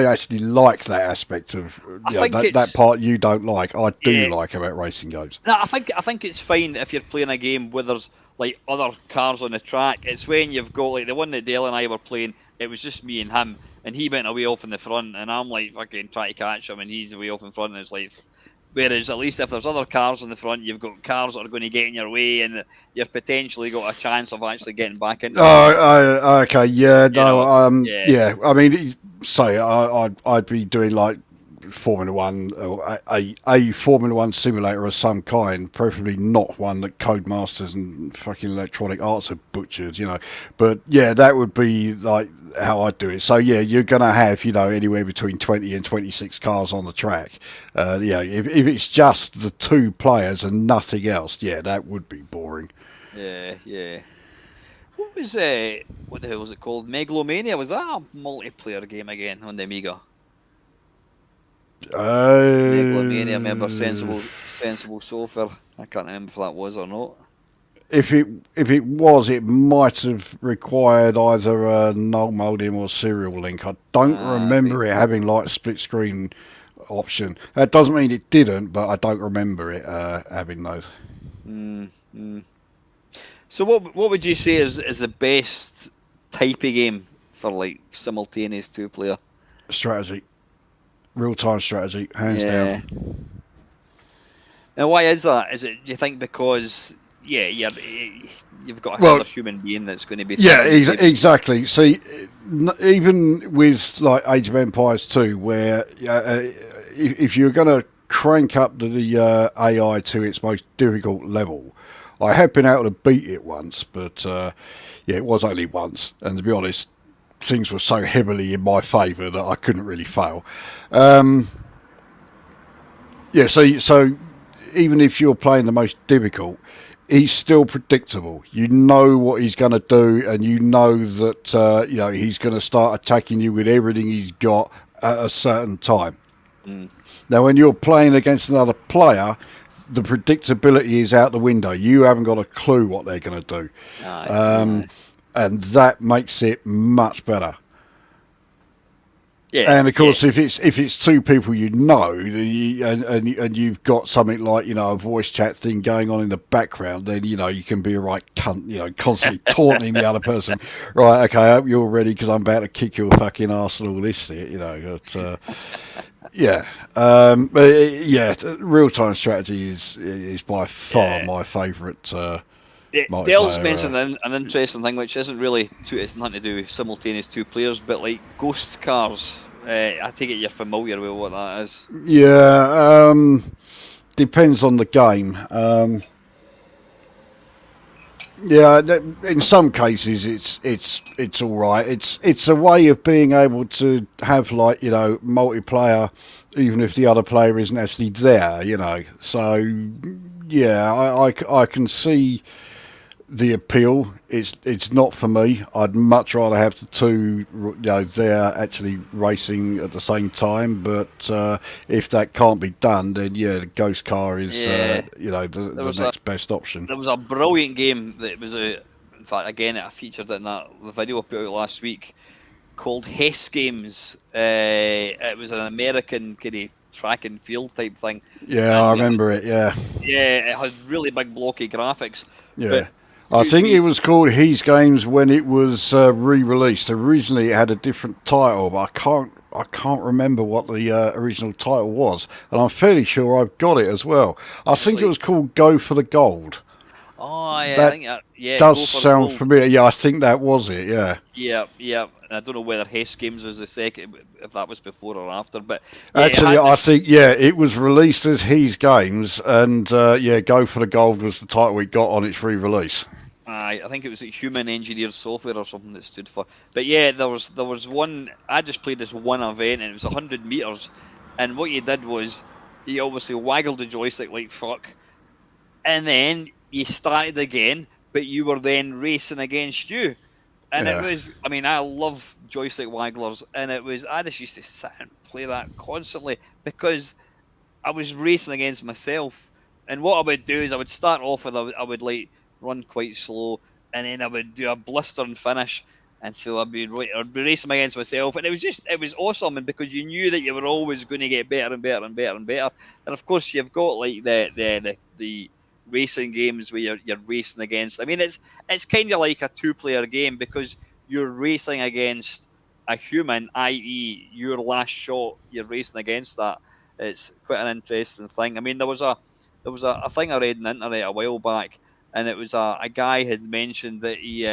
actually like that aspect of that part you don't like. I do like about racing games. No, I think it's fine if you're playing a game where there's like other cars on the track. It's when you've got like the one that Dale and I were playing. It was just me and him, and he went away off in the front, and I'm like fucking trying to catch him, and he's away off in front, and it's like. Whereas at least if there's other cars in the front, you've got cars that are going to get in your way, and you've potentially got a chance of actually getting back into. Okay, yeah, no, yeah. I mean, say I'd be doing like Formula One, or a Formula One simulator of some kind, preferably not one that Codemasters and fucking Electronic Arts have butchered, But yeah, that would be like how I'd do it. So yeah, you're gonna have anywhere between 20 and 26 cars on the track. If it's just the two players and nothing else, yeah, that would be boring. Yeah. What the hell was it called? Megalomania? Was that a multiplayer game again on the Amiga? Megalomania, remember Sensible Software. I can't remember if that was or not. If it was, it might have required either a null modem or serial link. I don't remember it having like a split screen option. That doesn't mean it didn't, but I don't remember it having those. So what would you say is the best type of game for like simultaneous two-player? Strategy. Real-time strategy, hands down. Now, why is that? Do you think because you've got another human being that's going to be... Yeah, exactly. See, even with like Age of Empires 2, where if you're going to crank up the AI to its most difficult level, I have been able to beat it once, but it was only once, and to be honest, things were so heavily in my favour that I couldn't really fail. So even if you're playing the most difficult, he's still predictable. You know what he's going to do, and you know that he's going to start attacking you with everything he's got at a certain time. Now, when you're playing against another player, the predictability is out the window. You haven't got a clue what they're going to do. And that makes it much better. Yeah, and of course, if it's two people and you've got something like a voice chat thing going on in the background, then you can be a right cunt, constantly taunting the other person. Right, okay, I hope you're ready because I'm about to kick your fucking arse and all this shit, But, real time strategy is by far my favourite. Dale's mentioned an interesting thing, which isn't really it's nothing to do with simultaneous two players, but like ghost cars. I take it you're familiar with what that is. Yeah, depends on the game. Yeah, in some cases it's all right. It's a way of being able to have, like, multiplayer, even if the other player isn't actually there. So yeah, I can see the appeal. It's not for me. I'd much rather have the two, there actually racing at the same time. But if that can't be done, then yeah, the ghost car is Yeah, there the was a next best option. there was a brilliant game that was in fact, again, I featured it in the video I put out last week called Hess Games. It was an American kind of track and field type thing, Yeah, I and remember it. Yeah, yeah, it had really big blocky graphics. But yeah. I excuse think it me, was called His Games when it was re-released. Originally, it had a different title, but I can't remember what the original title was, and I'm fairly sure I've got it as well. I it was think it like, was called Go for the Gold. oh yeah, I That think yeah, does go for the sound gold. familiar. Yeah, I think that was it. Yeah. Yeah, yeah. And I don't know whether Hess Games was the second, if that was before or after, but yeah, it Actually, had I this. think, yeah, it was released as His Games, and yeah, Go for the Gold was the title it got on its re-release. I think it was like Human Engineered Software or something that stood for. But yeah, there was one. I just played this one event, and it was 100 meters. And what you did was you obviously waggled the joystick like fuck, and then you started again, but you were then racing against you. And it Yeah, was, I mean, I love joystick wagglers, and I just used to sit and play that constantly because I was racing against myself. And what I would do is I would start off with I would like run quite slow, and then I would do a blistering finish. And so I'd be racing against myself, and it was awesome. And because you knew that you were always going to get better and better and better and better. And of course, you've got like the racing games where you're racing against. I mean, it's kind of like a two-player game because you're racing against a human, i.e., your last shot. You're racing against that. It's quite an interesting thing. I mean, there was a thing I read on the internet a while back, and it was a guy had mentioned that he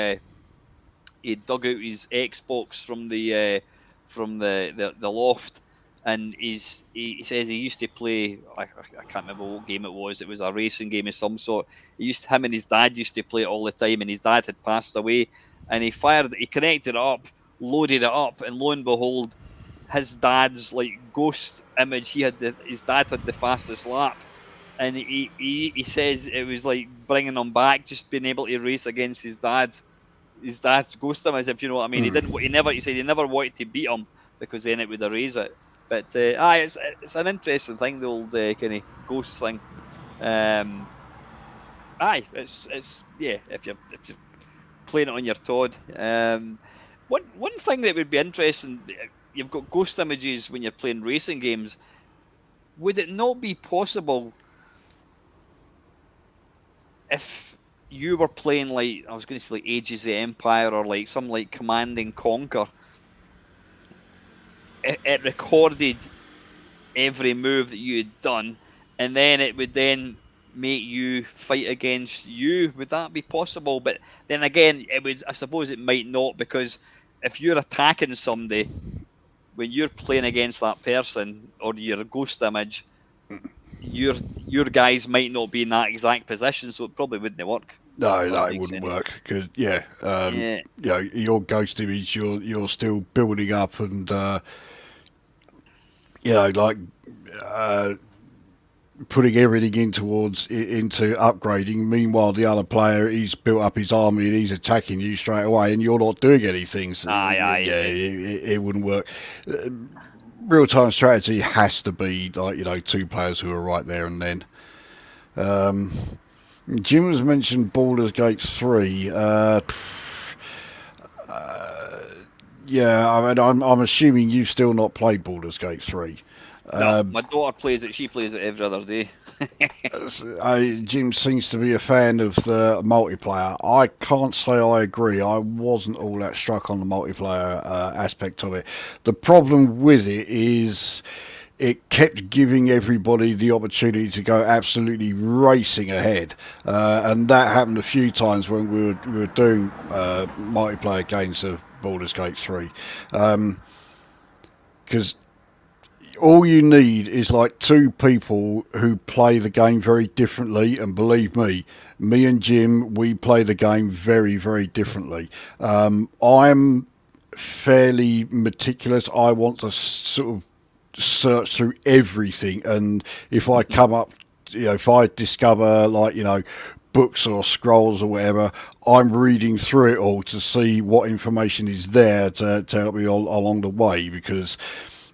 dug out his Xbox from the loft, and he says he used to play. I can't remember what game it was. It was a racing game of some sort. Him and his dad used to play it all the time, and his dad had passed away, and he connected it up, loaded it up, and lo and behold, his dad's like ghost image. His dad had the fastest lap, and he says it was like bringing him back, just being able to race against his dad's ghost image, if you know what I mean. He mm. didn't. He said he never wanted to beat him because then it would erase it. But it's an interesting thing, the old kind of ghost thing. Um, it's yeah. If you're playing it on your Todd, one thing that would be interesting. You've got ghost images when you're playing racing games. Would it not be possible if you were playing like I was going to say like Ages of the Empire or like some like Command and Conquer? It recorded every move that you had done, and then it would then make you fight against you. Would that be possible? But then again, it would. I suppose it might not, because if you're attacking somebody when you're playing against that person or your ghost image, your guys might not be in that exact position, so it probably wouldn't work. If No, that it makes wouldn't any. work because, yeah, Yeah, your ghost image, you're still building up, and like uh, putting everything into upgrading. Meanwhile, the other player, he's built up his army and he's attacking you straight away, and you're not doing anything. So, aye, yeah, aye. it wouldn't work. Real time strategy has to be like, two players who are right there and then. Um, Jim has mentioned Baldur's Gate 3. Yeah, I mean, I'm assuming you've still not played Baldur's Gate 3. No, my daughter plays it. She plays it every other day. Jim seems to be a fan of the multiplayer. I can't say I agree. I wasn't all that struck on the multiplayer aspect of it. The problem with it is it kept giving everybody the opportunity to go absolutely racing ahead, and that happened a few times when we were doing multiplayer games of Baldur's Gate 3. because all you need is like two people who play the game very differently, and believe me and Jim, we play the game very, very differently. I'm fairly meticulous. I want to sort of search through everything, and if I come up, if I discover like books or scrolls or whatever, I'm reading through it all to see what information is there to help me along the way, because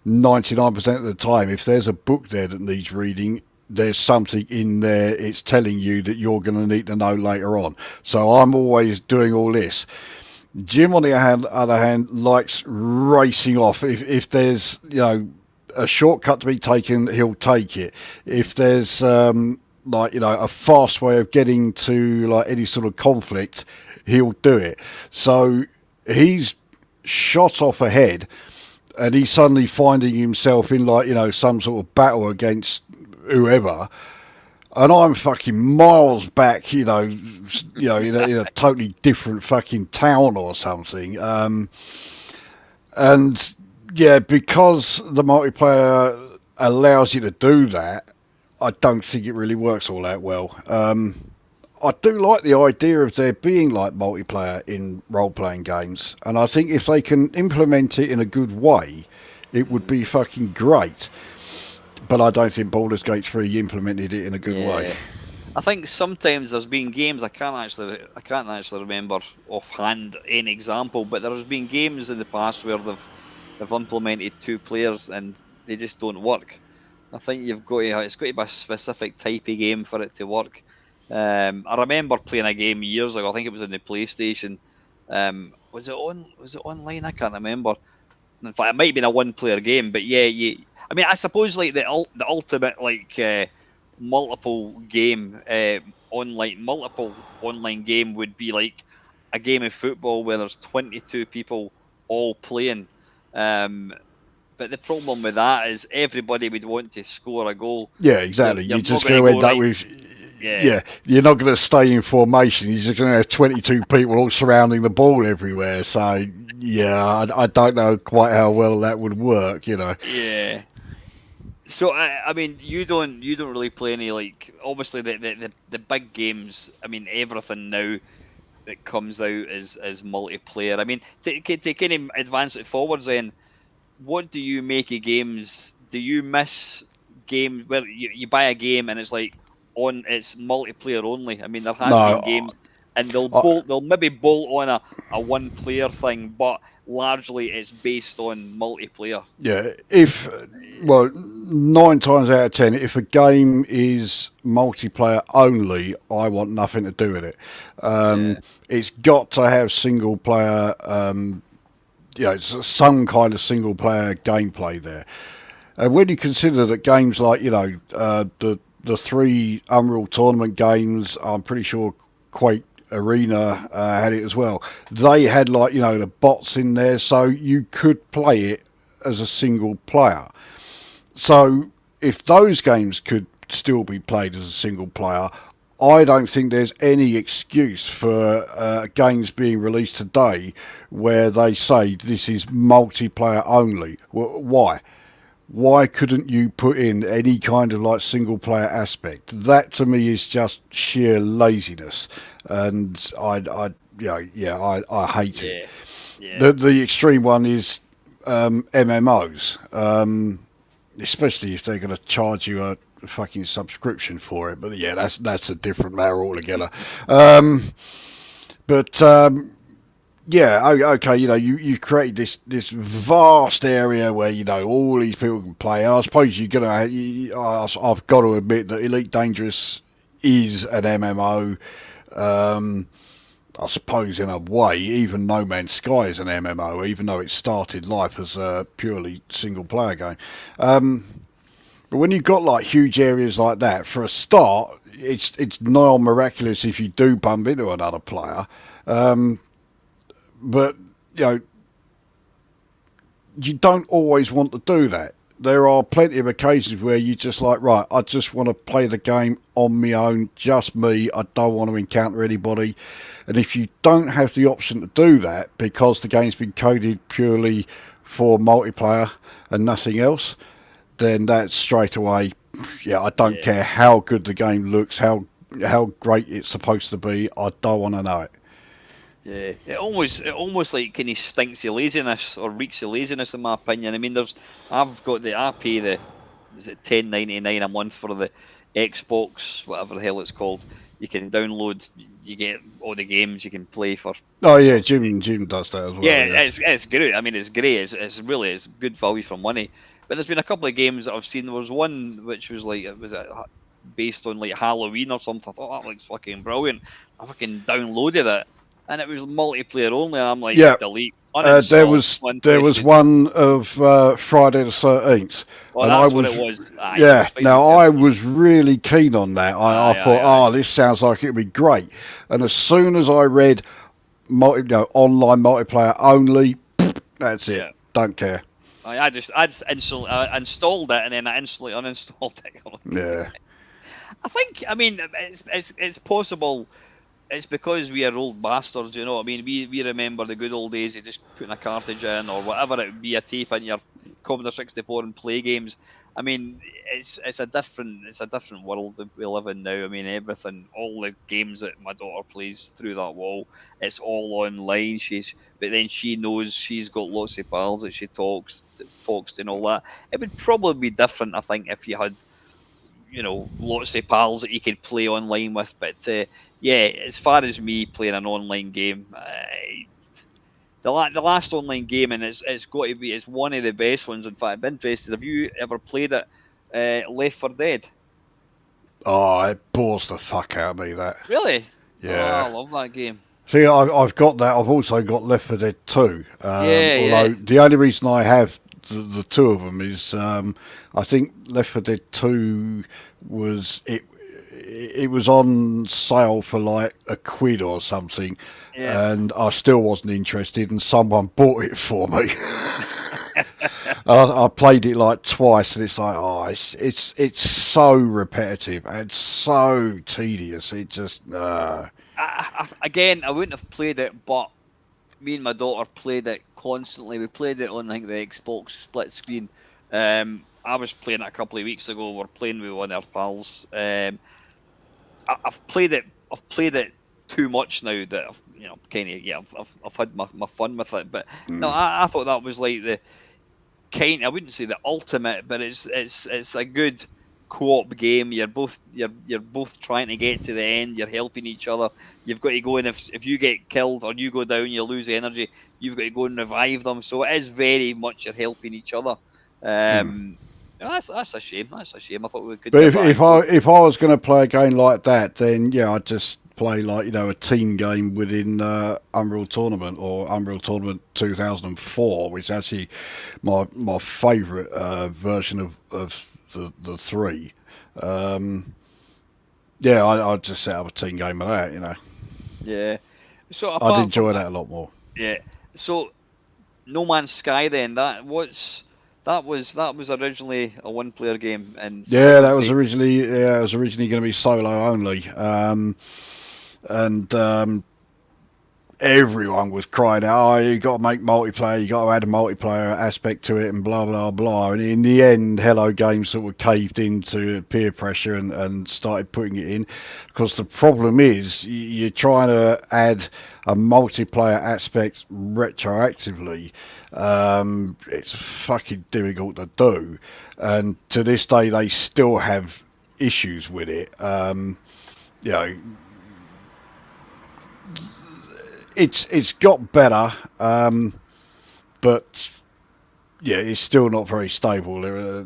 99% of the time, if there's a book there that needs reading, there's something in there it's telling you that you're going to need to know later on. So I'm always doing all this. Jim, on the other hand, likes racing off. If there's a shortcut to be taken, he'll take it. If there's a fast way of getting to like any sort of conflict, he'll do it. So he's shot off ahead, and he's suddenly finding himself in some sort of battle against whoever, and I'm fucking miles back, in a totally different fucking town or something. And yeah, because the multiplayer allows you to do that, I don't think it really works all that well. I do like the idea of there being like multiplayer in role-playing games, and I think if they can implement it in a good way, it would be fucking great. But I don't think Baldur's Gate 3 implemented it in a good way. I think sometimes there's been games I can't actually remember offhand any example, but there's been games in the past where they've implemented two players and they just don't work. I think it's got to be a specific type of game for it to work. I remember playing a game years ago. I think it was on the PlayStation. Was it online? I can't remember. In fact, it might have been a one-player game. But yeah, I mean, I suppose like the ultimate multiple online game would be like a game of football where there's 22 people all playing. But the problem with that is everybody would want to score a goal. Yeah, exactly. You're just going to end up with. Yeah, you're not going to stay in formation. You're just going to have 22 people all surrounding the ball everywhere. So, yeah, I don't know quite how well that would work, Yeah. So, I mean, you don't really play any, obviously the big games. I mean, everything now that comes out is multiplayer. I mean, to kind of advance it forwards then, what do you make of games? Do you miss games where you buy a game and it's like, it's multiplayer only? I mean, there has been games, and they'll maybe bolt on a one player thing, but largely it's based on multiplayer. Yeah, 9 times out of 10, if a game is multiplayer only, I want nothing to do with it. It's got to have single player. It's some kind of single player gameplay there. And when you consider that games like the 3 Unreal Tournament games, I'm pretty sure Quake Arena had it as well. They had the bots in there, so you could play it as a single player. So if those games could still be played as a single player, I don't think there's any excuse for games being released today where they say this is multiplayer only. Why? Why couldn't you put in any kind of single player aspect? That to me is just sheer laziness, and I hate it. Yeah. The extreme one is MMOs, especially if they're going to charge you a fucking subscription for it. But yeah, that's a different matter altogether. Yeah, okay, you've created this vast area where, all these people can play. I suppose I've got to admit that Elite Dangerous is an MMO. I suppose in a way, even No Man's Sky is an MMO, even though it started life as a purely single player game. But when you've got huge areas like that, for a start, it's nigh on miraculous if you do bump into another player. But, you don't always want to do that. There are plenty of occasions where you just right, I just want to play the game on my own, just me. I don't want to encounter anybody. And if you don't have the option to do that because the game's been coded purely for multiplayer and nothing else, then that's straight away. Yeah, I don't Yeah. care how good the game looks, how great it's supposed to be. I don't want to know it. Yeah, it almost like kind of stinks of laziness or reeks of laziness in my opinion. I mean, I pay the is it 10.99 a month for the Xbox, whatever the hell it's called. You can download, you get all the games you can play Oh yeah, for Jim does that as well. yeah, Yeah. it's great. I mean, it's great. It's good value for money. But there's been a couple of games that I've seen. There was one which was like it was based on like Halloween or something. I thought that looks fucking brilliant. I fucking downloaded it, and it was multiplayer only. And I'm like, Yeah, delete, there uninstall, was uninterested. one of Friday the 13th, Oh, and I that's what was it was. Aye, it was yeah. Friday Now the I 13th. was really keen on that. I Aye, thought, aye, aye. oh, this sounds like it'd be great. And as soon as I read online multiplayer only, that's it. Yeah. Don't care. I just instantly installed it and then I instantly uninstalled it. Yeah. I think, I mean, it's possible. It's because we are old bastards, you know what I mean? We remember the good old days of just putting a cartridge in or whatever it would be, a tape in your Commodore 64 and play games. I mean, it's a different world that we live in now. I mean, everything, all the games that my daughter plays through that wall, it's all online. But then she knows she's got lots of pals that she talks to and all that. It would probably be different, I think, if you had lots of pals that you could play online with. But yeah, as far as me playing an online game, the last online game, and it's got to be, it's one of the best ones. In fact, I'm interested. Have you ever played it? Left 4 Dead. Oh, it bores the fuck out of me, that. Really? Oh, I Yeah. love that game. See, I've got that. I've also got Left 4 Dead 2. Yeah, Although yeah, the only reason I have the two of them is I think Left 4 Dead 2 was it was on sale for like a quid or something, yeah. and I still wasn't interested, and someone bought it for me. I played it like twice, and it's like, oh, it's so repetitive and so tedious. It just Again, I wouldn't have played it, but me and my daughter played it constantly. We played it on like the Xbox split screen. I was playing it a couple of weeks ago. We're playing with one of our pals. I've played it. I've played it too much now that I've kind of I've had my fun with it. But no, I thought that was like the kind. I wouldn't say the ultimate, but it's a good co-op game. You're both trying to get to the end. You're helping each other. You've got to go, and if you get killed or you go down, you lose energy. You've got to go and revive them. So it is very much you're helping each other. That's a shame. That's a shame. I thought we could But give that a go. if I was going to play a game like that, then yeah, I'd just play like a team game within Unreal Tournament or Unreal Tournament 2004, which is actually my favourite version of the three. Yeah, I'd just set up a team game of that. Yeah. So I'd apart from enjoy that, that a lot more. yeah. So No Man's Sky then that was originally a one-player game, and so Yeah, that was obviously originally going to be solo only, and everyone was crying out, "Oh, you got to make multiplayer. You got to add a multiplayer aspect to it, and blah blah blah." And in the end, Hello Games sort of caved into peer pressure and started putting it in, because the problem is you're trying to add a multiplayer aspect retroactively. It's fucking difficult to do, and to this day they still have issues with it. You know, it's got better, but yeah, it's still not very stable. There are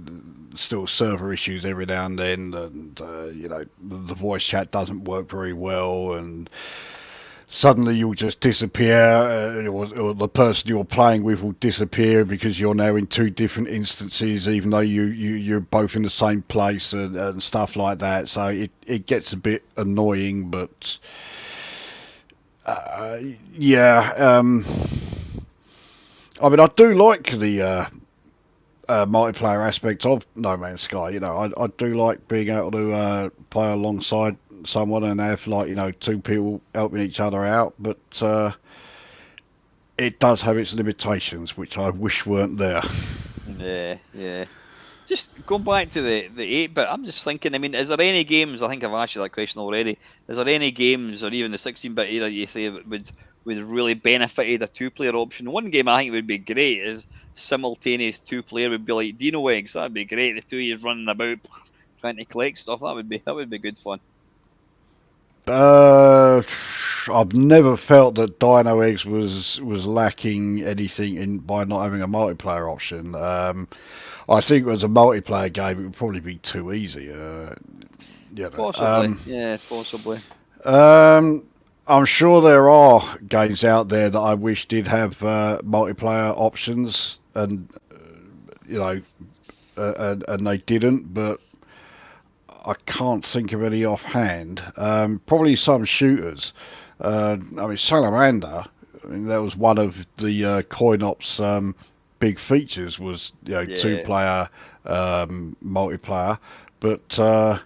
still server issues every now and then, and the voice chat doesn't work very well, and suddenly you'll just disappear, or the person you're playing with will disappear because you're now in two different instances, even though you're both in the same place, and stuff like that. So it gets a bit annoying, but yeah. I mean, I do like the multiplayer aspect of No Man's Sky. I do like being able to play alongside someone and have two people helping each other out. But it does have its limitations, which I wish weren't there. Yeah. Just going back to the 8-bit, I'm just thinking, I mean, is there any games, I think I've asked you that question already, is there any games, or even the 16-bit era, you say would really benefited a two-player option? One game I think would be great is simultaneous two-player would be like Dino Eggs. That'd be great. The two of you running about trying to collect stuff. That would be good fun. I've never felt that Dino Eggs was lacking anything in by not having a multiplayer option. I think as a multiplayer game, it would probably be too easy. Possibly, yeah, possibly. I'm sure there are games out there that I wish did have multiplayer options, and and they didn't. But I can't think of any offhand. Probably some shooters. I mean, Salamander. I mean, that was one of the CoinOps big features was two-player multiplayer. But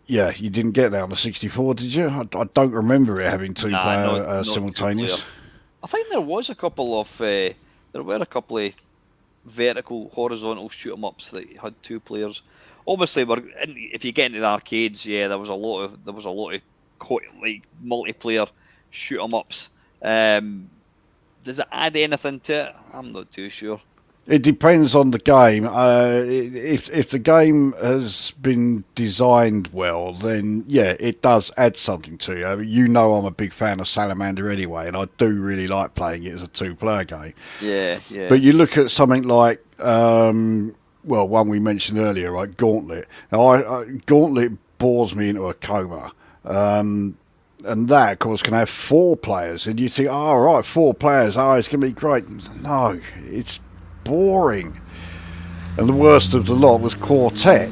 yeah, you didn't get that on the 64, did you? I don't remember it having two-player simultaneous. Two-player. I think there was a couple of there were a couple of vertical, horizontal shoot 'em ups that had two players. Obviously, if you get into the arcades, yeah, there was a lot of like multiplayer shoot 'em ups. Does it add anything to it? I'm not too sure. It depends on the game. If the game has been designed well, then yeah, it does add something to you. You know, I'm a big fan of Salamander anyway, and I do really like playing it as a two-player game. Yeah. But you look at something like well, one we mentioned earlier, right? Gauntlet. Now, Gauntlet bores me into a coma. And that, of course, can have 4 players. And you think, oh, right, 4 players. Oh, it's going to be great. No, it's boring. And the worst of the lot was Quartet,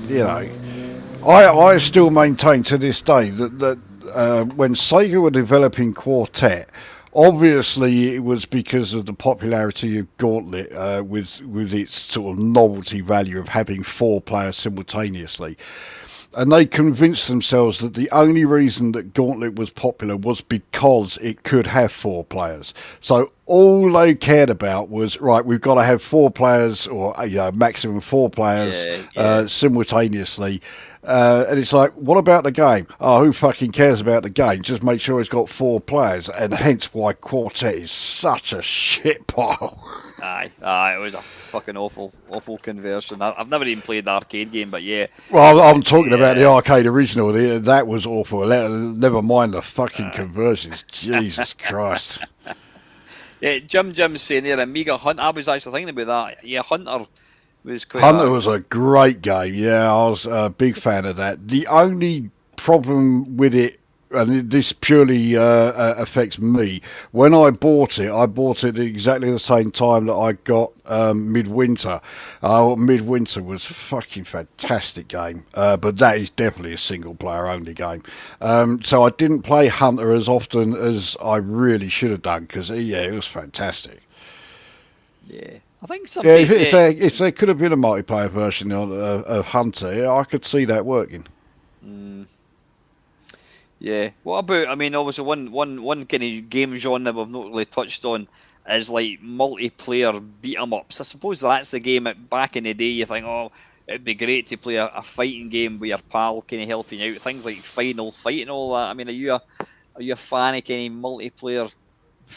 I still maintain to this day that when Sega were developing Quartet, obviously, it was because of the popularity of Gauntlet with its sort of novelty value of having 4 players simultaneously. And they convinced themselves that the only reason that Gauntlet was popular was because it could have 4 players. So all they cared about was, right, we've got to have 4 players, or maximum 4 players simultaneously. And it's like, what about the game? Oh, who fucking cares about the game? Just make sure it's got 4 players, and hence why Quartet is such a shit pile. Aye, it was a fucking awful conversion. I've never even played the arcade game, but yeah. Well, I'm talking about the arcade original. That was awful. Never mind the fucking conversions. Jesus Christ. Yeah, Jim's saying there, Amiga Hunter. I was actually thinking about that. Yeah, Hunter was quite. Hunter was a great game. Yeah, I was a big fan of that. The only problem with it, and this purely affects me, when I bought it at exactly the same time that I got Midwinter. Midwinter was a fucking fantastic game, but that is definitely a single player only game. So I didn't play Hunter as often as I really should have done, because it was fantastic. Yeah. I think sometimes if there could have been a multiplayer version of Hunter, I could see that working. Yeah. What about? I mean, obviously, one kind of game genre we've not really touched on is like multiplayer beat 'em ups. I suppose that's the game back in the day. You think, oh, it'd be great to play a fighting game with your pal, kind of helping you out. Things like Final Fight and all that. I mean, are you a fan of any multiplayer?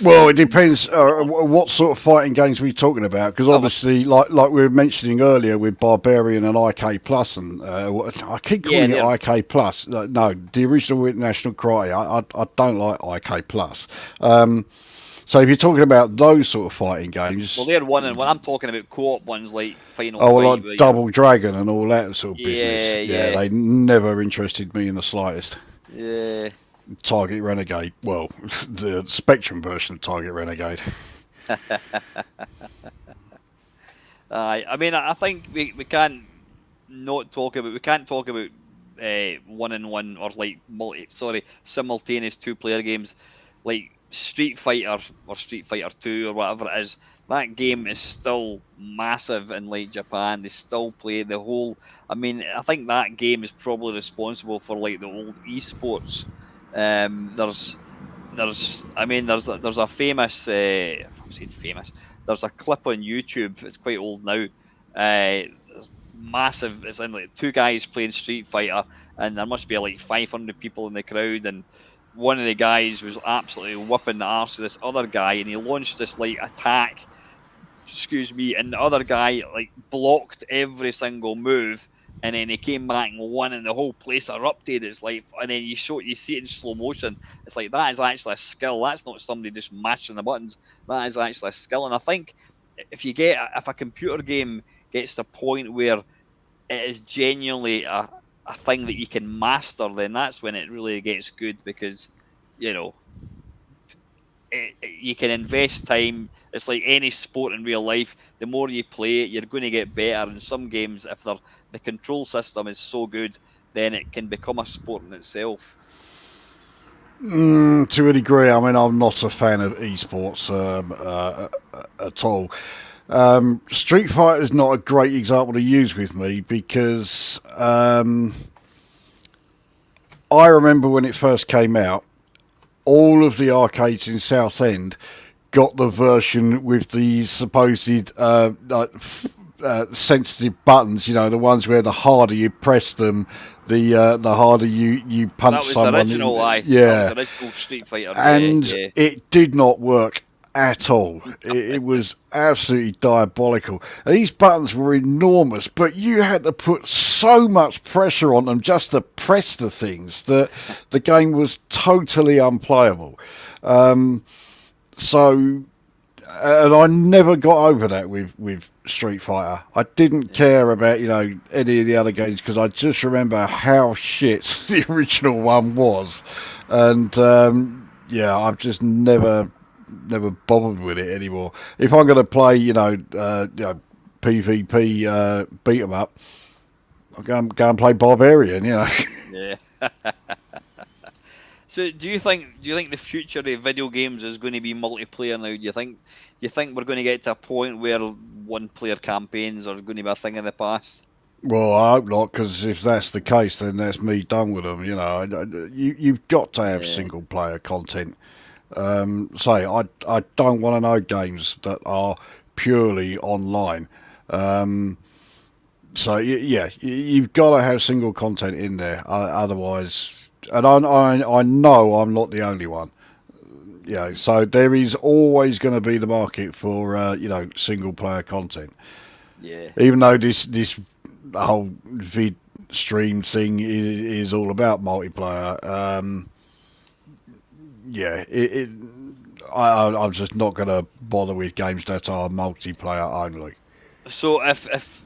Well, it depends what sort of fighting games we're talking about, because obviously, like we were mentioning earlier with Barbarian and IK Plus, and I keep calling it IK Plus. No, the original International Karate. I don't like IK Plus. So if you're talking about those sort of fighting games, well, they're one, and when I'm talking about co-op ones like Final Fight, like Double Dragon and all that sort of business. Yeah, they never interested me in the slightest. Yeah. Target Renegade. Well, the Spectrum version of Target Renegade. I mean, I think we can't talk about 1-on-1 or like simultaneous 2-player games like Street Fighter or Street Fighter 2 or whatever it is. That game is still massive in like Japan. They still play the whole. I mean, I think that game is probably responsible for like the old esports. There's there's a famous, if I'm saying famous, there's a clip on YouTube. It's quite old now. There's massive. It's in like two guys playing Street Fighter, and there must be like 500 people in the crowd, and one of the guys was absolutely whipping the arse of this other guy, and he launched this like attack, excuse me, and the other guy like blocked every single move, and then he came back and won, and the whole place erupted. It's like, and then you see it in slow motion. It's like that is actually a skill. That's not somebody just mashing the buttons. That is actually a skill. And I think if a computer game gets to a point where it is genuinely a thing that you can master, then that's when it really gets good, because you know you can invest time. It's like any sport in real life. The more you play it, you're going to get better. In some games, if the control system is so good, then it can become a sport in itself. To a degree, I mean, I'm not a fan of esports at all. Street Fighter is not a great example to use with me because I remember when it first came out, all of the arcades in Southend got the version with the supposed sensitive buttons. You know, the ones where the harder you press them, the harder you punch That was someone. The original, yeah, that was the original Street Fighter. And yeah. It did not work at all. It was absolutely diabolical. These buttons were enormous, but you had to put so much pressure on them just to press the things that the game was totally unplayable. So, and I never got over that with Street Fighter. I didn't care about any of the other games because I just remember how shit the original one was, and I've just never bothered with it anymore. If I'm going to play, PvP beat 'em up, I'll go and play Barbarian. Yeah. So do you think the future of video games is going to be multiplayer now? Do you think we're going to get to a point where one player campaigns are going to be a thing of the past? Well, I hope not, because if that's the case, then that's me done with them. You've got to have single player content. I don't want to know games that are purely online. You've got to have single content in there, otherwise. And I know I'm not the only one. So there is always going to be the market for single player content. Yeah. Even though this whole vid stream thing is all about multiplayer. I'm just not going to bother with games that are multiplayer only. So if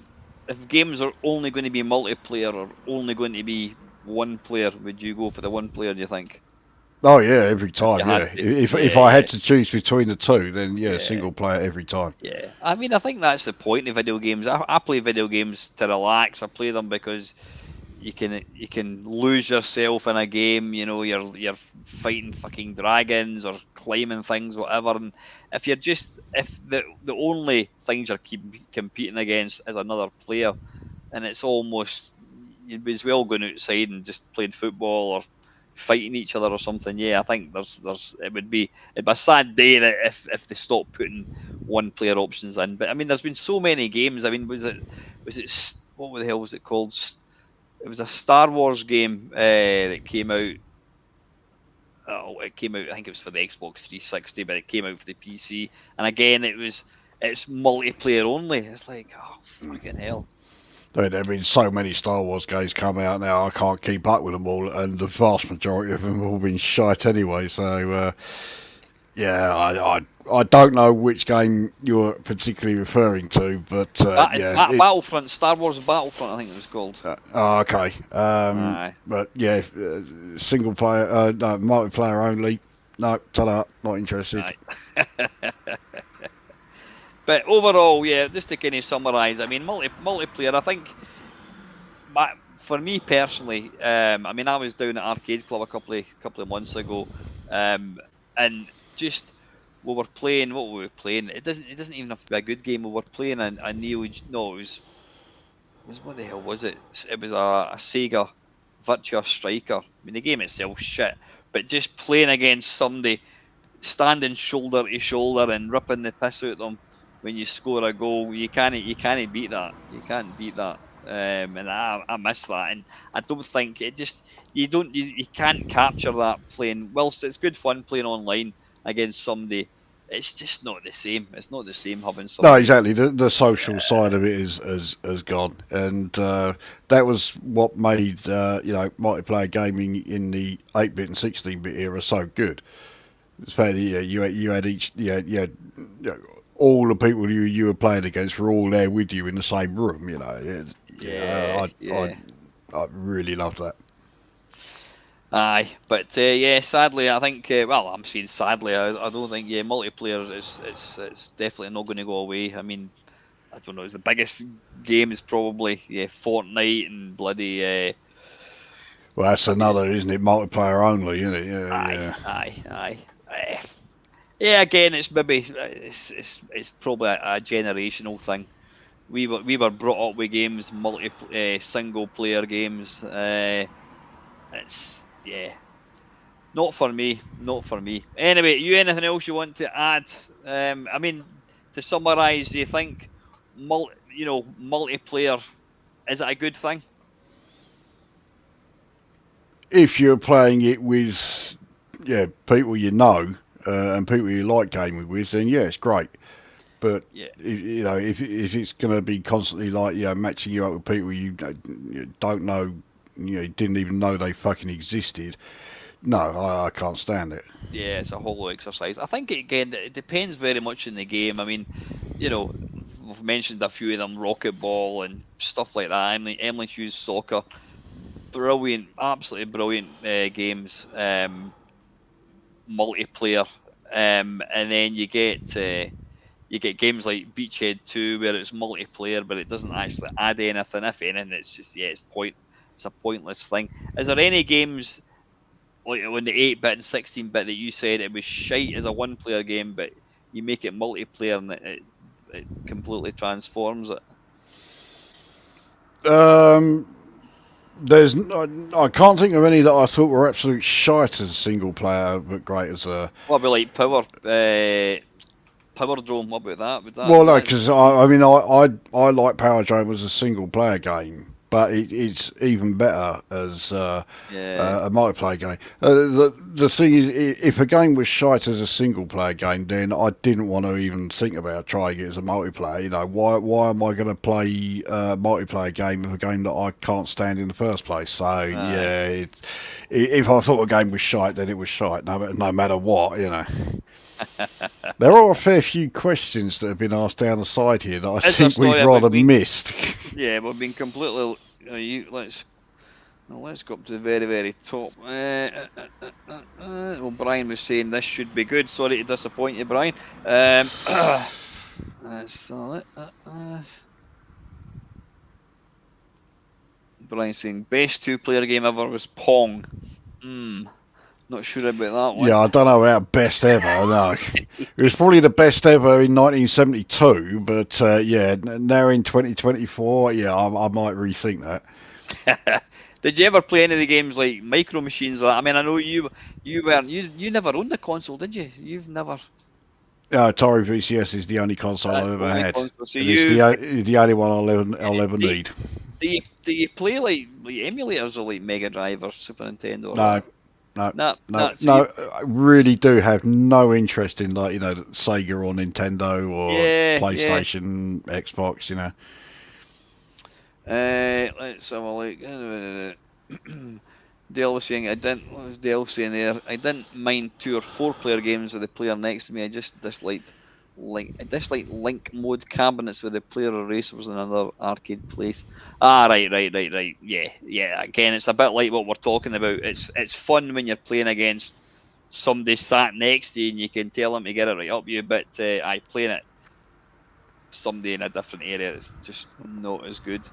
games are only going to be multiplayer or only going to be one player, would you go for the one player, do you think? Oh yeah, every time. Yeah. If I had to choose between the two, then single player every time. Yeah. I mean, I think that's the point of video games. I play video games to relax. I play them because you can lose yourself in a game. You're fighting fucking dragons or climbing things, whatever. And if the only things you're competing against is another player, and it's almost, you'd be as well going outside and just playing football or fighting each other or something. Yeah, I think it'd be a sad day that if they stop putting one player options in. But I mean, there's been so many games. I mean, was it what the hell was it called? It was a Star Wars game that came out. Oh, it came out. I think it was for the Xbox 360, but it came out for the PC. And again, it's multiplayer only. It's like, oh fucking hell. There have been so many Star Wars games come out now. I can't keep up with them all, and the vast majority of them have all been shite anyway. So I don't know which game you're particularly referring to, but Battlefront, Star Wars Battlefront, I think it was called. Okay. But yeah, single player, no, multiplayer only. No, ta-da, not interested. But overall, yeah, just to kind of summarise, I mean, multiplayer, I think, for me personally, I mean, I was down at Arcade Club a couple of months ago, and just we were playing. What were we playing? It doesn't even have to be a good game. We were playing a Neo. No, it was what the hell was it? It was a Sega Virtua Striker. I mean, the game itself shit, but just playing against somebody, standing shoulder to shoulder and ripping the piss out of them when you score a goal, you can't beat that. You can't beat that. And I miss that, and I don't think it just you can't capture that playing. Whilst it's good fun playing online against somebody, it's just not the same. It's not the same having No, somebody. exactly. The social side of it is gone, and that was what made multiplayer gaming in the 8-bit and 16-bit era so good. It's fair that you had each all the people you were playing against were all there with you in the same room. Yeah, yeah. I really loved that. Aye, but yeah, sadly, I think. Well, I'm saying sadly. I don't think multiplayer is it's definitely not going to go away. I mean, I don't know. It's the biggest games probably. Yeah, Fortnite and bloody. Well, that's I mean, it's another, isn't it? Multiplayer only, isn't it? aye, Yeah. aye, aye. Yeah, again, it's maybe it's probably a generational thing. We were brought up with games, single player games. It's yeah. Not for me. Not for me. Anyway, you anything else you want to add? I mean, to summarise, do you think, multiplayer is it a good thing? If you're playing it with people and people you like gaming with, then yeah, it's great. But Yeah, if it's going to be constantly like matching you up with people you don't know, didn't even know they fucking existed, no, I can't stand it. yeah, it's a hollow exercise. I think again it depends very much in the game. I mean, we've mentioned a few of them, Rocket Ball and stuff like that. Emily Hughes Soccer, brilliant, absolutely brilliant games. Multiplayer, and then you get games like Beachhead 2 where it's multiplayer, but it doesn't actually add anything. If anything, it's just it's a pointless thing. Is there any games like on the 8-bit and 16-bit that you said it was shite as a one-player game, but you make it multiplayer and it completely transforms it? Um, I can't think of any that I thought were absolute shite as single player, but great as a. What about like Power Drone? What about that? Well, Would no, that because I like Power Drone as a single player game, but it's even better as yeah. a multiplayer game. The thing is, if a game was shite as a single player game, then I didn't want to even think about trying it as a multiplayer. Why am I going to play a multiplayer game of a game that I can't stand in the first place? So Aye. yeah, if I thought a game was shite, then it was shite, no matter what. There are a fair few questions that have been asked down the side here that I Is there think we've story rather about being? missed. Yeah, we've been completely. Let's go up to the very, very top. Well, Brian was saying this should be good. Sorry to disappoint you, Brian. So, Brian saying best two-player game ever was Pong. Not sure about that one. Yeah, I don't know about best ever, no. It was probably the best ever in 1972, but now in 2024, yeah, I might rethink that. Did you ever play any of the games like Micro Machines? I mean, I know you never owned a console, did you? You've never. Atari VCS is the only console That's I've the ever only had, console. So and it's the only one I'll ever do, need. do you play like emulators or like Mega Drive or Super Nintendo or No, that? no, No, no, so no. I really do have no interest in Sega or Nintendo or yeah. PlayStation, Xbox. Let's have a look. Dale was saying what was Dale saying there? I didn't mind 2 or 4-player games with the player next to me. I just disliked link mode cabinets with the player eraser was in another arcade place. Right. Yeah. Again, it's a bit like what we're talking about. It's fun when you're playing against somebody sat next to you and you can tell them to get it right up you. But I playing it somebody in a different area, it's just not as good.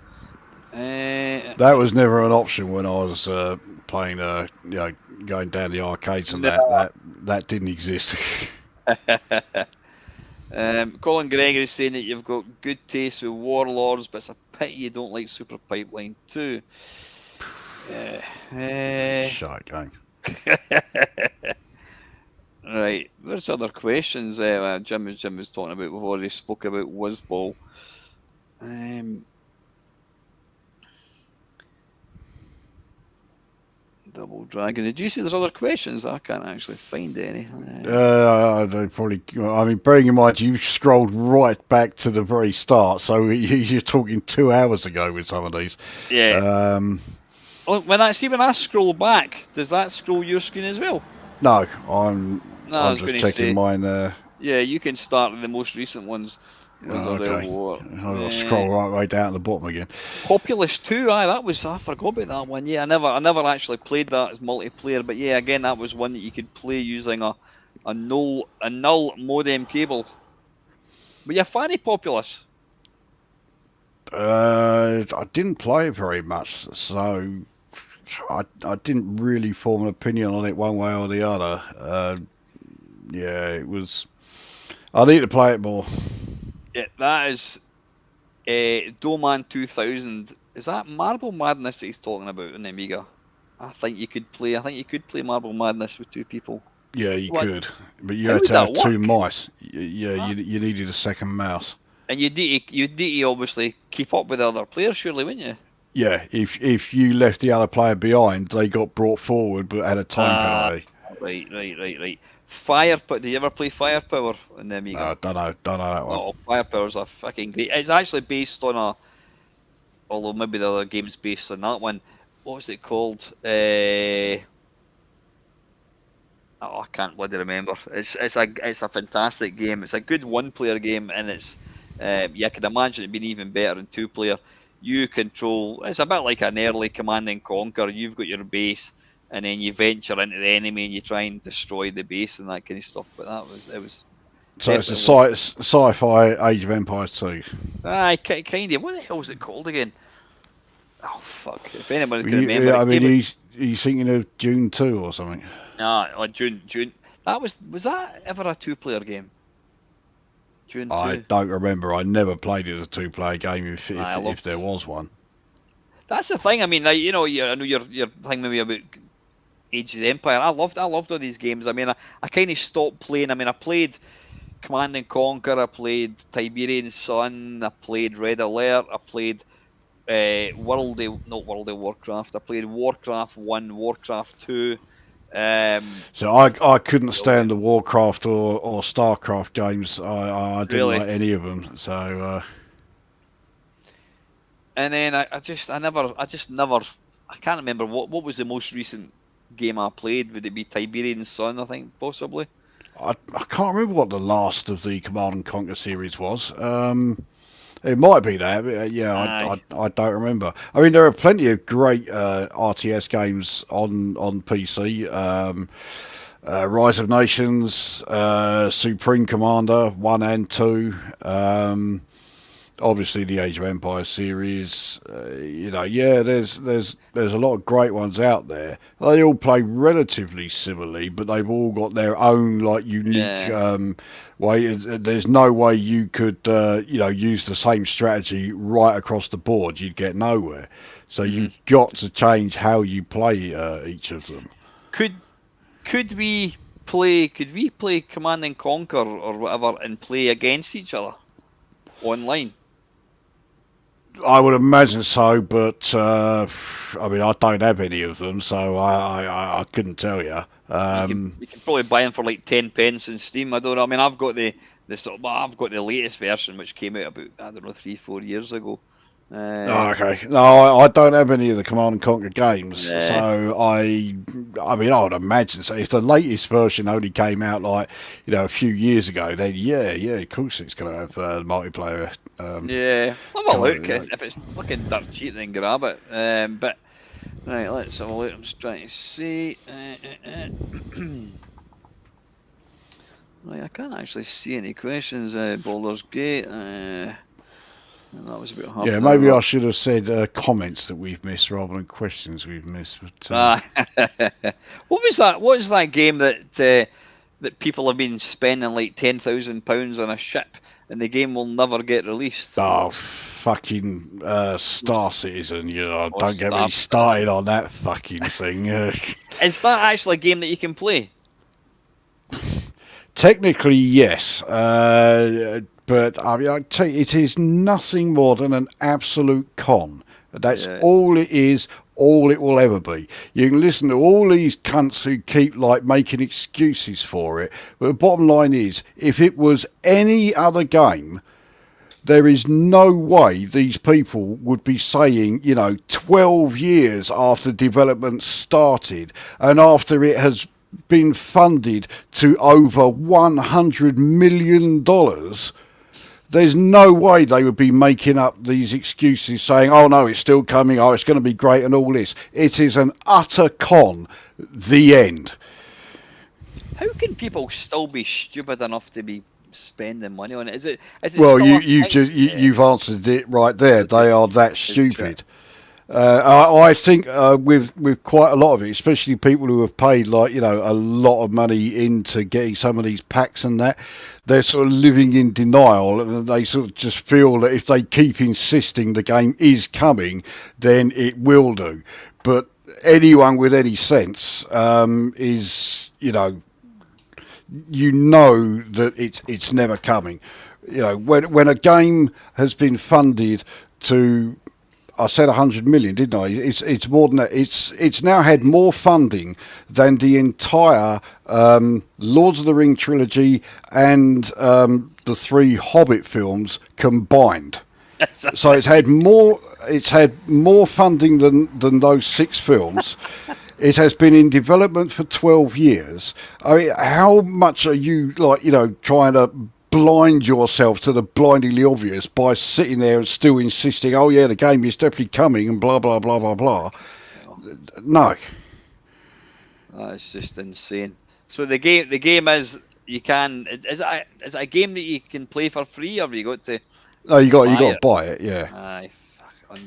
That was never an option when I was playing, going down the arcades and No. that didn't exist. Colin Gregory saying that you've got good taste with Warlords, but it's a pity you don't like Super Pipeline 2. Shite game. Right. Where's other questions? Jim was talking about. We've already spoke about Whizball. Double Dragon. Did you see there's other questions? I can't actually find any. They probably. I mean, bearing in mind you scrolled right back to the very start, so you're talking 2 hours ago with some of these. Yeah. When I scroll back, does that scroll your screen as well? No, I'm just checking mine. Yeah, you can start with the most recent ones. Okay. I'll scroll right way down to the bottom again. Populous 2, I forgot about that one. Yeah, I never actually played that as multiplayer, but yeah, again, that was one that you could play using a null modem cable. But yeah, funny Populous. I didn't play it very much, so I didn't really form an opinion on it one way or the other. Yeah, it was. I need to play it more. Yeah, that is Doman 2000. Is that Marble Madness that he's talking about in the Amiga? I think you could play Marble Madness with 2 people. Yeah, you could, but you had to have 2 mice. Yeah, you needed a second mouse. And you'd need to obviously keep up with the other players, surely, wouldn't you? Yeah, if you left the other player behind, they got brought forward, but had a time penalty. Right. Firepower. Did you ever play Firepower in the Amiga? Don't know that one. Oh, Firepower's a fucking great. It's actually based on although maybe the other game's based on that one. What was it called? I can't bloody remember. It's a fantastic game. It's a good 1-player game, and it's I can imagine it being even better in 2-player. You control. It's a bit like an early Command and Conquer. You've got your base, and then you venture into the enemy and you try and destroy the base and that kind of stuff. But it was. So it's a sci-fi Age of Empires 2. Kind of. What the hell was it called again? Oh fuck! If anybody can remember, I mean, he's thinking of Dune 2 or something. No, Dune. That was that ever a 2-player game? Dune 2. I don't remember. I never played it as a 2-player game. If there was one. That's the thing. I mean, I know you're thinking maybe about Age of Empire. I loved all these games. I mean, I kind of stopped playing. I mean, I played Command and Conquer. I played Tiberian Sun. I played Red Alert. I played World of Warcraft. I played Warcraft 1, Warcraft 2. So I couldn't stand the Warcraft or Starcraft games. I didn't like any of them. So. And then I can't remember what was the most recent game I played. Would it be Tiberian Sun? I think possibly. I can't remember what the last of the Command and Conquer series was. It might be that, but I don't remember. I mean, there are plenty of great RTS games on PC. Rise of Nations, Supreme Commander 1 and 2. Obviously, the Age of Empires series. There's a lot of great ones out there. They all play relatively similarly, but they've all got their own unique way. There's no way you could use the same strategy right across the board. You'd get nowhere. So you've got to change how you play each of them. Could we play Command and Conquer or whatever and play against each other online? I would imagine so, but I mean, I don't have any of them, so I couldn't tell you. You can probably buy them for like 10 pence in Steam. I don't know. I mean, I've got the latest version, which came out about 3-4 years ago. Okay. No, I don't have any of the Command and Conquer games, so I mean, I would imagine so. If the latest version only came out a few years ago, then of course it's going to have multiplayer. Have a look. If it's looking dirt cheap, then grab it. But right, let's have a look. I'm just trying to see. Right, I can't actually see any questions. Baldur's Gate. That was about half. Yeah, maybe I should have said comments that we've missed rather than questions we've missed. But, what was that? What is that game that people have been spending like £10,000 on a ship, and the game will never get released? Oh, fucking Star Citizen! Don't get me started on that fucking thing. Is that actually a game that you can play? Technically, yes. But I mean, I tell you, it is nothing more than an absolute con. That's all it is, all it will ever be. You can listen to all these cunts who keep like making excuses for it, but the bottom line is, if it was any other game, there is no way these people would be saying, 12 years after development started and after it has been funded to over $100 million, there's no way they would be making up these excuses saying, oh no, it's still coming, oh, it's going to be great and all this. It is an utter con. The end. How can people still be stupid enough to be spending money on it? Is it well, still you've answered it right there. They are that stupid. I think with quite a lot of it, especially people who have paid a lot of money into getting some of these packs and that, they're sort of living in denial, and they sort of just feel that if they keep insisting the game is coming, then it will do. But anyone with any sense is, that it's never coming. When a game has been funded to, I said 100 million, didn't I? It's more than that. It's now had more funding than the entire Lord of the Ring trilogy and the 3 Hobbit films combined. So it's had more funding than those 6 films. It has been in development for 12 years. I mean, how much are you trying to blind yourself to the blindingly obvious by sitting there and still insisting, oh yeah, the game is definitely coming and blah blah blah blah blah? No, that's just insane. So the game is, you can, is it a game that you can play for free, or have you got to? No, you got to buy it. Yeah. Aye,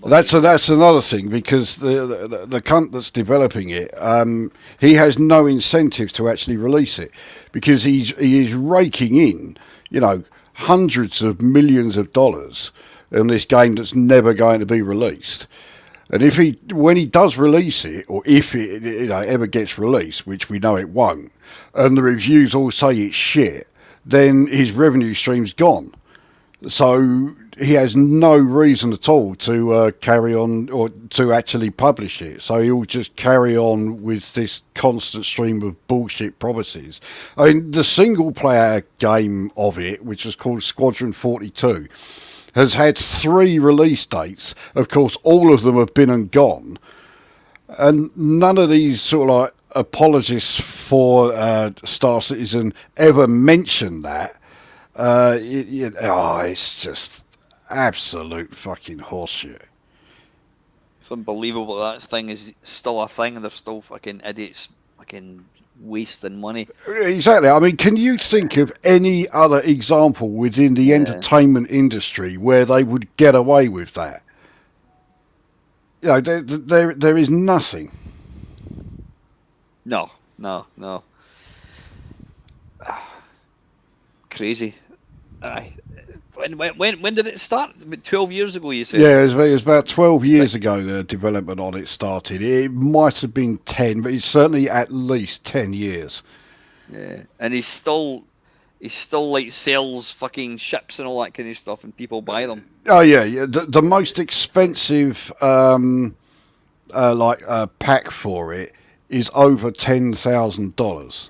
that's another thing, because the cunt that's developing it, he has no incentive to actually release it, because he is raking in, hundreds of millions of dollars in this game that's never going to be released. And when he does release it, or if it ever gets released, which we know it won't, and the reviews all say it's shit, then his revenue stream's gone. So he has no reason at all to carry on or to actually publish it. So he'll just carry on with this constant stream of bullshit promises. I mean, the single-player game of it, which is called Squadron 42, has had 3 release dates. Of course, all of them have been and gone. And none of these sort of apologists for Star Citizen ever mention that. It's just absolute fucking horseshit. It's unbelievable that thing is still a thing, and they're still fucking idiots fucking wasting money. Exactly. I mean, can you think of any other example within the entertainment industry where they would get away with that? There is nothing. No. Crazy. When did it start? 12 years ago, you said? Yeah, it was about 12 years ago the development on it started. It might have been 10, but it's certainly at least 10 years. Yeah, and he's still like sells fucking ships and all that kind of stuff, and people buy them. Oh yeah. The most expensive pack for it is over $10,000.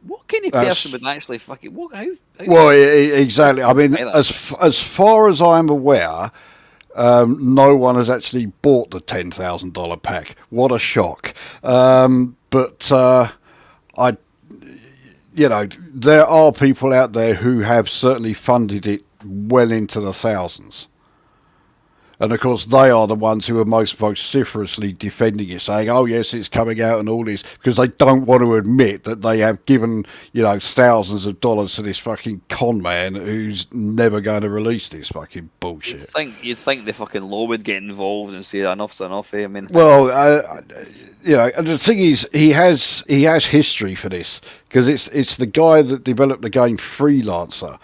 What kind of person would actually fucking... Well, exactly. I mean, as far as I'm aware, no one has actually bought the $10,000 pack. What a shock. But there are people out there who have certainly funded it well into the thousands. And of course, they are the ones who are most vociferously defending it, saying, "Oh yes, it's coming out," and all this, because they don't want to admit that they have given, thousands of dollars to this fucking con man who's never going to release this fucking bullshit. You'd think the fucking law would get involved and say enough's enough. I mean, well, and the thing is, he has history for this, because it's the guy that developed the game Freelancer.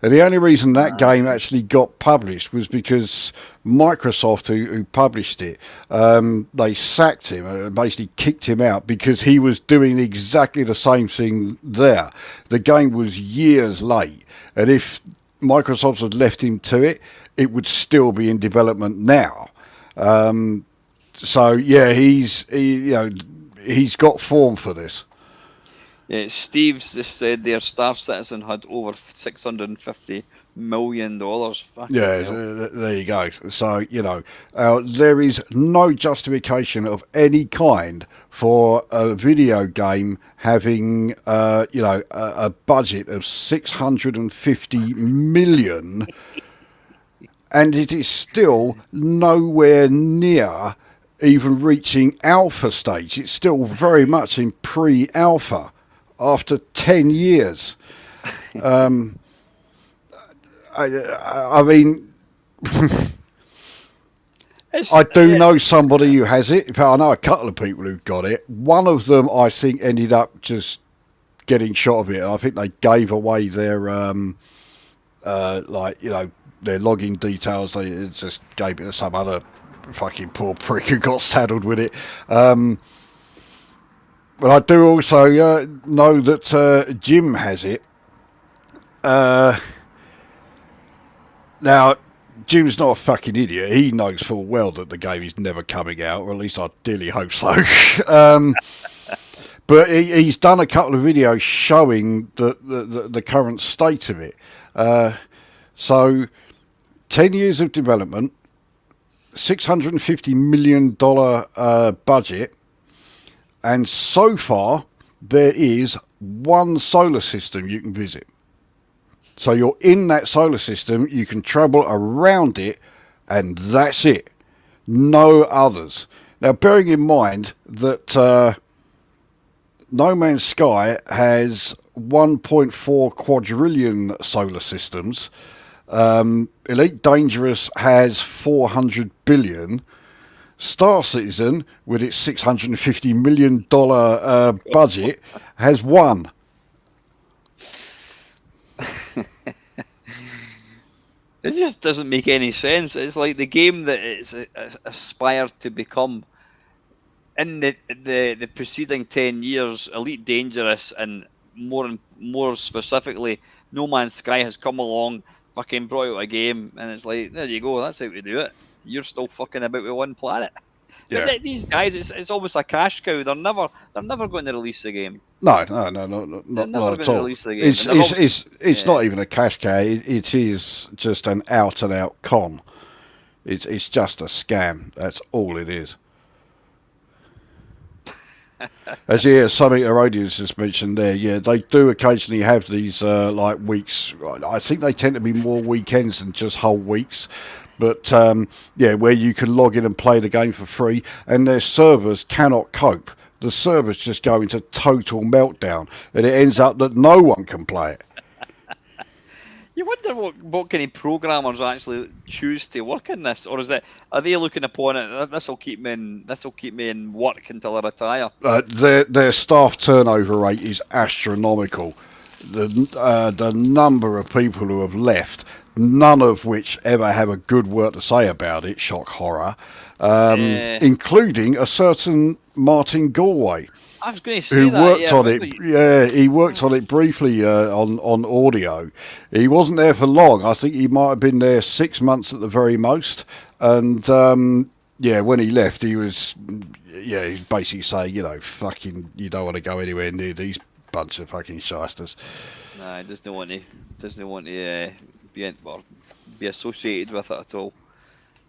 And the only reason that game actually got published was because Microsoft, who published it, they sacked him, basically kicked him out because he was doing exactly the same thing there. The game was years late, and if Microsoft had left him to it, it would still be in development now. So yeah, he's got form for this. Yeah, Steve's just said their Star Citizen had over $650 million. Fucking Yeah, hell. there you go. So, there is no justification of any kind for a video game having, a budget of 650 million, and it is still nowhere near even reaching alpha stage. It's still very much in pre-alpha after 10 years. I mean, I do know somebody who has it. In fact, I know a couple of people who've got it. One of them, I think, ended up just getting shot of it. I think they gave away their, their login details. They just gave it to some other fucking poor prick who got saddled with it. But I do also know that Jim has it. Now, Jim's not a fucking idiot. He knows full well that the game is never coming out, or at least I dearly hope so. But he's done a couple of videos showing the current state of it. So, 10 years of development, $650 million budget, and so far there is one solar system you can visit. So you're in that solar system, you can travel around it, and that's it. No others. Now, bearing in mind that No Man's Sky has 1.4 quadrillion solar systems, Elite Dangerous has 400 billion, Star Citizen, with its $650 million budget, has one. It just doesn't make any sense. It's like the game that it's aspired to become in the preceding 10 years. Elite Dangerous and more specifically, No Man's Sky has come along, fucking brought out a game, and it's like, there you go, that's how to do it. You're still fucking about with one planet. Yeah. But these guys, it's almost a cash cow. They're never going to release the game. No, They're not never at going to all. release the game. It's not even a cash cow. It is just an out and out con. It's just a scam. That's all it is. As something Herodians just mentioned there, they do occasionally have these weeks. I think they tend to be more weekends than just whole weeks. But where you can log in and play the game for free, and their servers cannot cope. The servers just go into total meltdown, and it ends up that no one can play it. You wonder what kind of programmers actually choose to work in this, or are they looking upon it? This will keep me in work until I retire. Their staff turnover rate is astronomical. The number of people who have left, none of which ever have a good word to say about it. Shock horror, including a certain Martin Galway. I was going to say who that. Worked on it. Yeah, he worked on it briefly on audio. He wasn't there for long. I think he might have been there 6 months at the very most. And when he left, he was he's basically saying, fucking, you don't want to go anywhere near these bunch of fucking shysters. Nah, he doesn't want to be associated with it at all.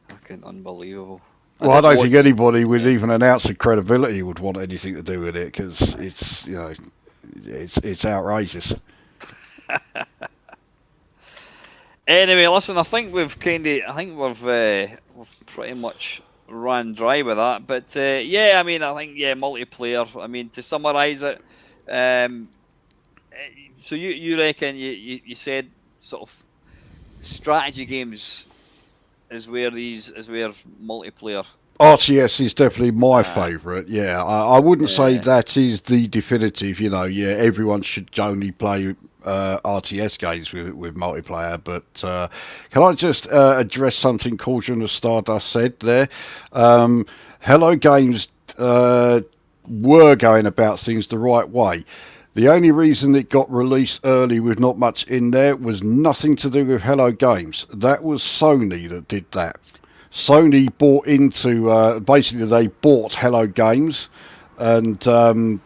Fucking unbelievable. Well, I don't think anybody with even an ounce of credibility would want anything to do with it, because it's it's outrageous. Anyway, listen, I think we've pretty much ran dry with that. But I think multiplayer. I mean, to summarise it, so you reckon you said sort of strategy games is where multiplayer. RTS is definitely my favourite. Yeah, I wouldn't say that is the definitive. Everyone should only play RTS games with multiplayer. But can I just address something Cauldron of Stardust said there? Hello Games were going about things the right way. The only reason it got released early with not much in there was nothing to do with Hello Games. That was Sony that did that. Sony bought into, basically they bought Hello Games, and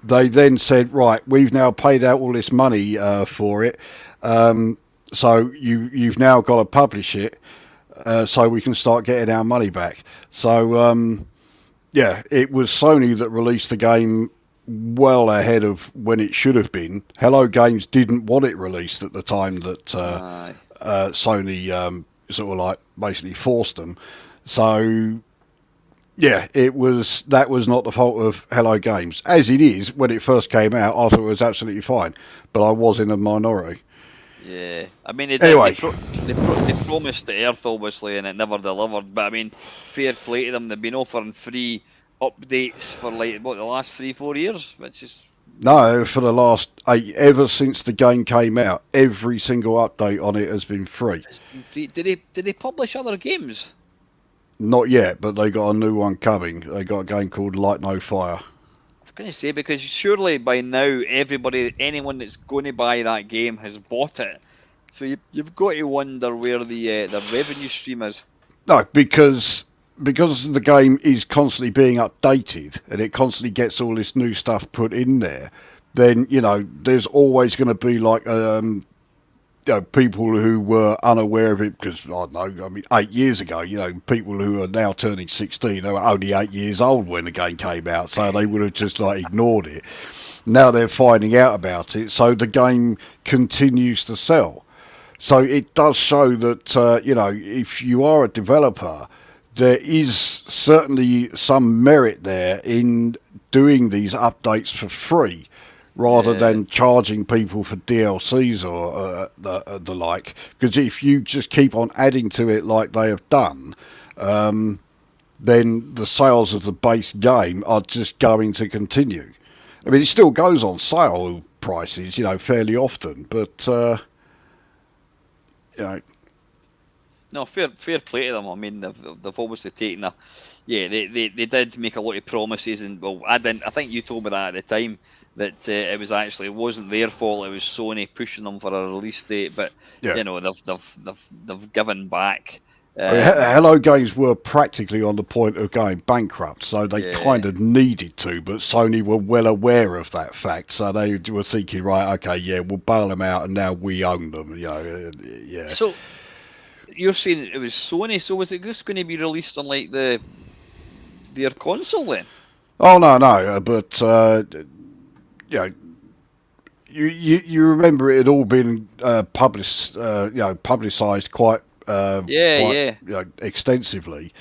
they then said, right, we've now paid out all this money for it, so you've now got to publish it, so we can start getting our money back. So yeah, it was Sony that released the game well ahead of when it should have been. Hello Games didn't want it released at the time that Sony sort of like basically forced them. So yeah, that was not the fault of Hello Games. As it is, when it first came out, I thought it was absolutely fine, but I was in a minority. Yeah, I mean, they promised the Earth, obviously, and it never delivered. But I mean, fair play to them. They've been offering free updates for like the last 3-4 years, which is no, for the last 8, ever since the game came out, every single update on it has been free. Did they publish other games? Not yet, but they got a new one coming. They got a game called Light No Fire. I was going to say, because surely by now anyone that's going to buy that game has bought it. So you've got to wonder where the revenue stream is. No, because the game is constantly being updated and it constantly gets all this new stuff put in there. Then there's always going to be like people who were unaware of it because, I don't know, I mean, 8 years ago, people who are now turning 16, they were only 8 years old when the game came out, so they would have just like ignored it. Now they're finding out about it, so the game continues to sell. So it does show that, if you are a developer, there is certainly some merit there in doing these updates for free, rather than charging people for DLCs or the like. Because if you just keep on adding to it like they have done, then the sales of the base game are just going to continue. I mean, it still goes on sale prices, fairly often, but No, fair play to them. I mean, they've obviously taken they did make a lot of promises, and well, I think you told me that at the time, that it wasn't their fault. It was Sony pushing them for a release date, but they've given back. Hello Games were practically on the point of going bankrupt, so they kind of needed to, but Sony were well aware of that fact, so they were thinking, right, okay, yeah, we'll bail them out, and now we own them. Yeah. So you're saying it was Sony? So was it just going to be released on like their console then? Oh no, but you remember it had all been publicised quite extensively,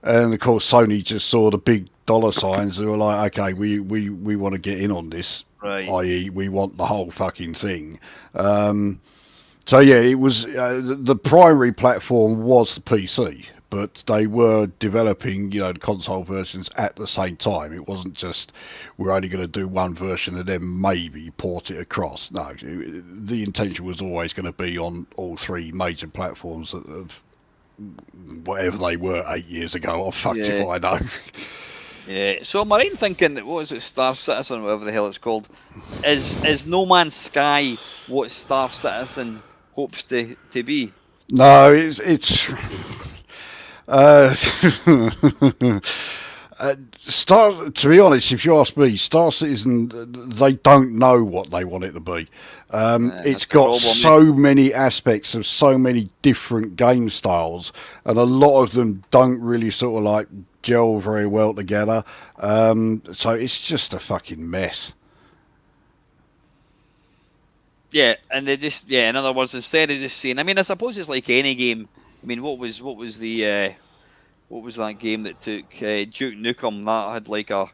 and of course Sony just saw the big dollar signs. They were like, okay, we want to get in on this, right? I.e., we want the whole fucking thing. So yeah, it was the primary platform was the PC, but they were developing, the console versions at the same time. It wasn't just we're only going to do one version and then maybe port it across. No, the intention was always going to be on all 3 major platforms of whatever they were 8 years ago. Oh, fuck if I know. Yeah. So am I right in thinking, what was it, Star Citizen, whatever the hell it's called, is No Man's Sky what Star Citizen hopes to be? No, it's to be honest, if you ask me, Star Citizen, they don't know what they want it to be. It's got so many aspects of so many different game styles, and a lot of them don't really sort of like gel very well together. So it's just a fucking mess. Yeah, and they just in other words, instead of just saying, I mean, I suppose it's like any game. I mean, what was that game that took Duke Nukem? That had like a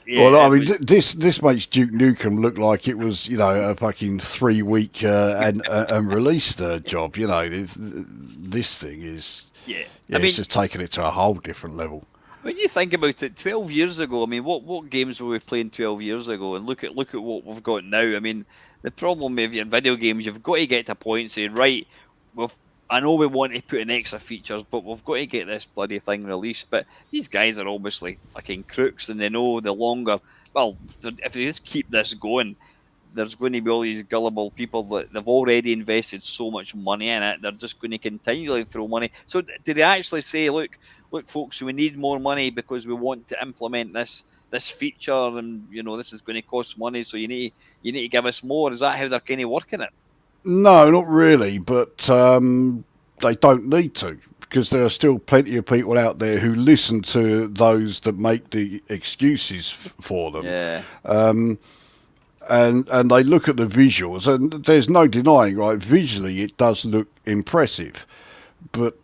well, I mean, this makes Duke Nukem look like it was a fucking 3-week and released job. This thing is I mean, it's just taking it to a whole different level. When you think about it, 12 years ago, I mean, what games were we playing 12 years ago? And look at what we've got now. I mean, the problem with your video games, you've got to get to a point saying, right, we've, I know we want to put in extra features, but we've got to get this bloody thing released. But these guys are obviously fucking crooks, and they know the longer, well, if they just keep this going, there's going to be all these gullible people that they've already invested so much money in it. They're just going to continually throw money. So did they actually say, look, folks, we need more money because we want to implement this feature, and this is going to cost money, so you need to give us more? Is that how they're kind of working it? No, not really, but they don't need to, because there are still plenty of people out there who listen to those that make the excuses for them. Yeah. And they look at the visuals, and there's no denying, right? Visually, it does look impressive, but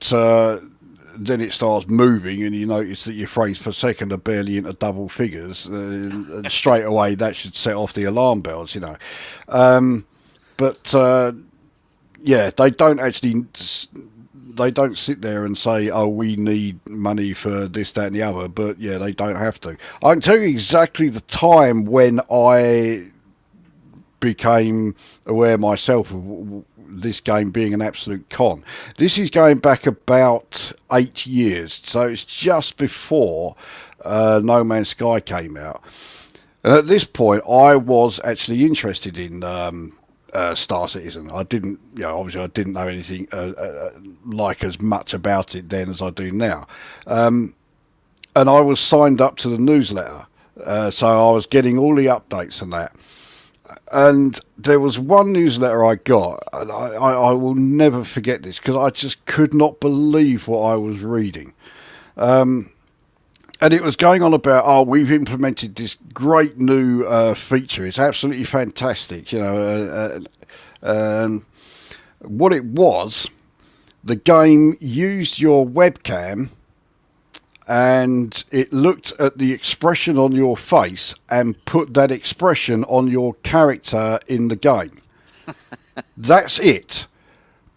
then it starts moving, and you notice that your frames per second are barely into double figures, and straight away that should set off the alarm bells, But yeah, they don't actually. They don't sit there and say, "Oh, we need money for this, that, and the other." But yeah, they don't have to. I can tell you exactly the time when I became aware myself of this game being an absolute con. This is going back about 8 years, so it's just before No Man's Sky came out. And at this point, I was actually interested in Star Citizen. I didn't, obviously I didn't know anything like as much about it then as I do now. And I was signed up to the newsletter, so I was getting all the updates and that. And there was one newsletter I got, and I will never forget this, because I just could not believe what I was reading. And it was going on about, oh, we've implemented this great new feature. It's absolutely fantastic, what it was, the game used your webcam, and it looked at the expression on your face and put that expression on your character in the game. That's it.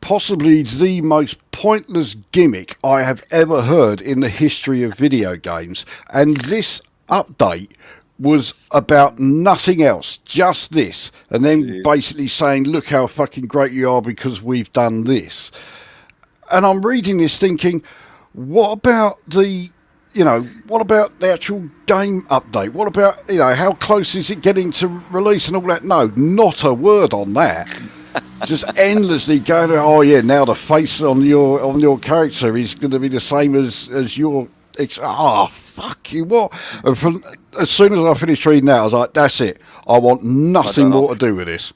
Possibly the most pointless gimmick I have ever heard in the history of video games. And this update was about nothing else, just this. And then basically saying, look how fucking great you are because we've done this. And I'm reading this thinking, what about the actual game update? What about, how close is it getting to release and all that? No, not a word on that. Just endlessly going, oh yeah, now the face on your character is going to be the same as your. Fuck you, what? And as soon as I finished reading that, I was like, that's it. I want nothing more to do with this.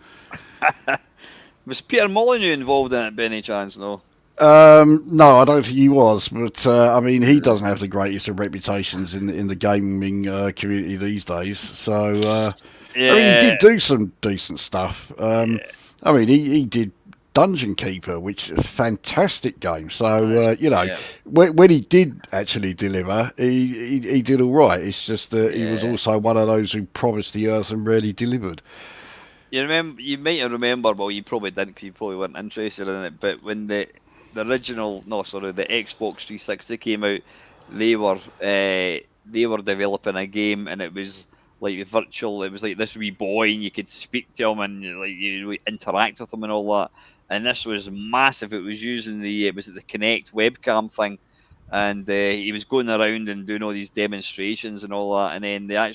Was Peter Molyneux involved in it by any chance? No. No, I don't think he was, but I mean, he doesn't have the greatest of reputations in the gaming community these days. So, yeah. I mean, he did do some decent stuff. I mean, he did Dungeon Keeper, which is a fantastic game. So, when he did actually deliver, he did all right. It's just that he was also one of those who promised the earth and rarely delivered. You might remember, well, you probably didn't, because you probably weren't interested in it, but when the Xbox 360 came out, they were developing a game, and it was like virtual. It was like this wee boy, and you could speak to him and like you interact with him and all that. And this was massive. It was using the Kinect webcam thing, and he was going around and doing all these demonstrations and all that. And then they're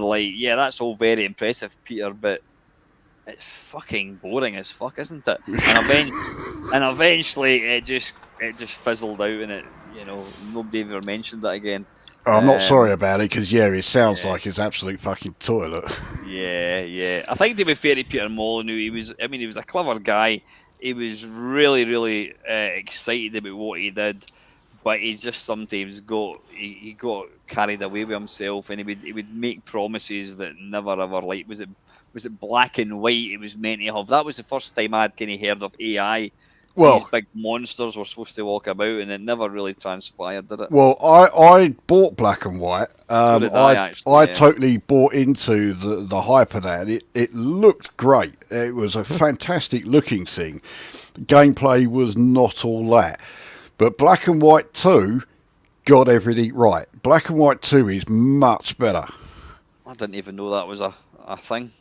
like, yeah, that's all very impressive, Peter, but it's fucking boring as fuck, isn't it? And eventually it just fizzled out, and nobody ever mentioned that again. I'm not sorry about it, because it sounds like it's absolute fucking toilet. Yeah. I think, to be fair to Peter Molyneux, he was a clever guy. He was really, really excited about what he did, but he just sometimes got carried away with himself, and he would make promises that never ever, like, was it black and white it was meant to have. That was the first time I'd kind of heard of AI. Well, these big monsters were supposed to walk about, and it never really transpired, did it? Well, I bought black and white. So did I actually, I totally bought into the hype of that. It looked great. It was a fantastic looking thing. Gameplay was not all that. But Black and White 2 got everything right. Black and White 2 is much better. I didn't even know that was a thing.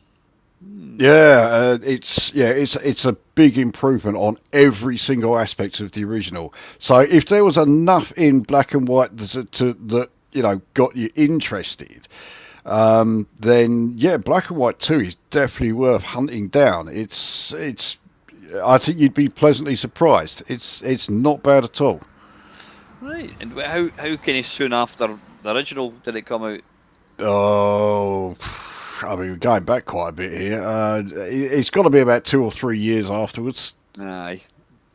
Yeah, it's a big improvement on every single aspect of the original. So if there was enough in Black and White that got you interested, then yeah, Black and White 2 is definitely worth hunting down. It's I think you'd be pleasantly surprised. It's not bad at all. Right, and how can he soon after the original did it come out? Oh, I mean, we're going back quite a bit here. It's got to be about 2 or 3 years afterwards. Aye,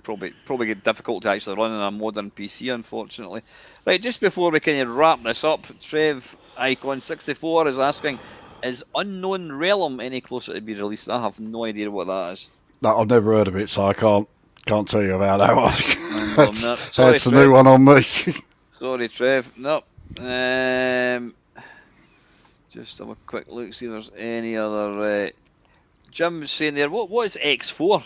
probably get difficult to actually run on a modern PC, unfortunately. Right, just before we kind of wrap this up, Trev Icon 64 is asking, is Unknown Realm any closer to be released? I have no idea what that is. No, I've never heard of it, so I can't tell you about that one. Sorry, that's a new one on me. Sorry, Trev. No. Just have a quick look, see if there's any other. Jim's saying there, what is X4?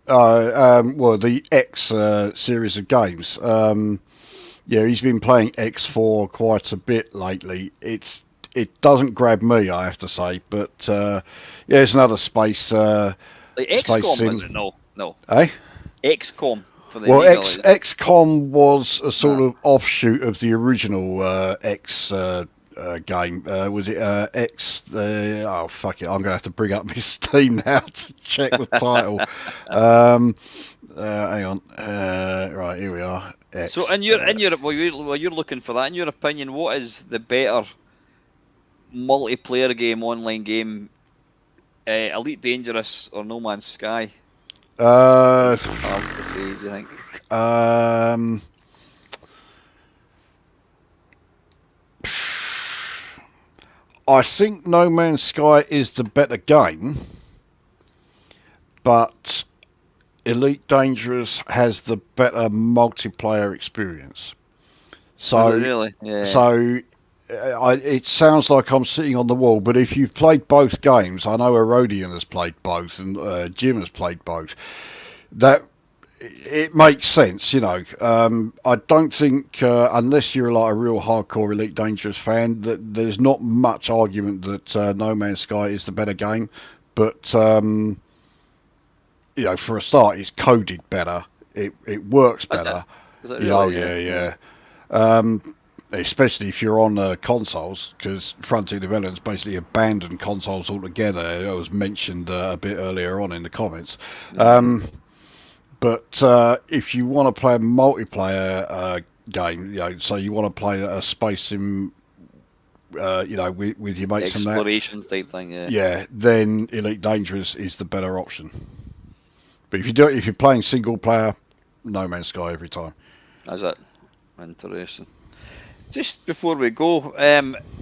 Well, the X series of games. Yeah, he's been playing X4 quite a bit lately. It doesn't grab me, I have to say, but yeah, it's another space. Like XCOM, is it? No. Eh? XCOM for the Well, Amiga, XCOM was a sort of offshoot of the original X game. Was it X? Oh fuck it! I'm gonna have to bring up my Steam now to check the title. Hang on. Right, here we are. X, so, while you're looking for that, in your opinion, what is the better multiplayer game, online game, Elite Dangerous or No Man's Sky? Hard to say, do you think? I think No Man's Sky is the better game, but Elite Dangerous has the better multiplayer experience. So, really? Yeah. So it sounds like I'm sitting on the wall, but if you've played both games, I know Erodian has played both and Jim has played both. That it makes sense, I don't think unless you're like a real hardcore Elite Dangerous fan, that there's not much argument that No Man's Sky is the better game. But for a start, it's coded better. It works better. Is it really? Yeah. Especially if you're on consoles, because Frontier Developments basically abandoned consoles altogether. It was mentioned a bit earlier on in the comments. But if you want to play a multiplayer game, so you want to play a space sim, with your mates and that, exploration type thing, yeah. Yeah, then Elite Dangerous is the better option. But if you're playing single player, No Man's Sky every time. Is it? Interesting. Just before we go,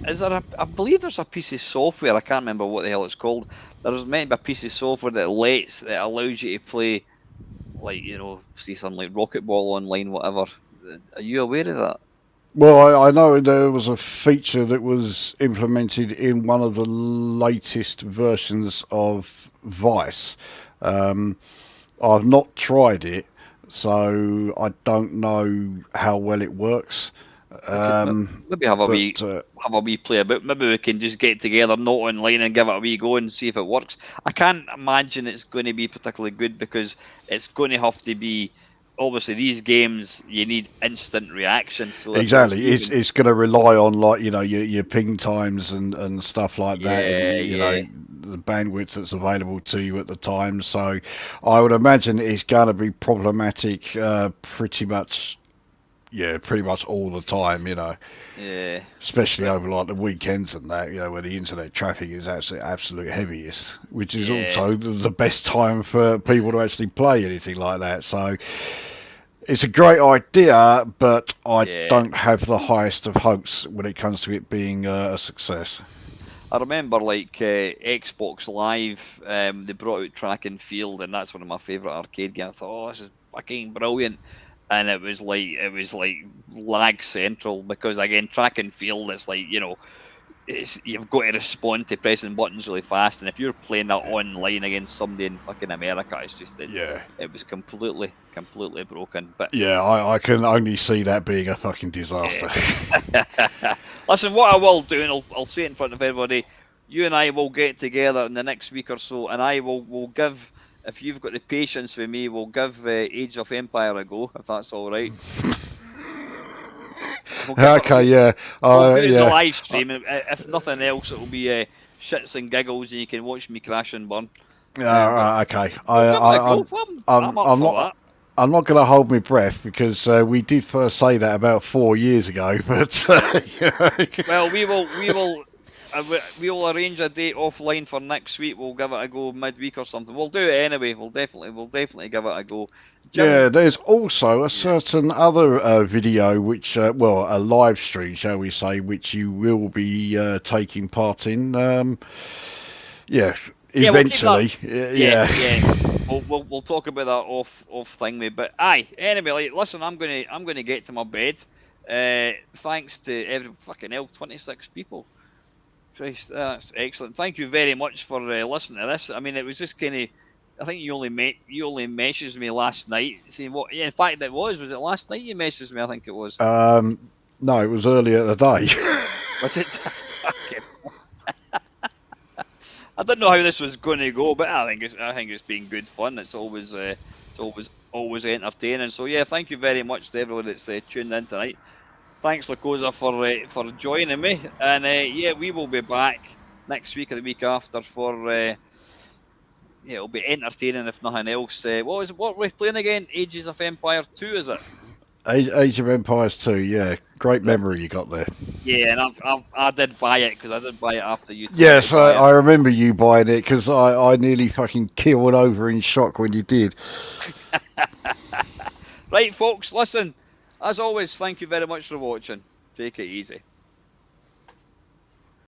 is there I believe there's a piece of software, I can't remember what the hell it's called. There's meant to be a piece of software that allows you to play, like, see something like Rocket Ball online, whatever. Are you aware of that? Well, I know there was a feature that was implemented in one of the latest versions of Vice. I've not tried it, so I don't know how well it works. Maybe have a wee play about. Maybe we can just get together, not online, and give it a wee go and see if it works. I can't imagine it's going to be particularly good because it's going to have to be. Obviously, these games you need instant reaction. So exactly, it's going to rely on your ping times and stuff like that. The bandwidth that's available to you at the time. So I would imagine it's going to be problematic pretty much all the time, Yeah. Especially over like the weekends and that, where the internet traffic is absolute heaviest, which is also the best time for people to actually play anything like that. So it's a great idea, but I don't have the highest of hopes when it comes to it being a success. I remember Xbox Live, they brought out Track and Field, and that's one of my favourite arcade games. I thought, oh, this is fucking brilliant. And it was like lag central because, again, Track and Field, it's like, you've got to respond to pressing buttons really fast, and if you're playing that online against somebody in fucking America, it's just that it was completely broken. But yeah, I can only see that being a fucking disaster. Listen, what I will do, and I'll say it in front of everybody, you and I will get together in the next week or so, and I will give, if you've got the patience with me, we'll give Age of Empire a go, if that's all right. Okay, yeah. We'll do it as a live stream, and if nothing else, it'll be shits and giggles, and you can watch me crash and burn. Okay. I'm not going to hold my breath because we did first say that about 4 years ago, but well, we'll arrange a date offline for next week. We'll give it a go midweek or something. We'll do it anyway. We'll definitely give it a go. Jim, yeah, there's also a certain other video, which a live stream, shall we say, which you will be taking part in. Eventually. We'll talk about that off thing, mate. But anyway, listen, I'm gonna get to my bed. Thanks to every fucking 26 people. Christ, that's excellent. Thank you very much for listening to this. I mean, it was just kind of. I think you only messaged me last night saying what. Yeah, in fact, was it last night you messaged me? I think it was. No, it was earlier today. Was it? I didn't know how this was going to go, but I think it's been good fun. It's always entertaining. So yeah, thank you very much to everyone that's tuned in tonight. Thanks, Lukozer, for joining me, and we will be back next week or the week after for it'll be entertaining if nothing else. What we're we playing again? Ages of Empire 2, is it? Age of Empires 2, yeah. Great memory you got there. Yeah, and I did buy it because I did buy it after you. Yes, I remember you buying it because I nearly fucking keeled over in shock when you did. Right, folks, listen. As always, thank you very much for watching. Take it easy.